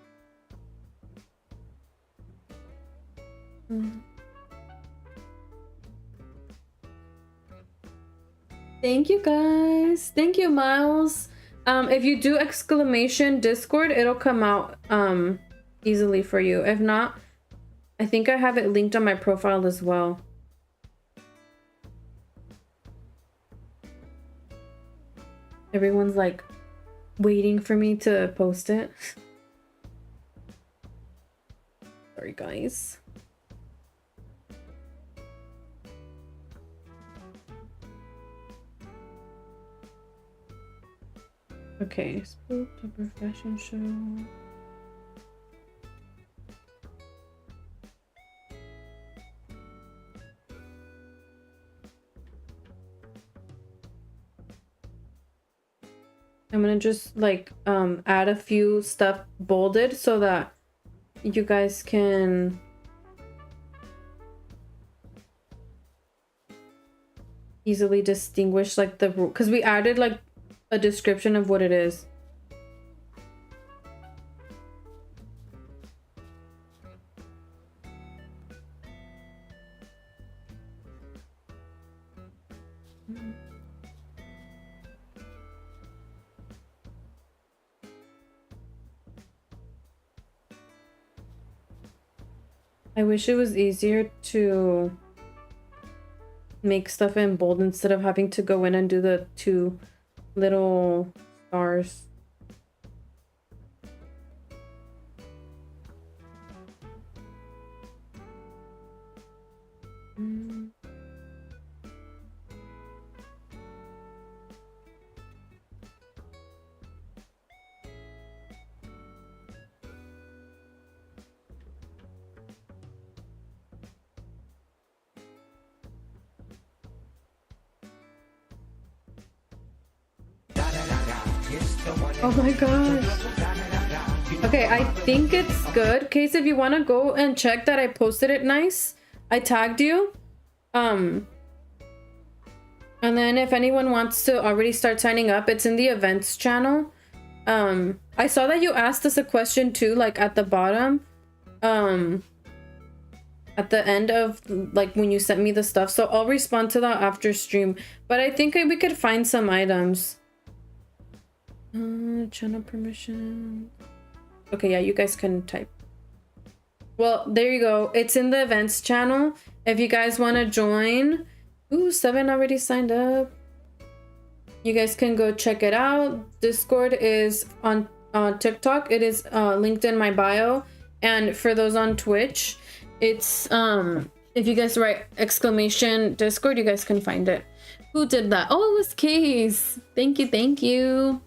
Thank you guys. Thank you, Miles. If you do exclamation Discord, it'll come out easily for you. If not, I think I have it linked on my profile as well. Everyone's like waiting for me to post it. Sorry, guys. Okay, Spooktober fashion show. I'm gonna just like add a few stuff bolded so that you guys can easily distinguish like the rule, because we added like a description of what it is. I wish it was easier to make stuff in bold instead of having to go in and do the 2 little stars. Oh my gosh. Okay, I think it's good. Case, if you want to go and check that I posted it nice, I tagged you. And then if anyone wants to already start signing up, it's in the events channel. I saw that you asked us a question too, like at the bottom. At the end of like when you sent me the stuff. So I'll respond to that after stream. But I think we could find some items. Channel permission. Okay, yeah, you guys can type. Well, there you go. It's in the events channel. If you guys want to join. Ooh, 7 already signed up. You guys can go check it out. Discord is on TikTok. It is linked in my bio. And for those on Twitch, it's if you guys write exclamation Discord, you guys can find it. Who did that? Oh, it was Case. Thank you, thank you.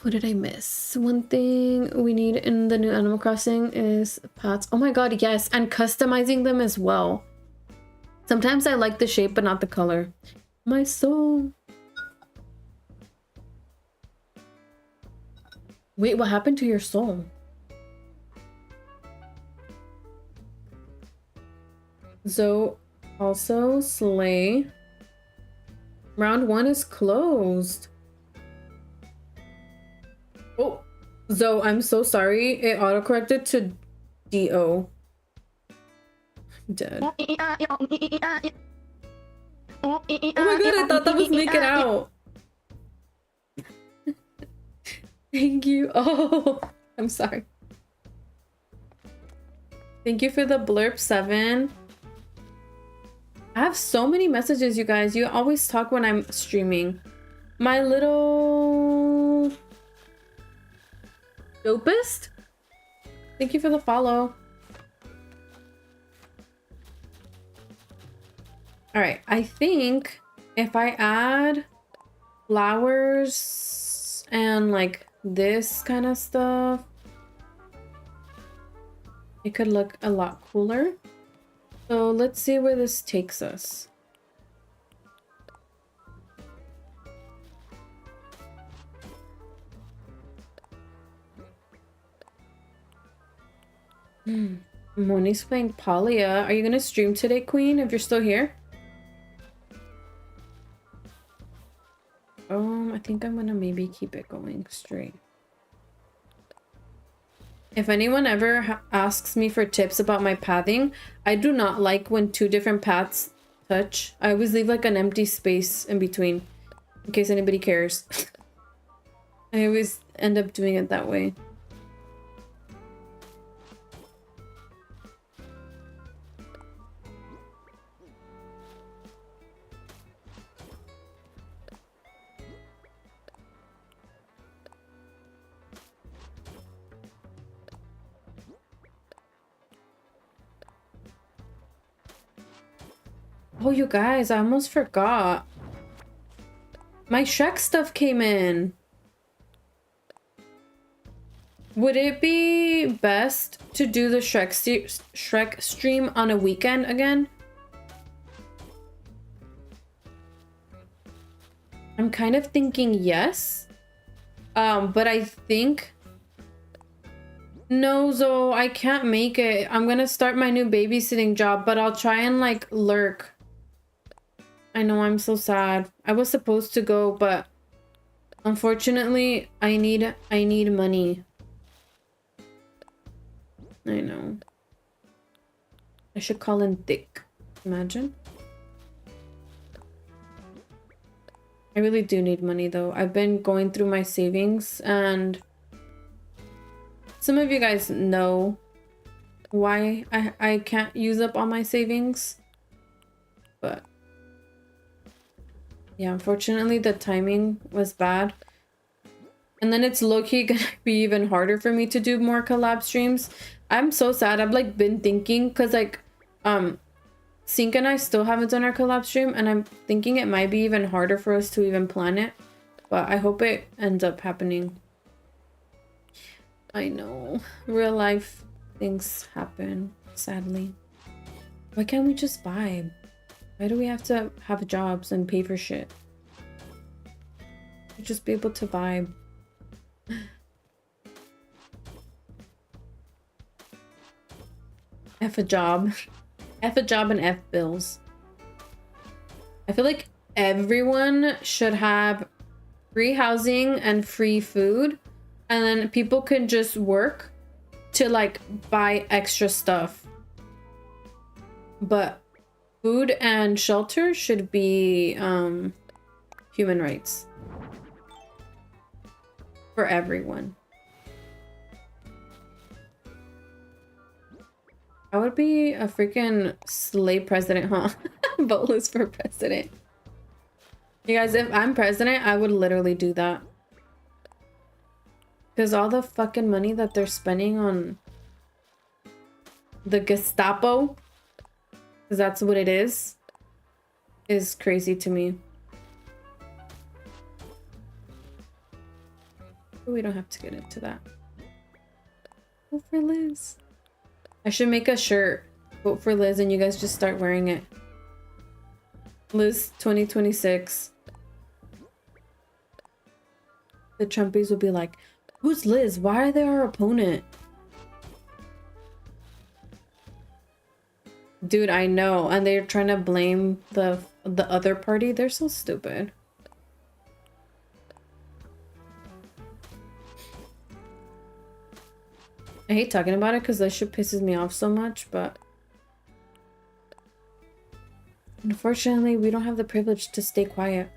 What did I miss? One thing we need in the new Animal Crossing is pets. Oh my god, yes, and customizing them as well. Sometimes I like the shape but not the color. My soul. Wait, what happened to your soul? Zoe also slay. Round 1 is closed. Oh, Zoe, I'm so sorry. It autocorrected to D-O. Dead. Oh my god, I thought that was Make It Out. Thank you. Oh, I'm sorry. Thank you for the blurb 7. I have so many messages, you guys. You always talk when I'm streaming. My little dopest? Thank you for the follow. Alright, I think if I add flowers and like this kind of stuff, it could look a lot cooler. So let's see where this takes us. Moni's playing Palia. Are you gonna stream today, Queen, if you're still here? I think I'm gonna maybe keep it going straight. If anyone ever asks me for tips about my pathing, I do not like when 2 different paths touch. I always leave like an empty space in between, in case anybody cares. I always end up doing it that way. Oh, you guys, I almost forgot. My Shrek stuff came in. Would it be best to do the Shrek stream on a weekend again? I'm kind of thinking yes. But I think... No, Zoe, I can't make it. I'm gonna start my new babysitting job, but I'll try and like lurk. I know, I'm so sad. I was supposed to go, but unfortunately, I need money. I know. I should call in thick. Imagine. I really do need money though. I've been going through my savings and some of you guys know why I can't use up all my savings. But yeah, unfortunately the timing was bad. And then it's low-key gonna be even harder for me to do more collab streams. I'm so sad. I've like been thinking because like Sink and I still haven't done our collab stream, and I'm thinking it might be even harder for us to even plan it. But I hope it ends up happening. I know. Real life things happen, sadly. Why can't we just vibe? Why do we have to have jobs and pay for shit? We'd just be able to vibe. F a job. F a job and F bills. I feel like everyone should have free housing and free food, and then people can just work to like buy extra stuff. But food and shelter should be human rights for everyone. I would be a freaking slay president, huh? Vote list for president. You guys, if I'm president, I would literally do that. Because all the fucking money that they're spending on the Gestapo, because that's what it is crazy to me. We don't have to get into that. Vote for Liz. I should make a shirt. Vote for Liz, and you guys just start wearing it. Liz 2026. The Trumpies will be like, who's Liz? Why are they our opponent? Dude, I know. And they're trying to blame the other party. They're so stupid. I hate talking about it because that shit pisses me off so much, but unfortunately, we don't have the privilege to stay quiet.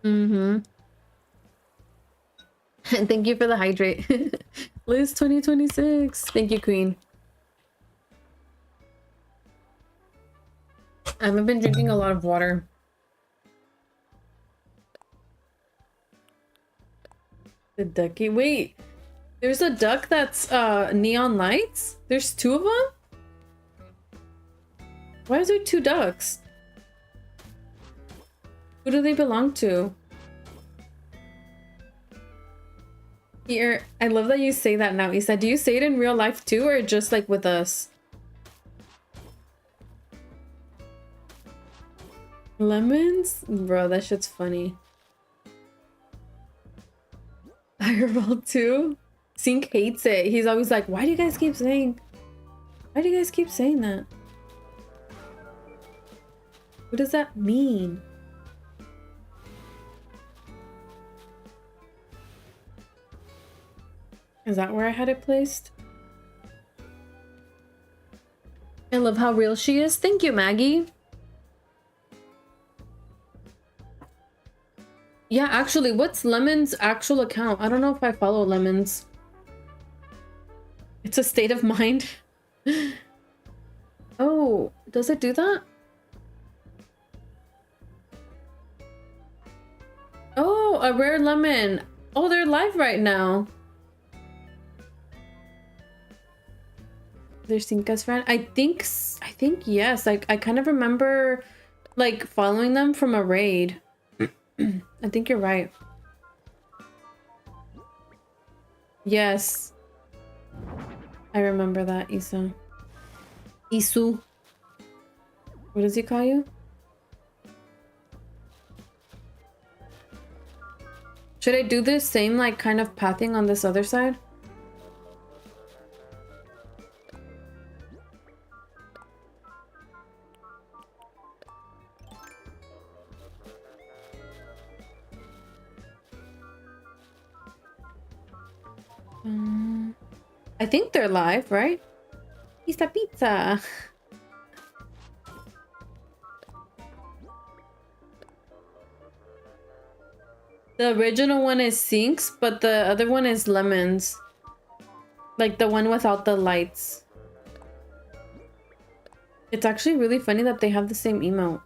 Mm-hmm. Thank you for the hydrate. Liz 2026. Thank you, Queen. I haven't been drinking a lot of water. The ducky. Wait, there's a duck that's neon lights? There's two of them? Why is there two ducks? Who do they belong to? Here, I love that you say that now, Isa. Do you say it in real life too, or just like with us? Lemons? Bro, that shit's funny. Fireball too? Sink hates it. He's always like, why do you guys keep saying that? What does that mean? Is that where I had it placed? I love how real she is. Thank you, Maggie. Yeah, actually, what's Lemon's actual account? I don't know if I follow Lemon's. It's a state of mind. Oh, does it do that? Oh, a rare lemon. Oh, they're live right now. They're Cinca's friend. I think yes. Like I kind of remember like following them from a raid. I think you're right. Yes. I remember that, Isa. Isu. What does he call you? Should I do this same like kind of pathing on this other side? I think they're live, right? Pizza. The original one is Sinks, but the other one is Lemons. Like the one without the lights. It's actually really funny that they have the same emote.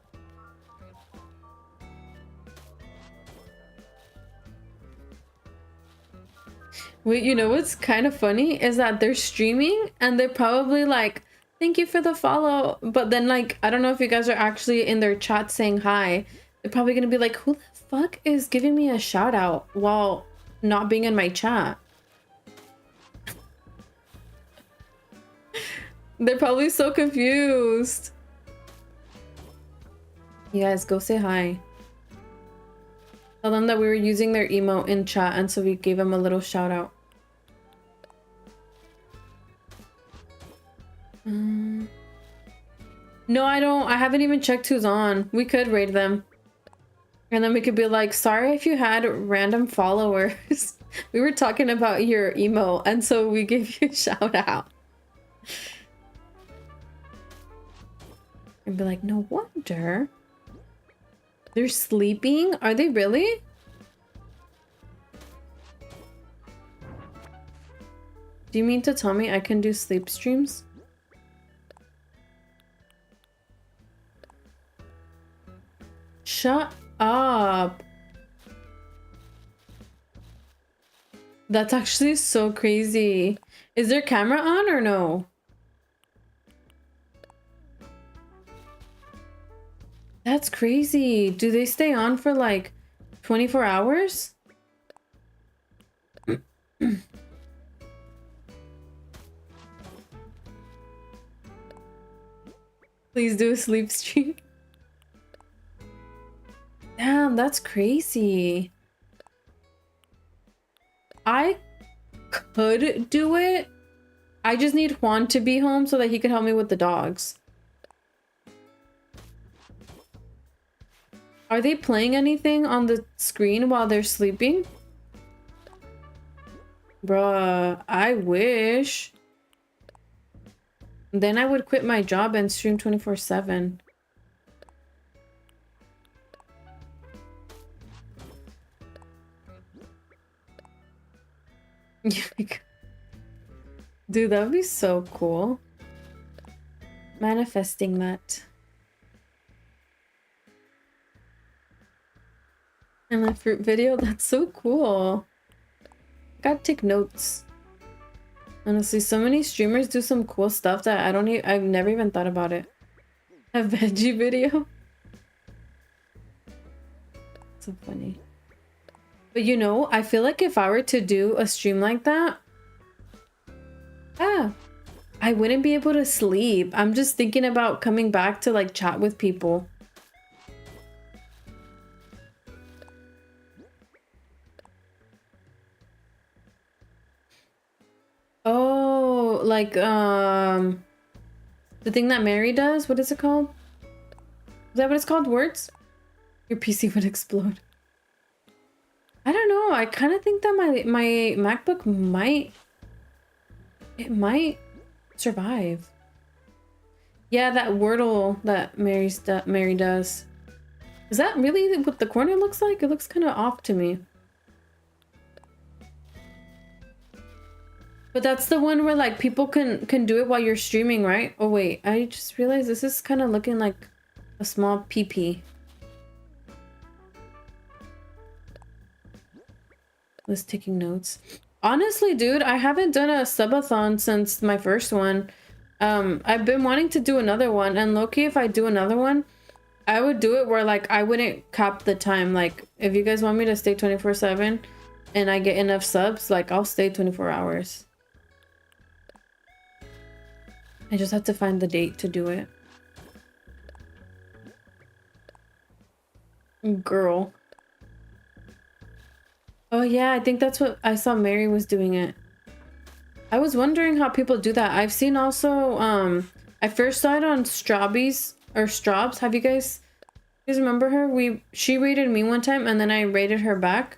Wait, you know what's kind of funny is that they're streaming and they're probably like, thank you for the follow. But then like, I don't know if you guys are actually in their chat saying hi. They're probably gonna be like, who the fuck is giving me a shout out while not being in my chat? They're probably so confused. You guys go say hi. Tell them that we were using their emote in chat and so we gave them a little shout out. No, I don't. I haven't even checked who's on. We could raid them. And then we could be like, sorry if you had random followers. We were talking about your emo, and so we give you a shout out. And be like, no wonder. They're sleeping? Are they really? Do you mean to tell me I can do sleep streams? Shut up. That's actually so crazy. Is their camera on or no? That's crazy. Do they stay on for like 24 hours? Please do a sleep stream. Damn, that's crazy. I could do it. I just need Juan to be home so that he can help me with the dogs. Are they playing anything on the screen while they're sleeping? Bruh, I wish. Then I would quit my job and stream 24/7. Dude, that would be so cool. Manifesting that. And the fruit video, that's so cool. Gotta take notes. Honestly, so many streamers do some cool stuff that I've never even thought about it. A veggie video? So funny. But you know, I feel like if I were to do a stream like that, I wouldn't be able to sleep. I'm just thinking about coming back to like chat with people. Oh, like the thing that Mary does? What is it called? Is that what it's called? Words? Your PC would explode. I don't know. I kind of think that my MacBook might survive. Yeah, that Wordle that Mary does. Is that really what the corner looks like? It looks kind of off to me. But that's the one where like people can do it while you're streaming, right? Oh wait, I just realized this is kind of looking like a small PP. Was taking notes. Honestly, dude, I haven't done a subathon since my first one. I've been wanting to do another one, and low-key, if I do another one, I would do it where like I wouldn't cap the time. Like if you guys want me to stay 24/7 and I get enough subs, like I'll stay 24 hours. I just have to find the date to do it. Girl. Oh yeah, I think that's what I saw Mary was doing it. I was wondering how people do that. I've seen also, I first saw it on Strawbies or Straubs. Have you guys remember her? She rated me one time and then I rated her back.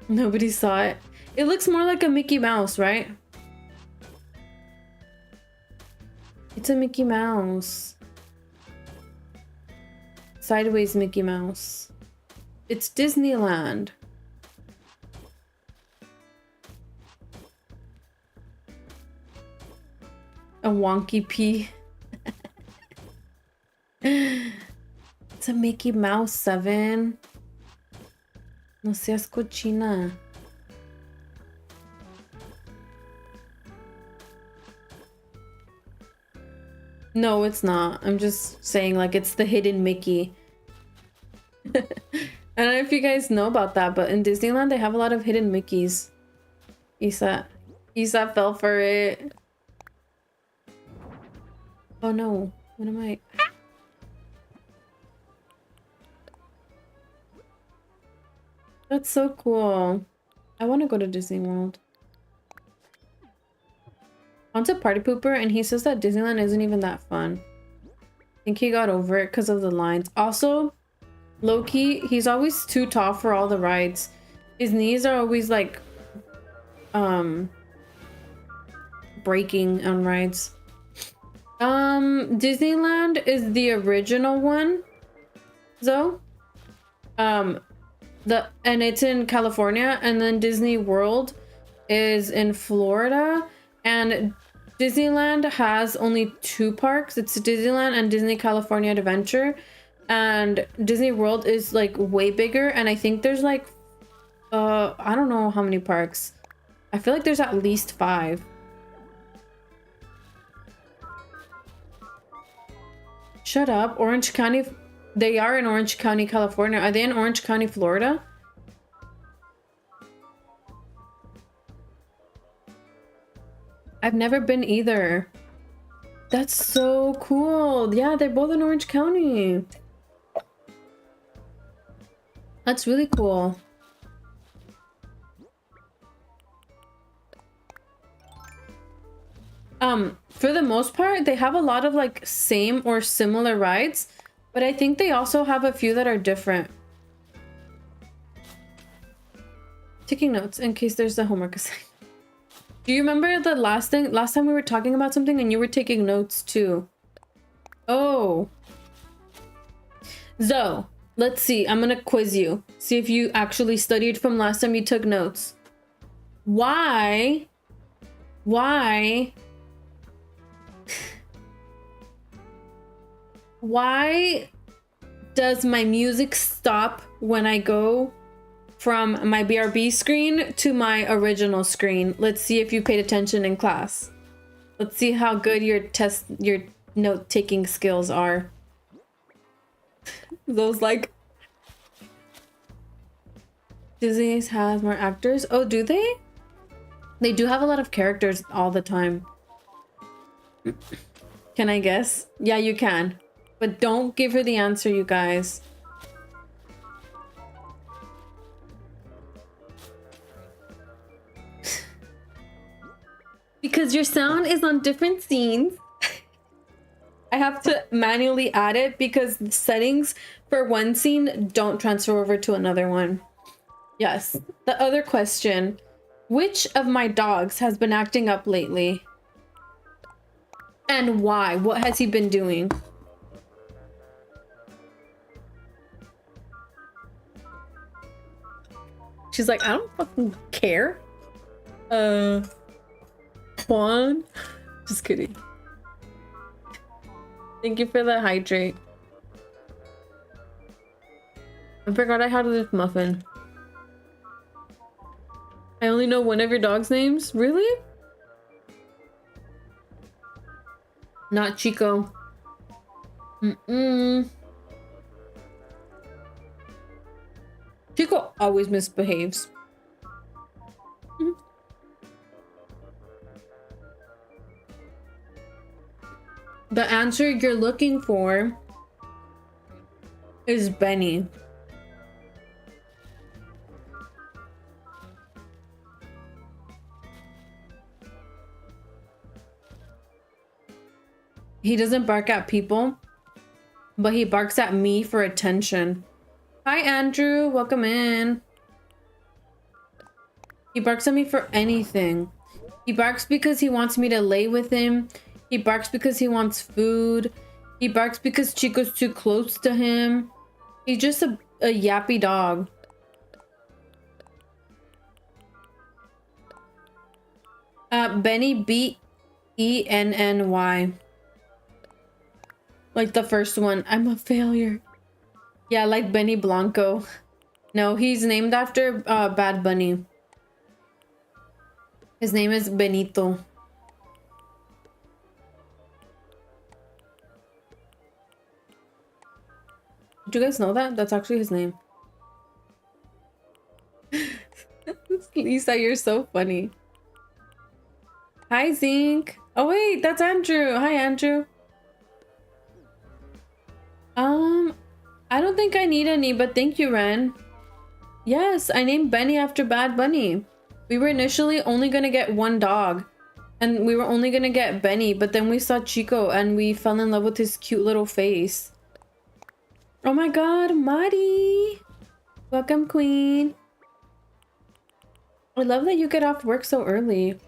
Nobody saw it. It looks more like a Mickey Mouse, right? It's a Mickey Mouse. Sideways Mickey Mouse. It's Disneyland. A wonky pea. It's a Mickey Mouse 7. No seas cochina. No, it's not. I'm just saying like it's the hidden Mickey. I don't know if you guys know about that, but in Disneyland they have a lot of hidden Mickeys. Isa fell for it. Oh no, what am I? That's so cool. I want to go to Disney World. Once a party pooper, and he says that Disneyland isn't even that fun. I think he got over it because of the lines. Also, low-key, he's always too tall for all the rides. His knees are always like breaking on rides. Disneyland is the original one, though. And it's in California, and then Disney World is in Florida, and Disneyland has only 2 parks. It's Disneyland and Disney California Adventure, and Disney World is like way bigger, and I think there's like I don't know how many parks. I feel like there's at least 5. Shut up. Orange County. They are in Orange County, California. Are they in Orange County, Florida? I've never been either. That's so cool. Yeah, they're both in Orange County. That's really cool. For the most part, they have a lot of like same or similar rides, but I think they also have a few that are different. Taking notes in case there's a homework assignment. Do you remember the last time we were talking about something and you were taking notes too? Oh. So, let's see. I'm gonna quiz you. See if you actually studied from last time you took notes. Why does my music stop when I go from my BRB screen to my original screen? Let's see if you paid attention in class. Let's see how good your note-taking skills are. Those like... Disney has more actors. Oh, do they? They do have a lot of characters all the time. Can I guess? Yeah, you can. But don't give her the answer, you guys. Because your sound is on different scenes. I have to manually add it because the settings for one scene don't transfer over to another one. Yes. The other question. Which of my dogs has been acting up lately? And why? What has he been doing? She's like, I don't fucking care. Juan? Just kidding. Thank you for the hydrate. I forgot I had this muffin. I only know one of your dog's names? Really? Not Chico. Chico always misbehaves. The answer you're looking for is Benny. He doesn't bark at people, but he barks at me for attention. Hi, Andrew. Welcome in. He barks at me for anything. He barks because he wants me to lay with him. He barks because he wants food. He barks because Chico's too close to him. He's just a yappy dog. Benny, B-E-N-N-Y. Like the first one. I'm a failure. Yeah, like Benny Blanco. No, he's named after Bad Bunny. His name is Benito. Did you guys know that? That's actually his name. Lisa, you're so funny. Hi, Zink. Oh, wait, that's Andrew. Hi, Andrew. I don't think I need any, but thank you, Ren. Yes, I named Benny after Bad Bunny. We were initially only gonna get one dog, And we were only gonna get Benny, but then we saw Chico and we fell in love with his cute little face. Oh my god, Mari! Welcome, queen. I love that you get off work so early.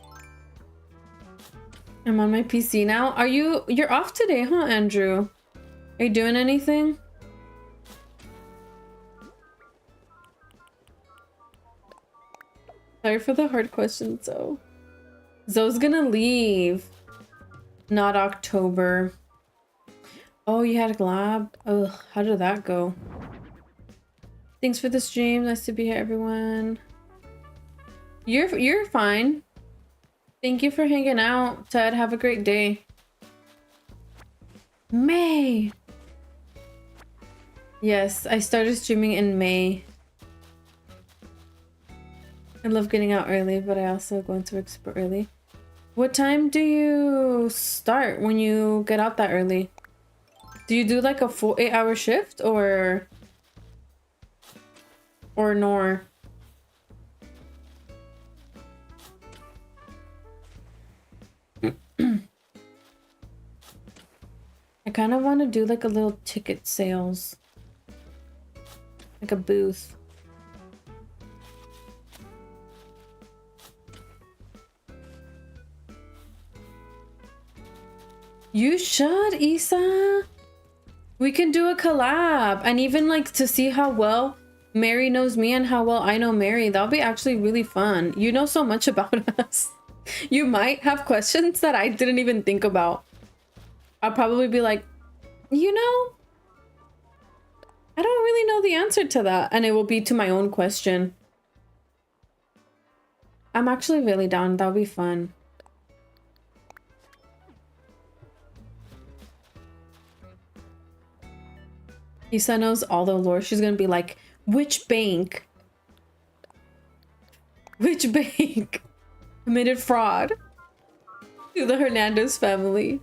I'm on my PC now. You're off today, huh, Andrew? Are you doing anything? Sorry for the hard questions, though. Zoe's gonna leave. Not October. Oh, you had a lab? Ugh, how did that go? Thanks for the stream. Nice to be here, everyone. You're fine. Thank you for hanging out, Ted. Have a great day. May. Yes, I started streaming in May. I love getting out early, but I also go into work super early. What time do you start when you get out that early? Do you do like a full 8-hour shift or nor? I kind of want to do like a little ticket sales. Like a booth. You should, Isa. We can do a collab. And even like to see how well Mary knows me and how well I know Mary. That'll be actually really fun. You know so much about us. You might have questions that I didn't even think about. I'll probably be like, you know, I don't really know the answer to that. And it will be to my own question. I'm actually really down. That'll be fun. Isa knows all the lore. She's gonna be like, which bank? Which bank committed fraud to the Hernandez family?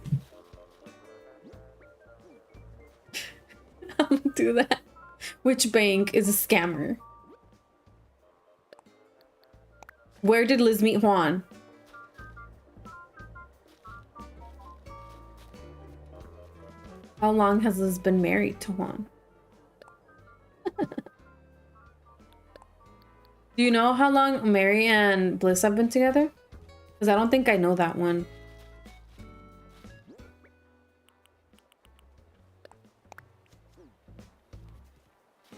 I'll do that. Which bank is a scammer? Where did Liz meet Juan? How long has Liz been married to Juan? Do you know how long Mary and Bliss have been together? Because I don't think I know that one.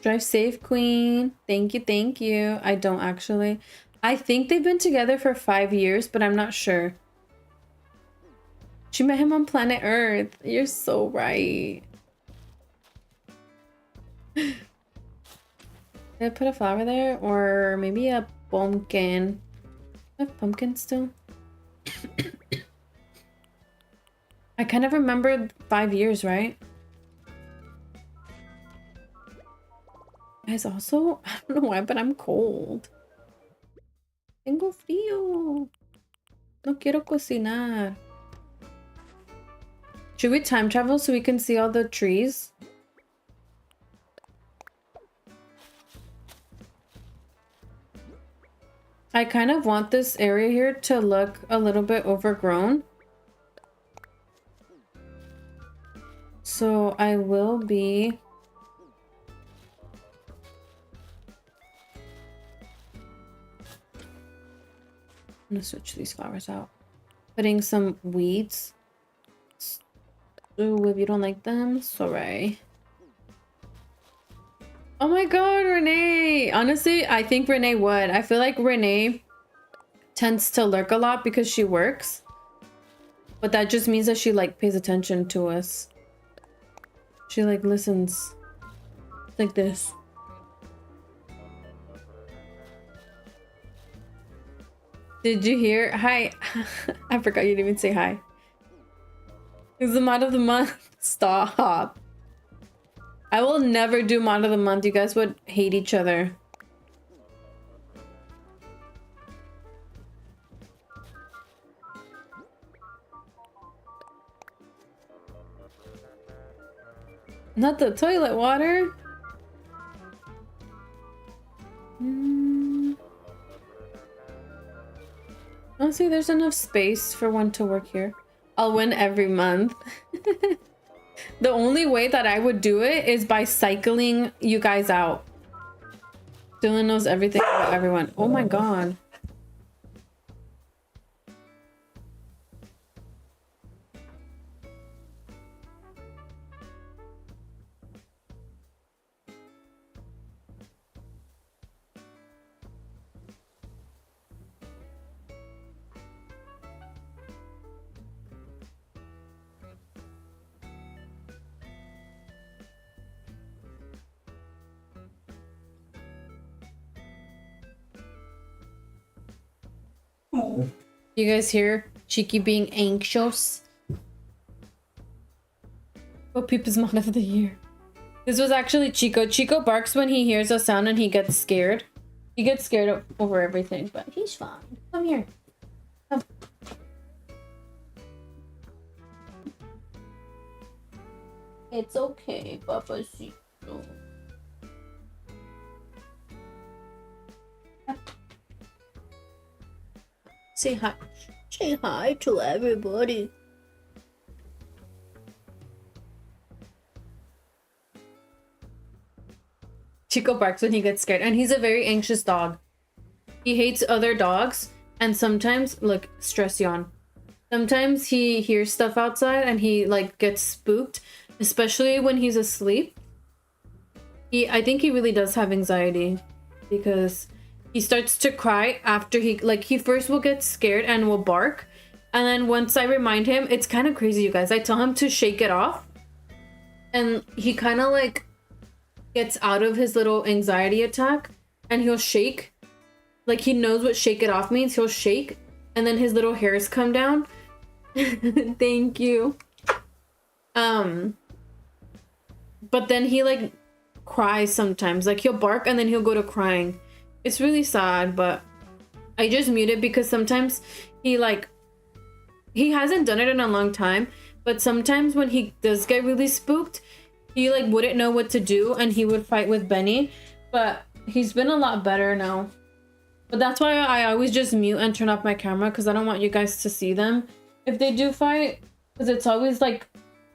Drive safe, queen. Thank you, thank you. I don't actually. I think they've been together for 5 years, but I'm not sure. She met him on planet Earth. You're so right. Did I put a flower there? Or maybe a pumpkin? I have pumpkin still? I kind of remembered 5 years, right? Guys, also, I don't know why, but I'm cold. Tengo frío. No quiero cocinar. Should we time travel so we can see all the trees? I kind of want this area here to look a little bit overgrown. So I will be... I'm gonna switch these flowers out. Putting some weeds. So if you don't like them, sorry. Oh my god, Renee! Honestly, I think Renee would. I feel like Renee tends to lurk a lot because she works. But that just means that she like pays attention to us. She like listens. Like this. Did you hear? Hi. I forgot you didn't even say hi. It's the mod of the month. Stop. I will never do mod of the month. You guys would hate each other. Not the toilet water. Honestly, there's enough space for one to work here. I'll win every month. The only way that I would do it is by cycling you guys out. Dylan knows everything about everyone. Oh my god. You guys hear Cheeky being anxious? Oh, Peep's Mod of the Year. This was actually Chico. Chico barks when he hears a sound and he gets scared. He gets scared over everything, but he's fine. Come here. Come. It's okay, Papacito. Say hi. Say hi to everybody. Chico barks when he gets scared, and he's a very anxious dog. He hates other dogs, and sometimes, look, stress yawn. Sometimes he hears stuff outside and he like gets spooked, especially when he's asleep. I think he really does have anxiety because he starts to cry after he first will get scared and will bark. And then once I remind him, it's kind of crazy, you guys. I tell him to shake it off. And he kind of like gets out of his little anxiety attack and he'll shake. Like he knows what shake it off means. He'll shake and then his little hairs come down. Thank you. But then he like cries sometimes. Like he'll bark and then he'll go to crying. It's really sad, but I just mute it because sometimes he hasn't done it in a long time, but sometimes when he does get really spooked, he like wouldn't know what to do and he would fight with Benny, but he's been a lot better now. But that's why I always just mute and turn off my camera, because I don't want you guys to see them if they do fight, because it's always like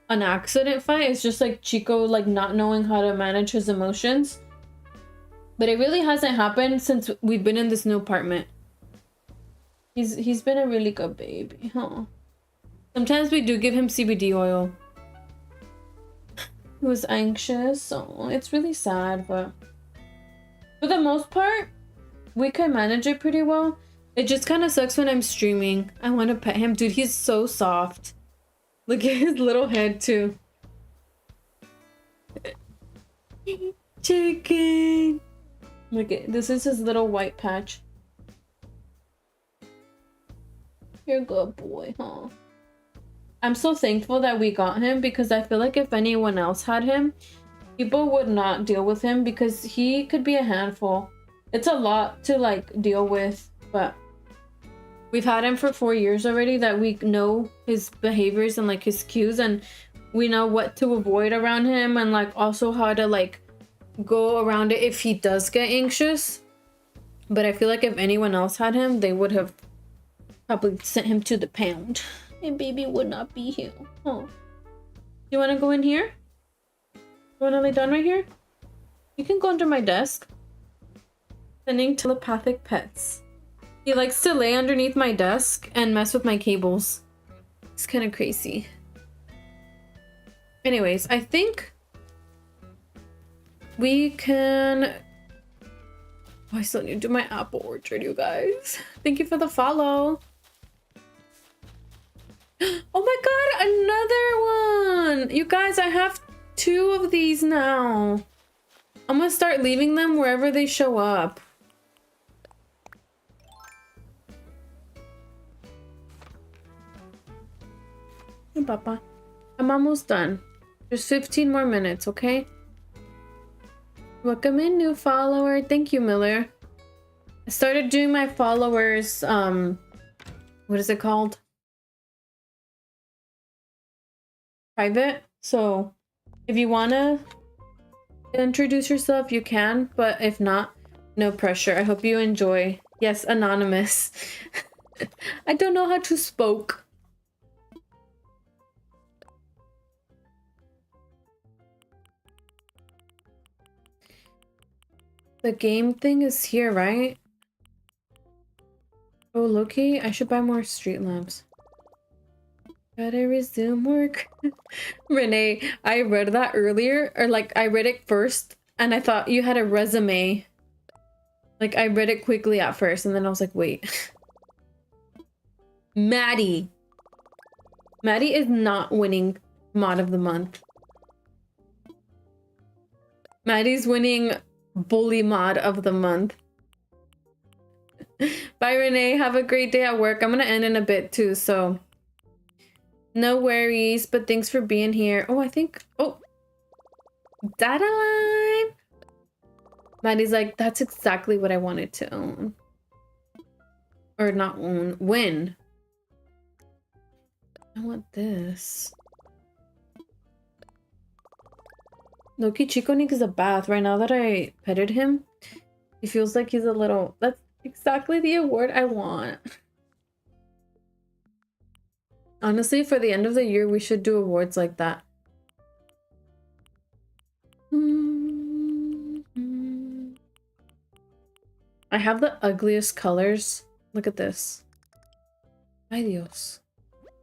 an accident fight. It's just like Chico like not knowing how to manage his emotions. But it really hasn't happened since we've been in this new apartment. He's been a really good baby, huh? Sometimes we do give him CBD oil. He was anxious, so it's really sad, but for the most part, we can manage it pretty well. It just kind of sucks when I'm streaming. I want to pet him. Dude, he's so soft. Look at his little head, too. Chicken. Look at this is his little white patch. You're a good boy, huh? I'm so thankful that we got him, because I feel like if anyone else had him, people would not deal with him because he could be a handful. It's a lot to like deal with, but we've had him for 4 years already, that we know his behaviors and like his cues, and we know what to avoid around him, and like also how to like go around it if he does get anxious. But I feel like if anyone else had him, they would have probably sent him to the pound. And baby would not be here. Oh, you want to go in here? You want to lay down right here? You can go under my desk. Sending telepathic pets. He likes to lay underneath my desk and mess with my cables. It's kind of crazy. Anyways, I think we can... Oh, I still need to do my apple orchard, you guys. Thank you for the follow. Oh my god, another one! You guys, I have 2 of these now. I'm gonna start leaving them wherever they show up. Hey, Papa. I'm almost done. There's 15 more minutes, okay? Welcome in, new follower. Thank you, Miller. I started doing my followers, what is it called? Private. So if you want to introduce yourself, you can, but if not, no pressure. I hope you enjoy. Yes, anonymous. I don't know how to spoke. The game thing is here, right? Oh, Loki, I should buy more street lamps. Gotta resume work. Renee, I read that earlier, or like I read it first, and I thought you had a resume. Like I read it quickly at first, and then I was like, wait. Maddie. Maddie is not winning mod of the month. Maddie's winning bully mod of the month. Bye, Renee. Have a great day at work. I'm gonna end in a bit too, so no worries, but thanks for being here. Oh, I think, oh, data line. Maddie's like, that's exactly what I wanted to own. Or not own, win. I want this. Loki, Chico needs a bath. Right now that I petted him, he feels like he's a little, that's exactly the award I want. Honestly, for the end of the year, we should do awards like that. I have the ugliest colors. Look at this. Ay Dios.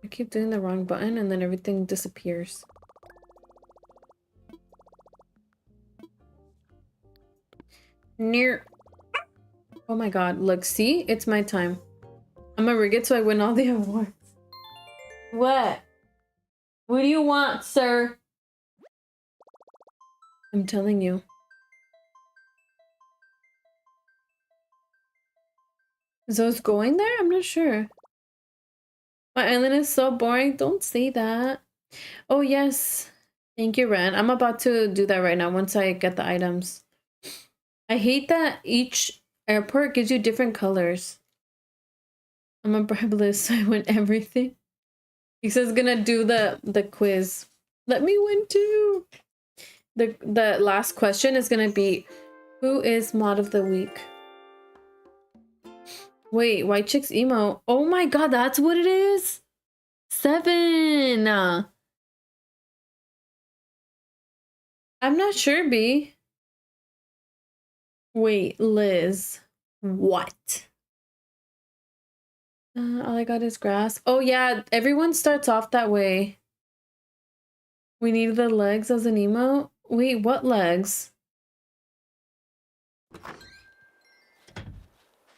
I keep doing the wrong button and then everything disappears. Near. Oh my god. Look, see? It's my time. I'm gonna rig it so I win all the awards. What? What do you want, sir? I'm telling you. Is those going there? I'm not sure. My island is so boring. Don't say that. Oh, yes. Thank you, Ren. I'm about to do that right now once I get the items. I hate that each airport gives you different colors. I'm a bribeless, so I win everything. He says gonna do the quiz. Let me win too. The last question is gonna be, who is mod of the week? Wait, White Chicks emo. Oh my god, that's what it is? 7. I'm not sure, B. Wait, Liz. What? All I got is grass. Oh yeah, everyone starts off that way. We need the legs as an emo. Wait, what legs?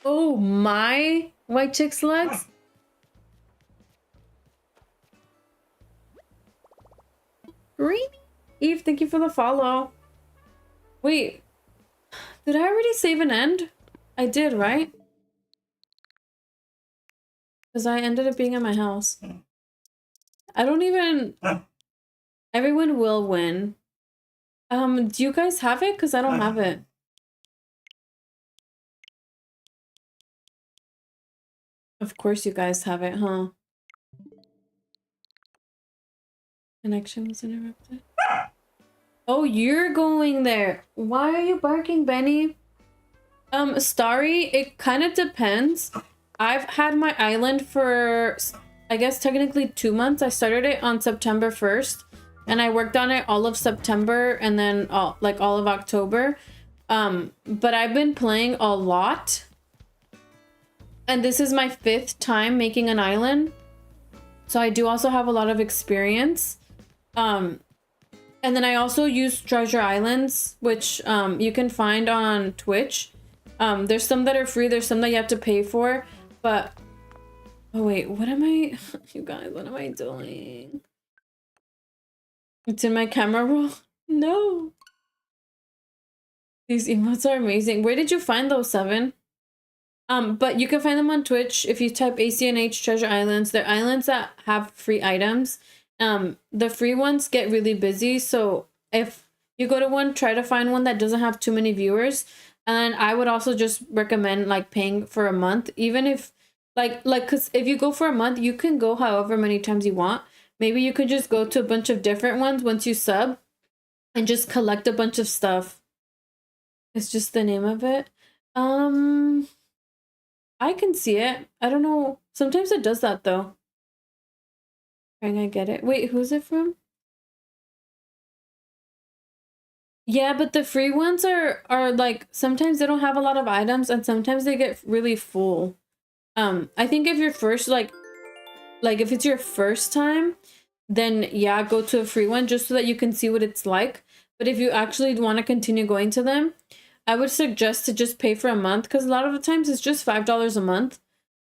Oh my White Chick's legs? Green? Eve, thank you for the follow. Wait, did I already save an end? I did, right? Because I ended up being at my house. I don't even... Everyone will win. Do you guys have it? Because I don't have it. Of course you guys have it, huh? Connection was interrupted. Oh, you're going there. Why are you barking, Benny? Starry, it kind of depends. I've had my island for, I guess, technically 2 months. I started it on September 1st, and I worked on it all of September and then all of October. But I've been playing a lot. And this is my 5th time making an island. So I do also have a lot of experience. And then I also use treasure islands, which you can find on Twitch. There's some that are free, there's some that you have to pay for, but oh wait, what am I, you guys, what am I doing? It's in my camera roll. No, these emotes are amazing. Where did you find those, 7? But you can find them on Twitch if you type ACNH treasure islands. They're islands that have free items. The free ones get really busy, so if you go to one, try to find one that doesn't have too many viewers. And I would also just recommend like paying for a month, even if because if you go for a month, you can go however many times you want. Maybe you could just go to a bunch of different ones once you sub and just collect a bunch of stuff. It's just the name of it. I can see it. I don't know. Sometimes it does that though. I get it. Wait, who's it from? Yeah, but the free ones are like sometimes they don't have a lot of items and sometimes they get really full. I think if you're first like if it's your first time, then yeah, go to a free one just so that you can see what it's like. But if you actually want to continue going to them, I would suggest to just pay for a month because a lot of the times it's just $5 a month.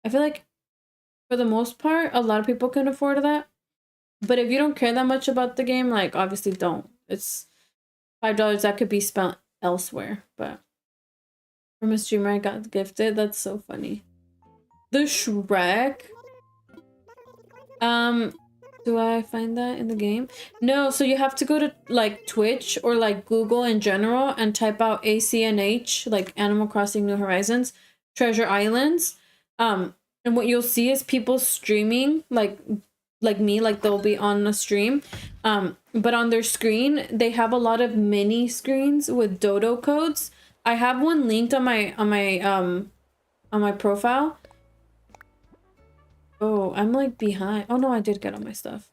I feel like for the most part, a lot of people can afford that. But if you don't care that much about the game, like obviously don't. It's $5 that could be spent elsewhere. But from a streamer I got gifted, that's so funny. The Shrek. Do I find that in the game? No, so you have to go to like Twitch or like Google in general and type out ACNH, like Animal Crossing New Horizons, Treasure Islands. And what you'll see is people streaming like me, like they'll be on a stream. But on their screen, they have a lot of mini screens with dodo codes. I have one linked on my profile. Oh, I'm like behind. Oh no, I did get all my stuff.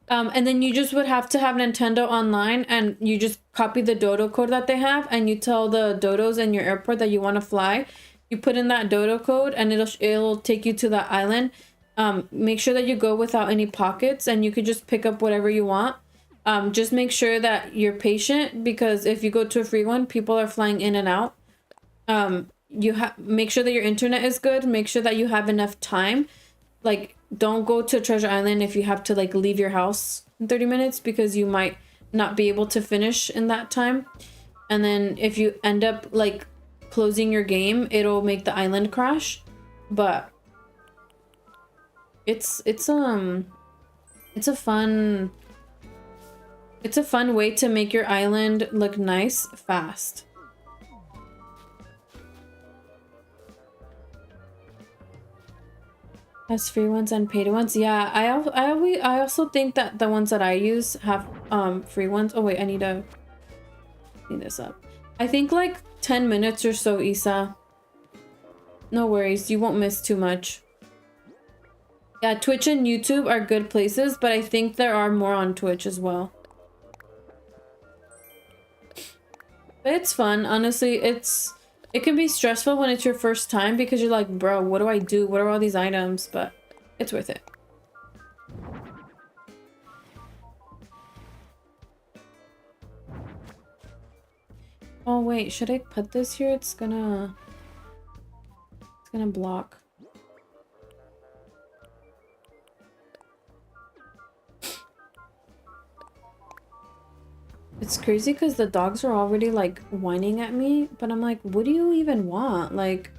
And then you just would have to have Nintendo online and you just copy the dodo code that they have and you tell the dodos in your airport that you want to fly. You put in that dodo code and it'll take you to that island. Make sure that you go without any pockets and you could just pick up whatever you want. Just make sure that you're patient because if you go to a free one, people are flying in and out. Make sure that your internet is good. Make sure that you have enough time. Like, don't go to Treasure Island if you have to like leave your house in 30 minutes because you might not be able to finish in that time. And then if you end up like closing your game, it'll make the island crash. But it's a fun way to make your island look nice fast. Has free ones and paid ones. Yeah, I also think that the ones that I use have free ones. Oh wait, I need to clean this up. I think like 10 minutes or so, Isa. No worries, you won't miss too much. Yeah, Twitch and YouTube are good places, but I think there are more on Twitch as well. But it's fun, honestly. It can be stressful when it's your first time because you're like, bro, what do I do? What are all these items? But it's worth it. Oh wait, should I put this here? It's gonna block. It's crazy because the dogs are already like whining at me, but I'm like, what do you even want? Like,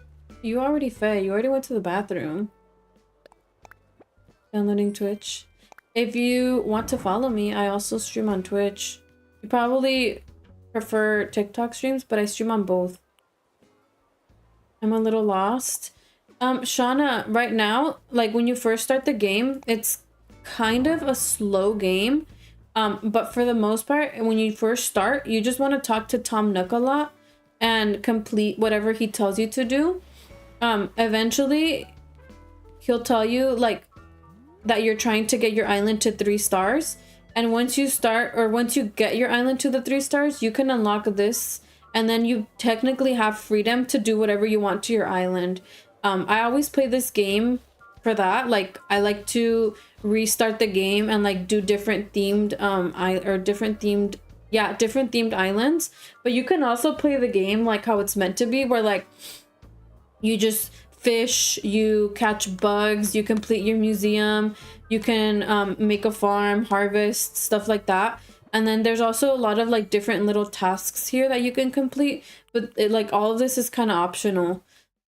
you already fed, you already went to the bathroom. Downloading Twitch. If you want to follow me, I also stream on Twitch. You probably prefer TikTok streams, but I stream on both. I'm a little lost. Shauna, right now, like when you first start the game, it's kind of a slow game. But for the most part, when you first start, you just want to talk to Tom Nook a lot and complete whatever he tells you to do. Eventually, he'll tell you like that you're trying to get your island to 3 stars. And once you get your island to the 3 stars, you can unlock this. And then you technically have freedom to do whatever you want to your island. I always play this game for that. Like, I like to restart the game and like do different themed different themed islands. But you can also play the game like how it's meant to be, where like you just fish, you catch bugs, you complete your museum, you can make a farm, harvest, stuff like that. And then there's also a lot of like different little tasks here that you can complete, but like all of this is kind of optional.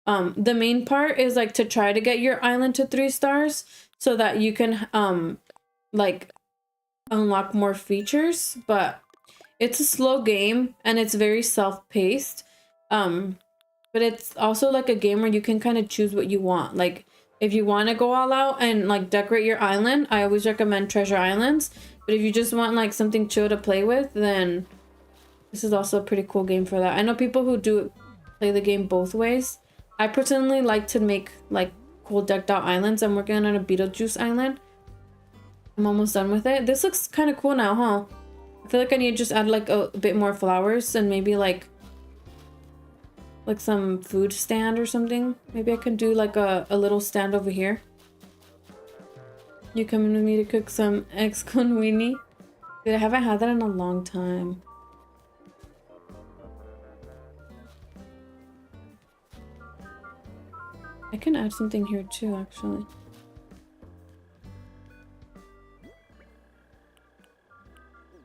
The main part is like to try to get your island to 3 stars so that you can like unlock more features. But it's a slow game and it's very self-paced. But it's also like a game where you can kind of choose what you want. Like if you want to go all out and like decorate your island, I always recommend Treasure Islands. But if you just want like something chill to play with, then this is also a pretty cool game for that. I know people who play the game both ways. I personally like to make like cool decked out islands. I'm working on a Beetlejuice island. I'm almost done with it. This looks kind of cool now, huh? I feel like I need to just add like a bit more flowers and maybe like some food stand or something. Maybe I can do like a little stand over here. You coming with me to cook some eggs con weenie? Dude, I haven't had that in a long time. I can add something here too, actually.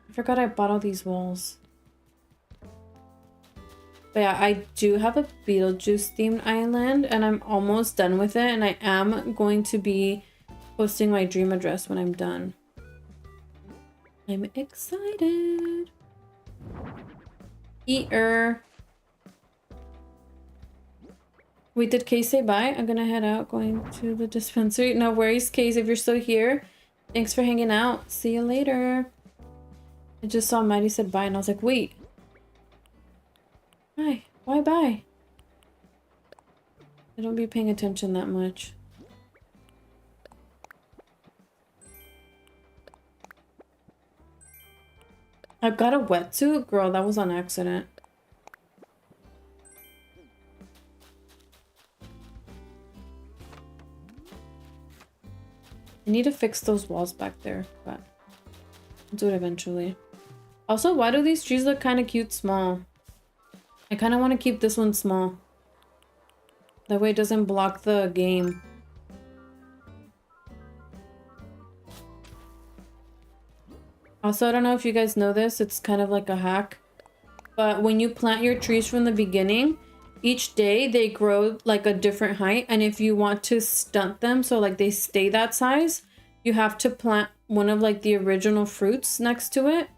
I forgot I bought all these walls. But yeah, I do have a Beetlejuice themed island and I'm almost done with it, and I am going to be posting my dream address when I'm done. I'm excited. Eater. Wait, did Kay say bye? I'm gonna head out, going to the dispensary. No worries, Kay, if you're still here. Thanks for hanging out. See you later. I just saw Maddie said bye and I was like, wait. Bye. Why bye? I don't be paying attention that much. I got a wetsuit? Girl, that was on accident. I need to fix those walls back there, but I'll do it eventually. Also, why do these trees look kind of cute small? I kind of want to keep this one small. That way it doesn't block the game. Also, I don't know if you guys know this, it's kind of like a hack. But when you plant your trees from the beginning, each day they grow like a different height, and if you want to stunt them so like they stay that size, you have to plant one of like the original fruits next to it.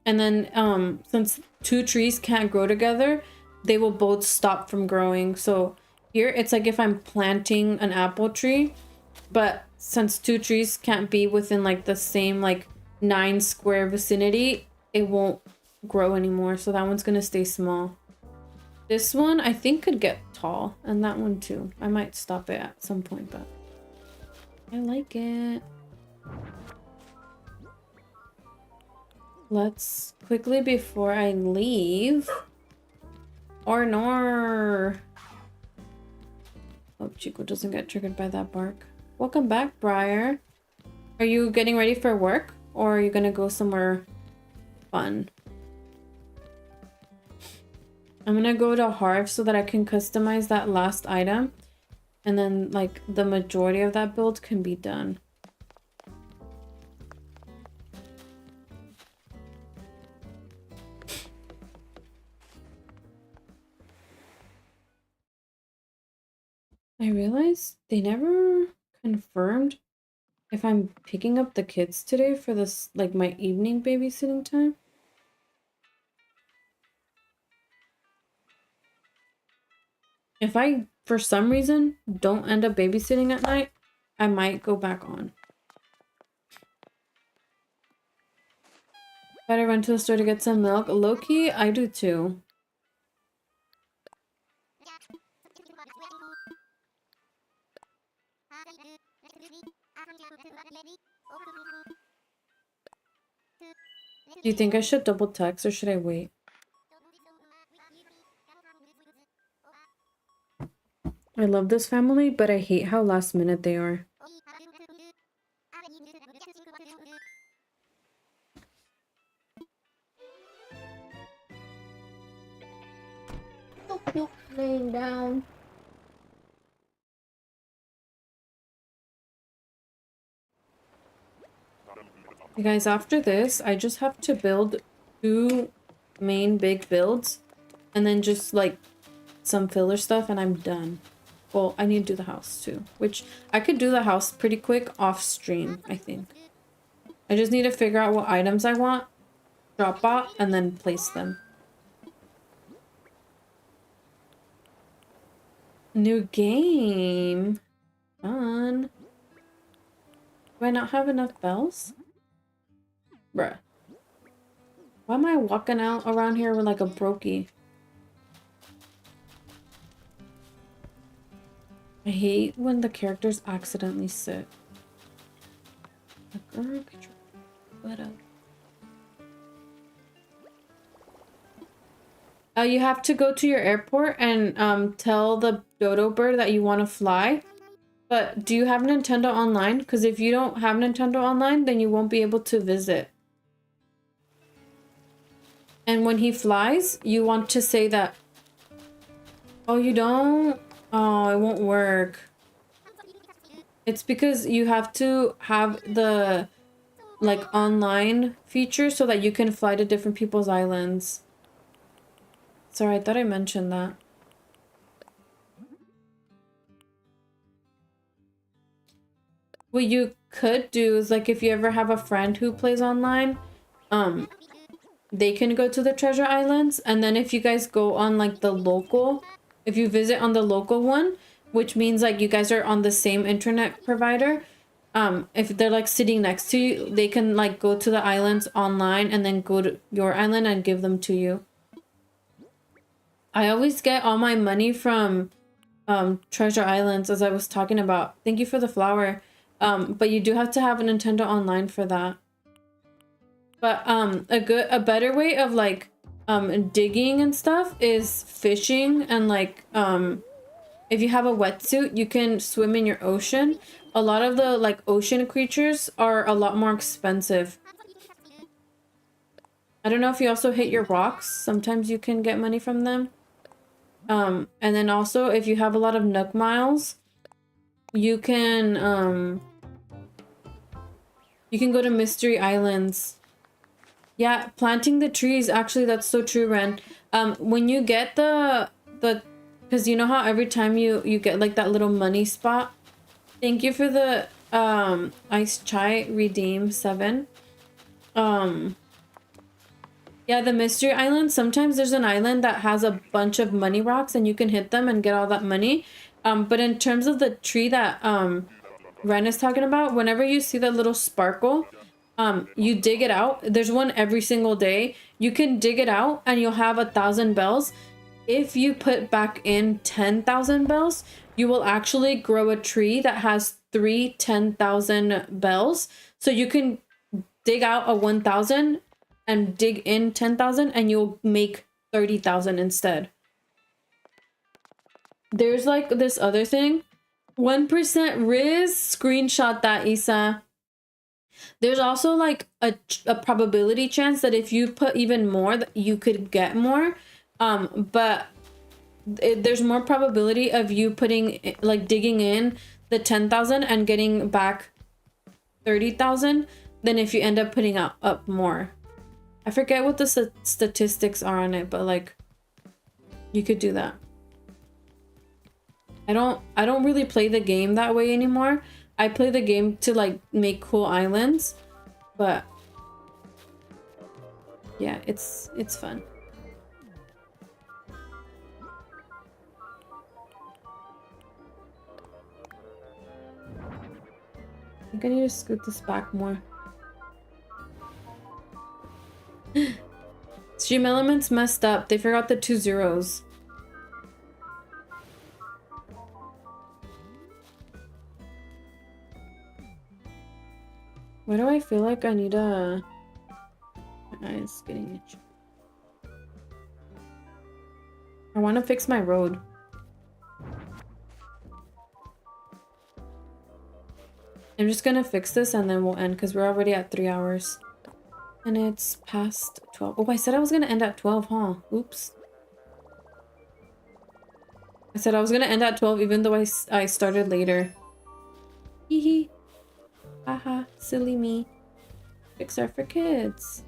And then since two trees can't grow together, they will both stop from growing. So here it's like if I'm planting an apple tree, but since two trees can't be within like the same like 9 square vicinity, it won't grow anymore. So that one's gonna stay small. This one I think could get tall, and that one too. I might stop it at some point, but I like it. Let's quickly, before I leave, or nor. Hope Chico doesn't get triggered by that bark. Welcome back, Briar. Are you getting ready for work, or are you gonna go somewhere fun? I'm gonna go to Harv so that I can customize that last item, and then like the majority of that build can be done. I realized they never confirmed if I'm picking up the kids today for this, like my evening babysitting time. If I, for some reason, don't end up babysitting at night, I might go back on. Better run to the store to get some milk. Low-key, I do too. Do you think I should double text or should I wait? I love this family, but I hate how last minute they are. Laying down. You guys, after this, I just have to build 2 main big builds and then just like some filler stuff and I'm done. Well, I need to do the house too, which I could do the house pretty quick off stream, I think. I just need to figure out what items I want, drop bot, and then place them. New game. Fun. Do I not have enough bells? Bruh. Why am I walking out around here with like a brokey? I hate when the characters accidentally sit. Like, girl, get your butt up. You have to go to your airport and tell the dodo bird that you want to fly. But do you have Nintendo Online? Because if you don't have Nintendo Online, then you won't be able to visit. And when he flies, you want to say that... Oh, you don't? Oh, it won't work. It's because you have to have the, like, online feature so that you can fly to different people's islands. Sorry, I thought I mentioned that. What you could do is, like, if you ever have a friend who plays online, they can go to the treasure islands, and then if you guys go on, like, the local, if you visit on the local one, which means, like, you guys are on the same internet provider, if they're, like, sitting next to you, they can, like, go to the islands online and then go to your island and give them to you. I always get all my money from treasure islands, as I was talking about. Thank you for the flower. But you do have to have a Nintendo Online for that. But a better way of, like, digging and stuff is fishing, and, like, if you have a wetsuit, you can swim in your ocean. A lot of the, like, ocean creatures are a lot more expensive. I don't know if you also hit your rocks. Sometimes you can get money from them. And then also, if you have a lot of Nook miles, you can go to Mystery Islands. Yeah, planting the trees. Actually, that's so true, Ren. When you get the because you know how every time you get, like, that little money spot. Thank you for the Ice Chai Redeem 7. Yeah, the Mystery Island, sometimes there's an island that has a bunch of money rocks and you can hit them and get all that money. But in terms of the tree that Ren is talking about, whenever you see that little sparkle, you dig it out. There's one every single day. You can dig it out and you'll have 1,000 bells. If you put back in 10,000 bells, you will actually grow a tree that has 3 10,000 bells. So you can dig out a 1,000 and dig in 10,000 and you'll make 30,000 instead. There's, like, this other thing. 1% Riz, screenshot that, Isa. There's also, like, a probability chance that if you put even more, that you could get more. But there's more probability of you putting, like, digging in the 10,000 and getting back 30,000 than if you end up putting up more. I forget what the statistics are on it, but, like, you could do that. I don't really play the game that way anymore. I play the game to, like, make cool islands, but yeah, it's fun. I think I need to scoot this back more. Stream Elements messed up. They forgot the 2 zeros. Why do I feel like I need a... My eye's getting itchy. I want to fix my road. I'm just gonna fix this and then we'll end because we're already at 3 hours. And it's past 12. Oh, I said I was gonna end at 12, huh? Oops. I said I was gonna end at 12 even though I started later. Hee hee. Haha, silly me. Pixar for kids.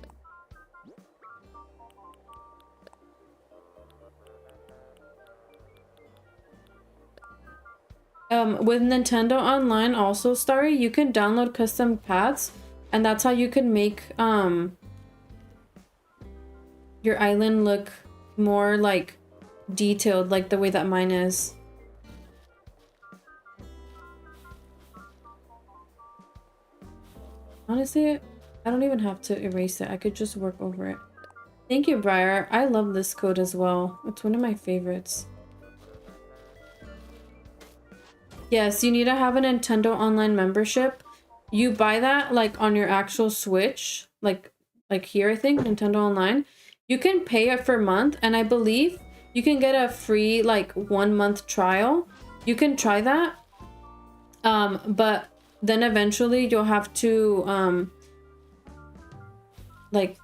With Nintendo Online also, Starry, you can download custom paths, and that's how you can make your island look more, like, detailed, like the way that mine is. Honestly, I don't even have to erase it. I could just work over it. Thank you, Briar. I love this code as well. It's one of my favorites. Yes, you need to have a Nintendo Online membership. You buy that like on your actual Switch, like here, I think, Nintendo Online. You can pay it for a month, and I believe you can get a free like 1 month trial. You can try that. But then eventually you'll have to like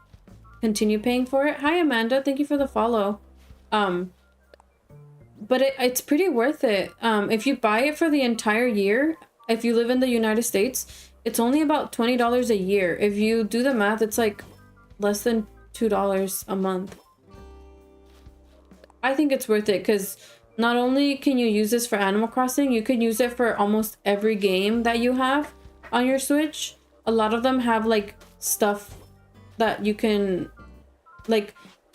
continue paying for it. Hi Amanda, thank you for the follow. But it's pretty worth it. If you buy it for the entire year, if you live in the United States, it's only about $20 a year. If you do the math, it's like less than $2 a month. I think it's worth it because not only can you use this for Animal Crossing, you can use it for almost every game that you have on your Switch. A lot of them have like stuff that you can, like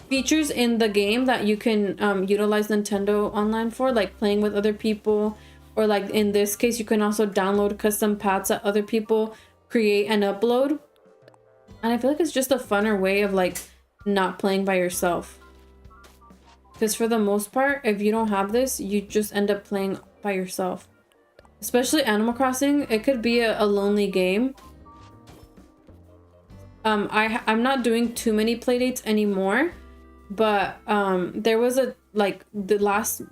features in the game that you can utilize Nintendo Online for, like playing with other people, or like in this case you can also download custom paths that other people create and upload. And I feel like it's just a funner way of like not playing by yourself, because for the most part, if you don't have this, you just end up playing by yourself. Especially Animal Crossing, it could be a lonely game. I'm not doing too many playdates anymore, but there was a like the last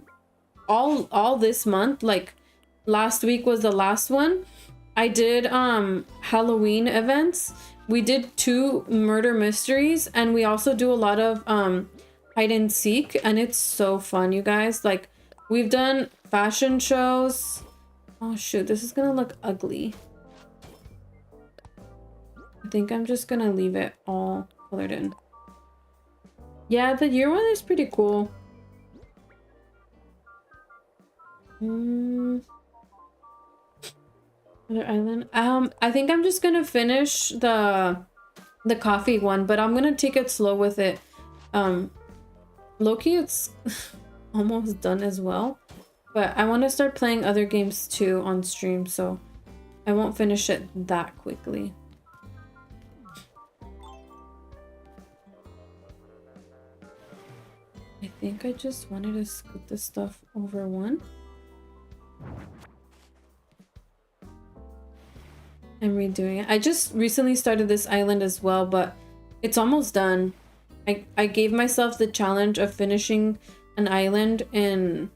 all this month, like last week was the last one. I did Halloween events. We did 2 murder mysteries, and we also do a lot of hide and seek, and it's so fun, you guys. Like we've done fashion shows. Oh shoot, this is gonna look ugly. I think I'm just gonna leave it all colored in. Yeah, the year one is pretty cool. Other island. I think I'm just gonna finish the coffee one, but I'm gonna take it slow with it. Loki, it's almost done as well, but I want to start playing other games too on stream, so I won't finish it that quickly. I think I just wanted to scoot this stuff over one. I'm redoing it. I just recently started this island as well, but it's almost done. I gave myself the challenge of finishing an island in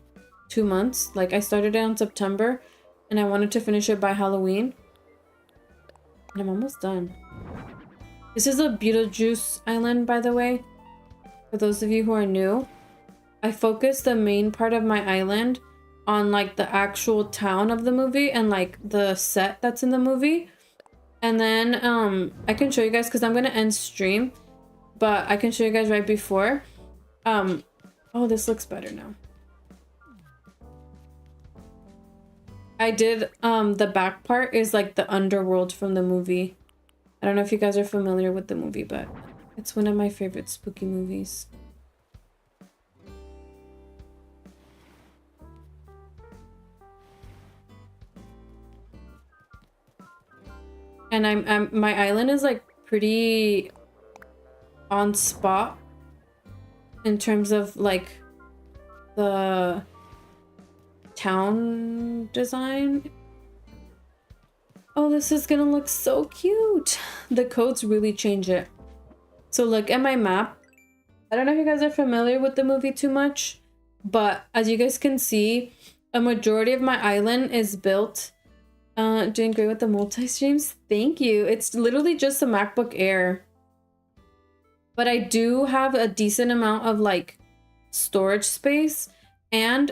2 months. Like I started it in September and I wanted to finish it by Halloween. And I'm almost done. This is a Beetlejuice island, by the way. For those of you who are new, I focused the main part of my island on like the actual town of the movie and like the set that's in the movie. And then I can show you guys because I'm gonna end stream, but I can show you guys right before. Oh, this looks better now. I did the back part is like the underworld from the movie. I don't know if you guys are familiar with the movie, but it's one of my favorite spooky movies. And my island is like pretty on spot in terms of like the town design. Oh, this is gonna look so cute. The codes really change it. So look at my map. I don't know if you guys are familiar with the movie too much, but as you guys can see, a majority of my island is built. Doing great with the multi-streams. Thank you. It's literally just a MacBook Air. But I do have a decent amount of like storage space, and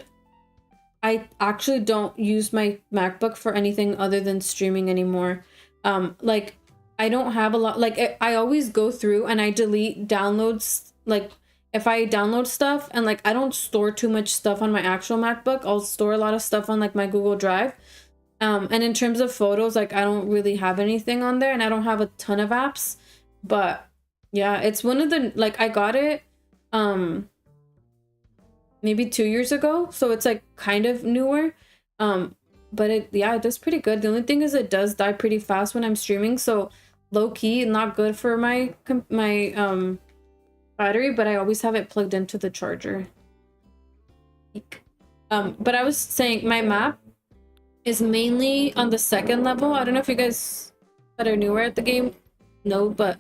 I actually don't use my MacBook for anything other than streaming anymore. Like I don't have a lot, like I always go through and I delete downloads. Like if I download stuff and like I don't store too much stuff on my actual MacBook, I'll store a lot of stuff on like my Google Drive. And in terms of photos, like I don't really have anything on there, and I don't have a ton of apps, but yeah, it's one of the, like I got it maybe 2 years ago, so it's like kind of newer. But it does pretty good. The only thing is it does die pretty fast when I'm streaming, so low key not good for my battery, but I always have it plugged into the charger. But I was saying my map, is mainly on the second level. I don't know if you guys that are newer at the game know, but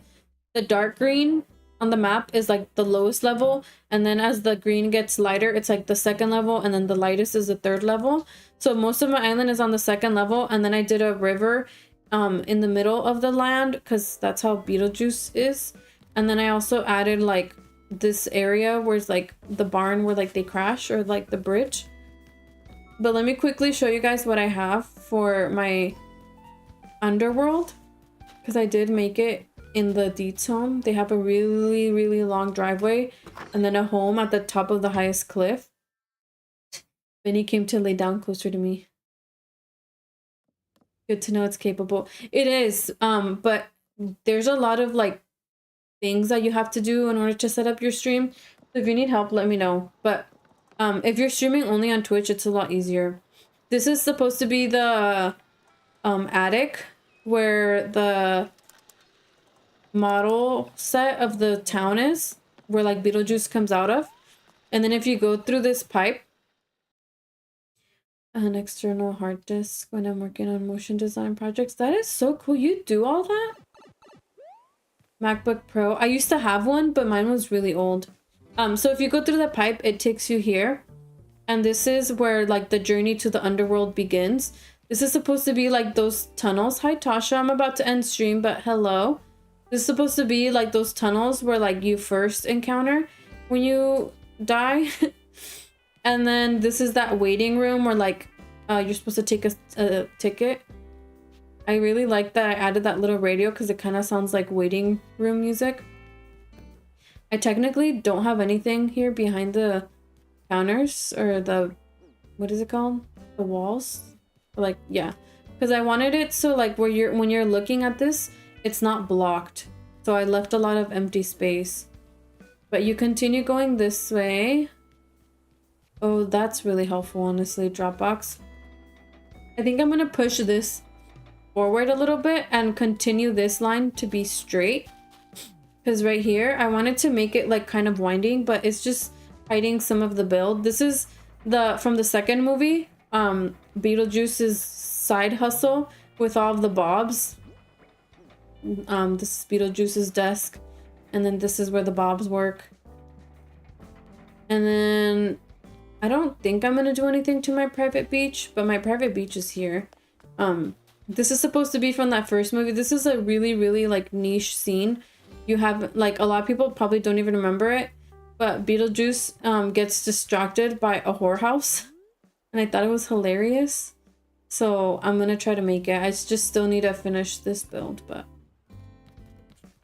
the dark green on the map is like the lowest level, and then as the green gets lighter, it's like the second level, and then the lightest is the third level. So most of my island is on the second level, and then I did a river in the middle of the land because that's how Beetlejuice is. And then I also added like this area where it's like the barn where like they crash, or like the bridge. But let me quickly show you guys what I have for my underworld, because I did make it in the Deets home. They have a really long driveway and then a home at the top of the highest cliff. Benny came to lay down closer to me. Good to know it's capable. It is, but there's a lot of like things that you have to do in order to set up your stream. So if you need help, let me know. But if you're streaming only on Twitch, it's a lot easier. This is supposed to be the attic where the model set of the town is, where like Beetlejuice comes out of. And then if you go through this pipe, an external hard disk when I'm working on motion design projects. That is so cool. You do all that? MacBook Pro. I used to have one, but mine was really old. So if you go through the pipe, it takes you here. And this is where like the journey to the underworld begins. This is supposed to be like those tunnels. Hi Tasha, I'm about to end stream, but hello. This is supposed to be like those tunnels where like you first encounter when you die. And then this is that waiting room where like you're supposed to take a ticket. I really like that I added that little radio because it kind of sounds like waiting room music. I technically don't have anything here behind the counters or the, what is it called? The walls? Like, yeah. Because I wanted it so like when you're looking at this, it's not blocked. So I left a lot of empty space. But you continue going this way. Oh, that's really helpful, honestly, Dropbox. I think I'm gonna push this forward a little bit and continue this line to be straight. Because right here, I wanted to make it like kind of winding, but it's just hiding some of the build. This is from the second movie, Beetlejuice's side hustle with all of the bobs. This is Beetlejuice's desk, and then this is where the bobs work. And then I don't think I'm gonna do anything to my private beach, but my private beach is here. This is supposed to be from that first movie. This is a really like niche scene. You have like a lot of people probably don't even remember it, but Beetlejuice gets distracted by a whorehouse, and I thought it was hilarious. So I'm gonna try to make it. I just still need to finish this build, but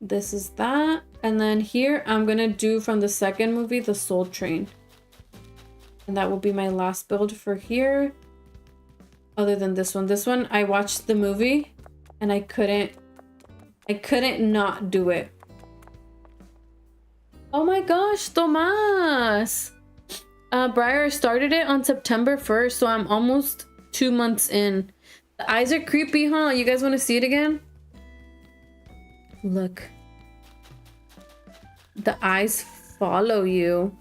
this is that. And then here I'm gonna do from the second movie, the Soul Train. And that will be my last build for here. Other than this one. This one, I watched the movie and I couldn't not do it. Oh my gosh, Tomas! Briar started it on September 1st, so I'm almost 2 months in. The eyes are creepy, huh? You guys want to see it again? Look. The eyes follow you.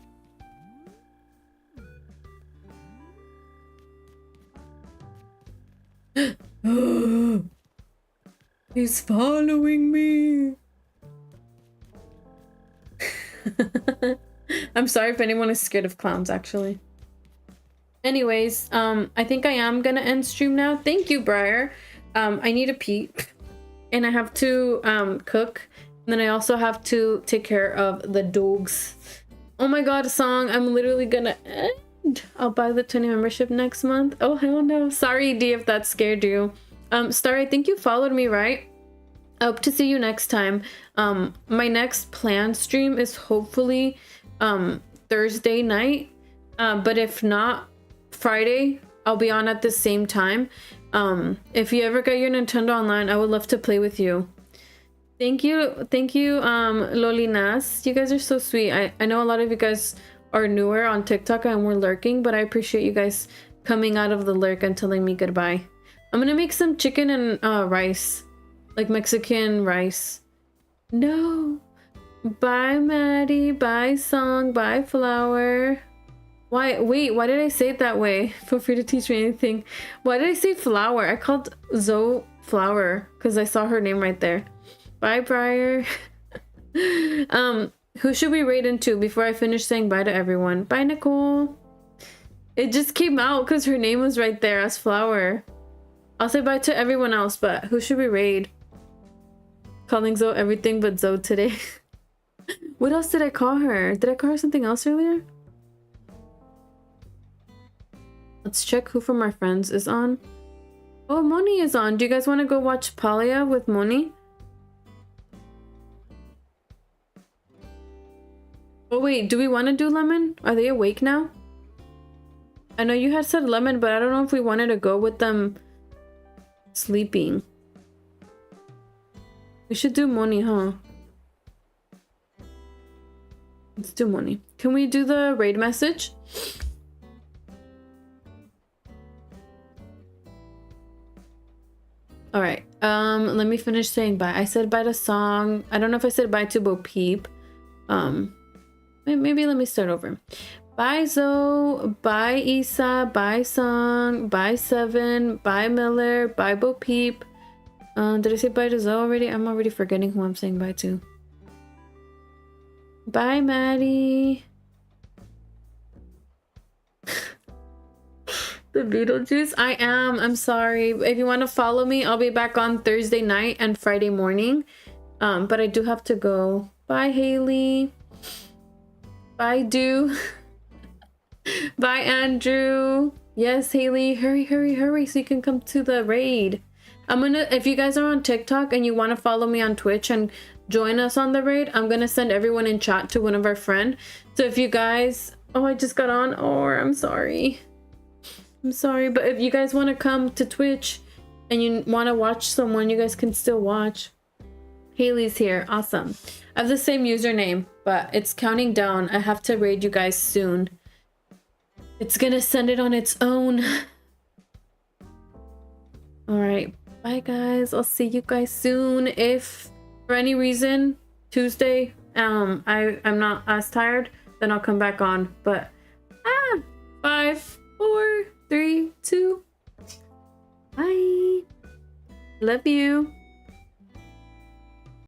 He's following me. I'm sorry if anyone is scared of clowns, actually. Anyways, I think I am gonna end stream now. Thank you, Briar. I need to pee, and I have to cook, and then I also have to take care of the dogs. Oh my god, song, I'm literally gonna end. I'll buy the 20 membership next month. Oh hell no. Sorry D if that scared you. Star, I think you followed me, right? I hope to see you next time. My next planned stream is hopefully Thursday night, but if not, Friday I'll be on at the same time. If you ever get your Nintendo online, I would love to play with you. Thank you Lolinas, you guys are so sweet. I know a lot of you guys are newer on TikTok and we're lurking, but I appreciate you guys coming out of the lurk and telling me goodbye. I'm gonna make some chicken and rice, like Mexican rice. No. Bye Maddie, bye Song, bye Flower. Why? Wait, why did I say it that way? Feel free to teach me anything. Why did I say flower? I called Zoe Flower because I saw her name right there. Bye, Briar. Who should we raid into before I finish saying bye to everyone? Bye, Nicole. It just came out because her name was right there as Flower. I'll say bye to everyone else, but who should we raid? Calling Zoe everything but Zoe today. What else did I call her? Did I call her something else earlier? Let's check who from our friends is on. Oh, Moni is on. Do you guys want to go watch Palia with Moni? Oh wait, do we want to do Lemon? Are they awake now? I know you had said Lemon, but I don't know if we wanted to go with them sleeping. We should do Moni, huh? Let's do Moni. Can we do the raid message? All right. Let me finish saying bye. I said bye to Song. I don't know if I said bye to Bo Peep. Maybe let me start over. Bye Zoe, bye Isa, bye Song, bye Seven, bye Miller, bye Bo Peep. Did I say bye to Zoe already? I'm already forgetting who I'm saying bye to. Bye Maddie. The Beetlejuice? I am. I'm sorry. If you want to follow me, I'll be back on Thursday night and Friday morning. But I do have to go. Bye Haley. Bye Do. Bye Andrew. Yes, Haley. Hurry, hurry, hurry so you can come to the raid. If you guys are on TikTok and you want to follow me on Twitch and join us on the raid, I'm gonna send everyone in chat to one of our friends. So if you guys, oh, I just got on. Oh, I'm sorry. I'm sorry, but if you guys want to come to Twitch and you want to watch someone, you guys can still watch. Haley's here. Awesome. I have the same username, but it's counting down. I have to raid you guys soon. It's gonna send it on its own. All right. Bye, guys. I'll see you guys soon. If for any reason Tuesday, I'm not as tired, then I'll come back on. But 5, 4, 3, 2. Bye. Love you.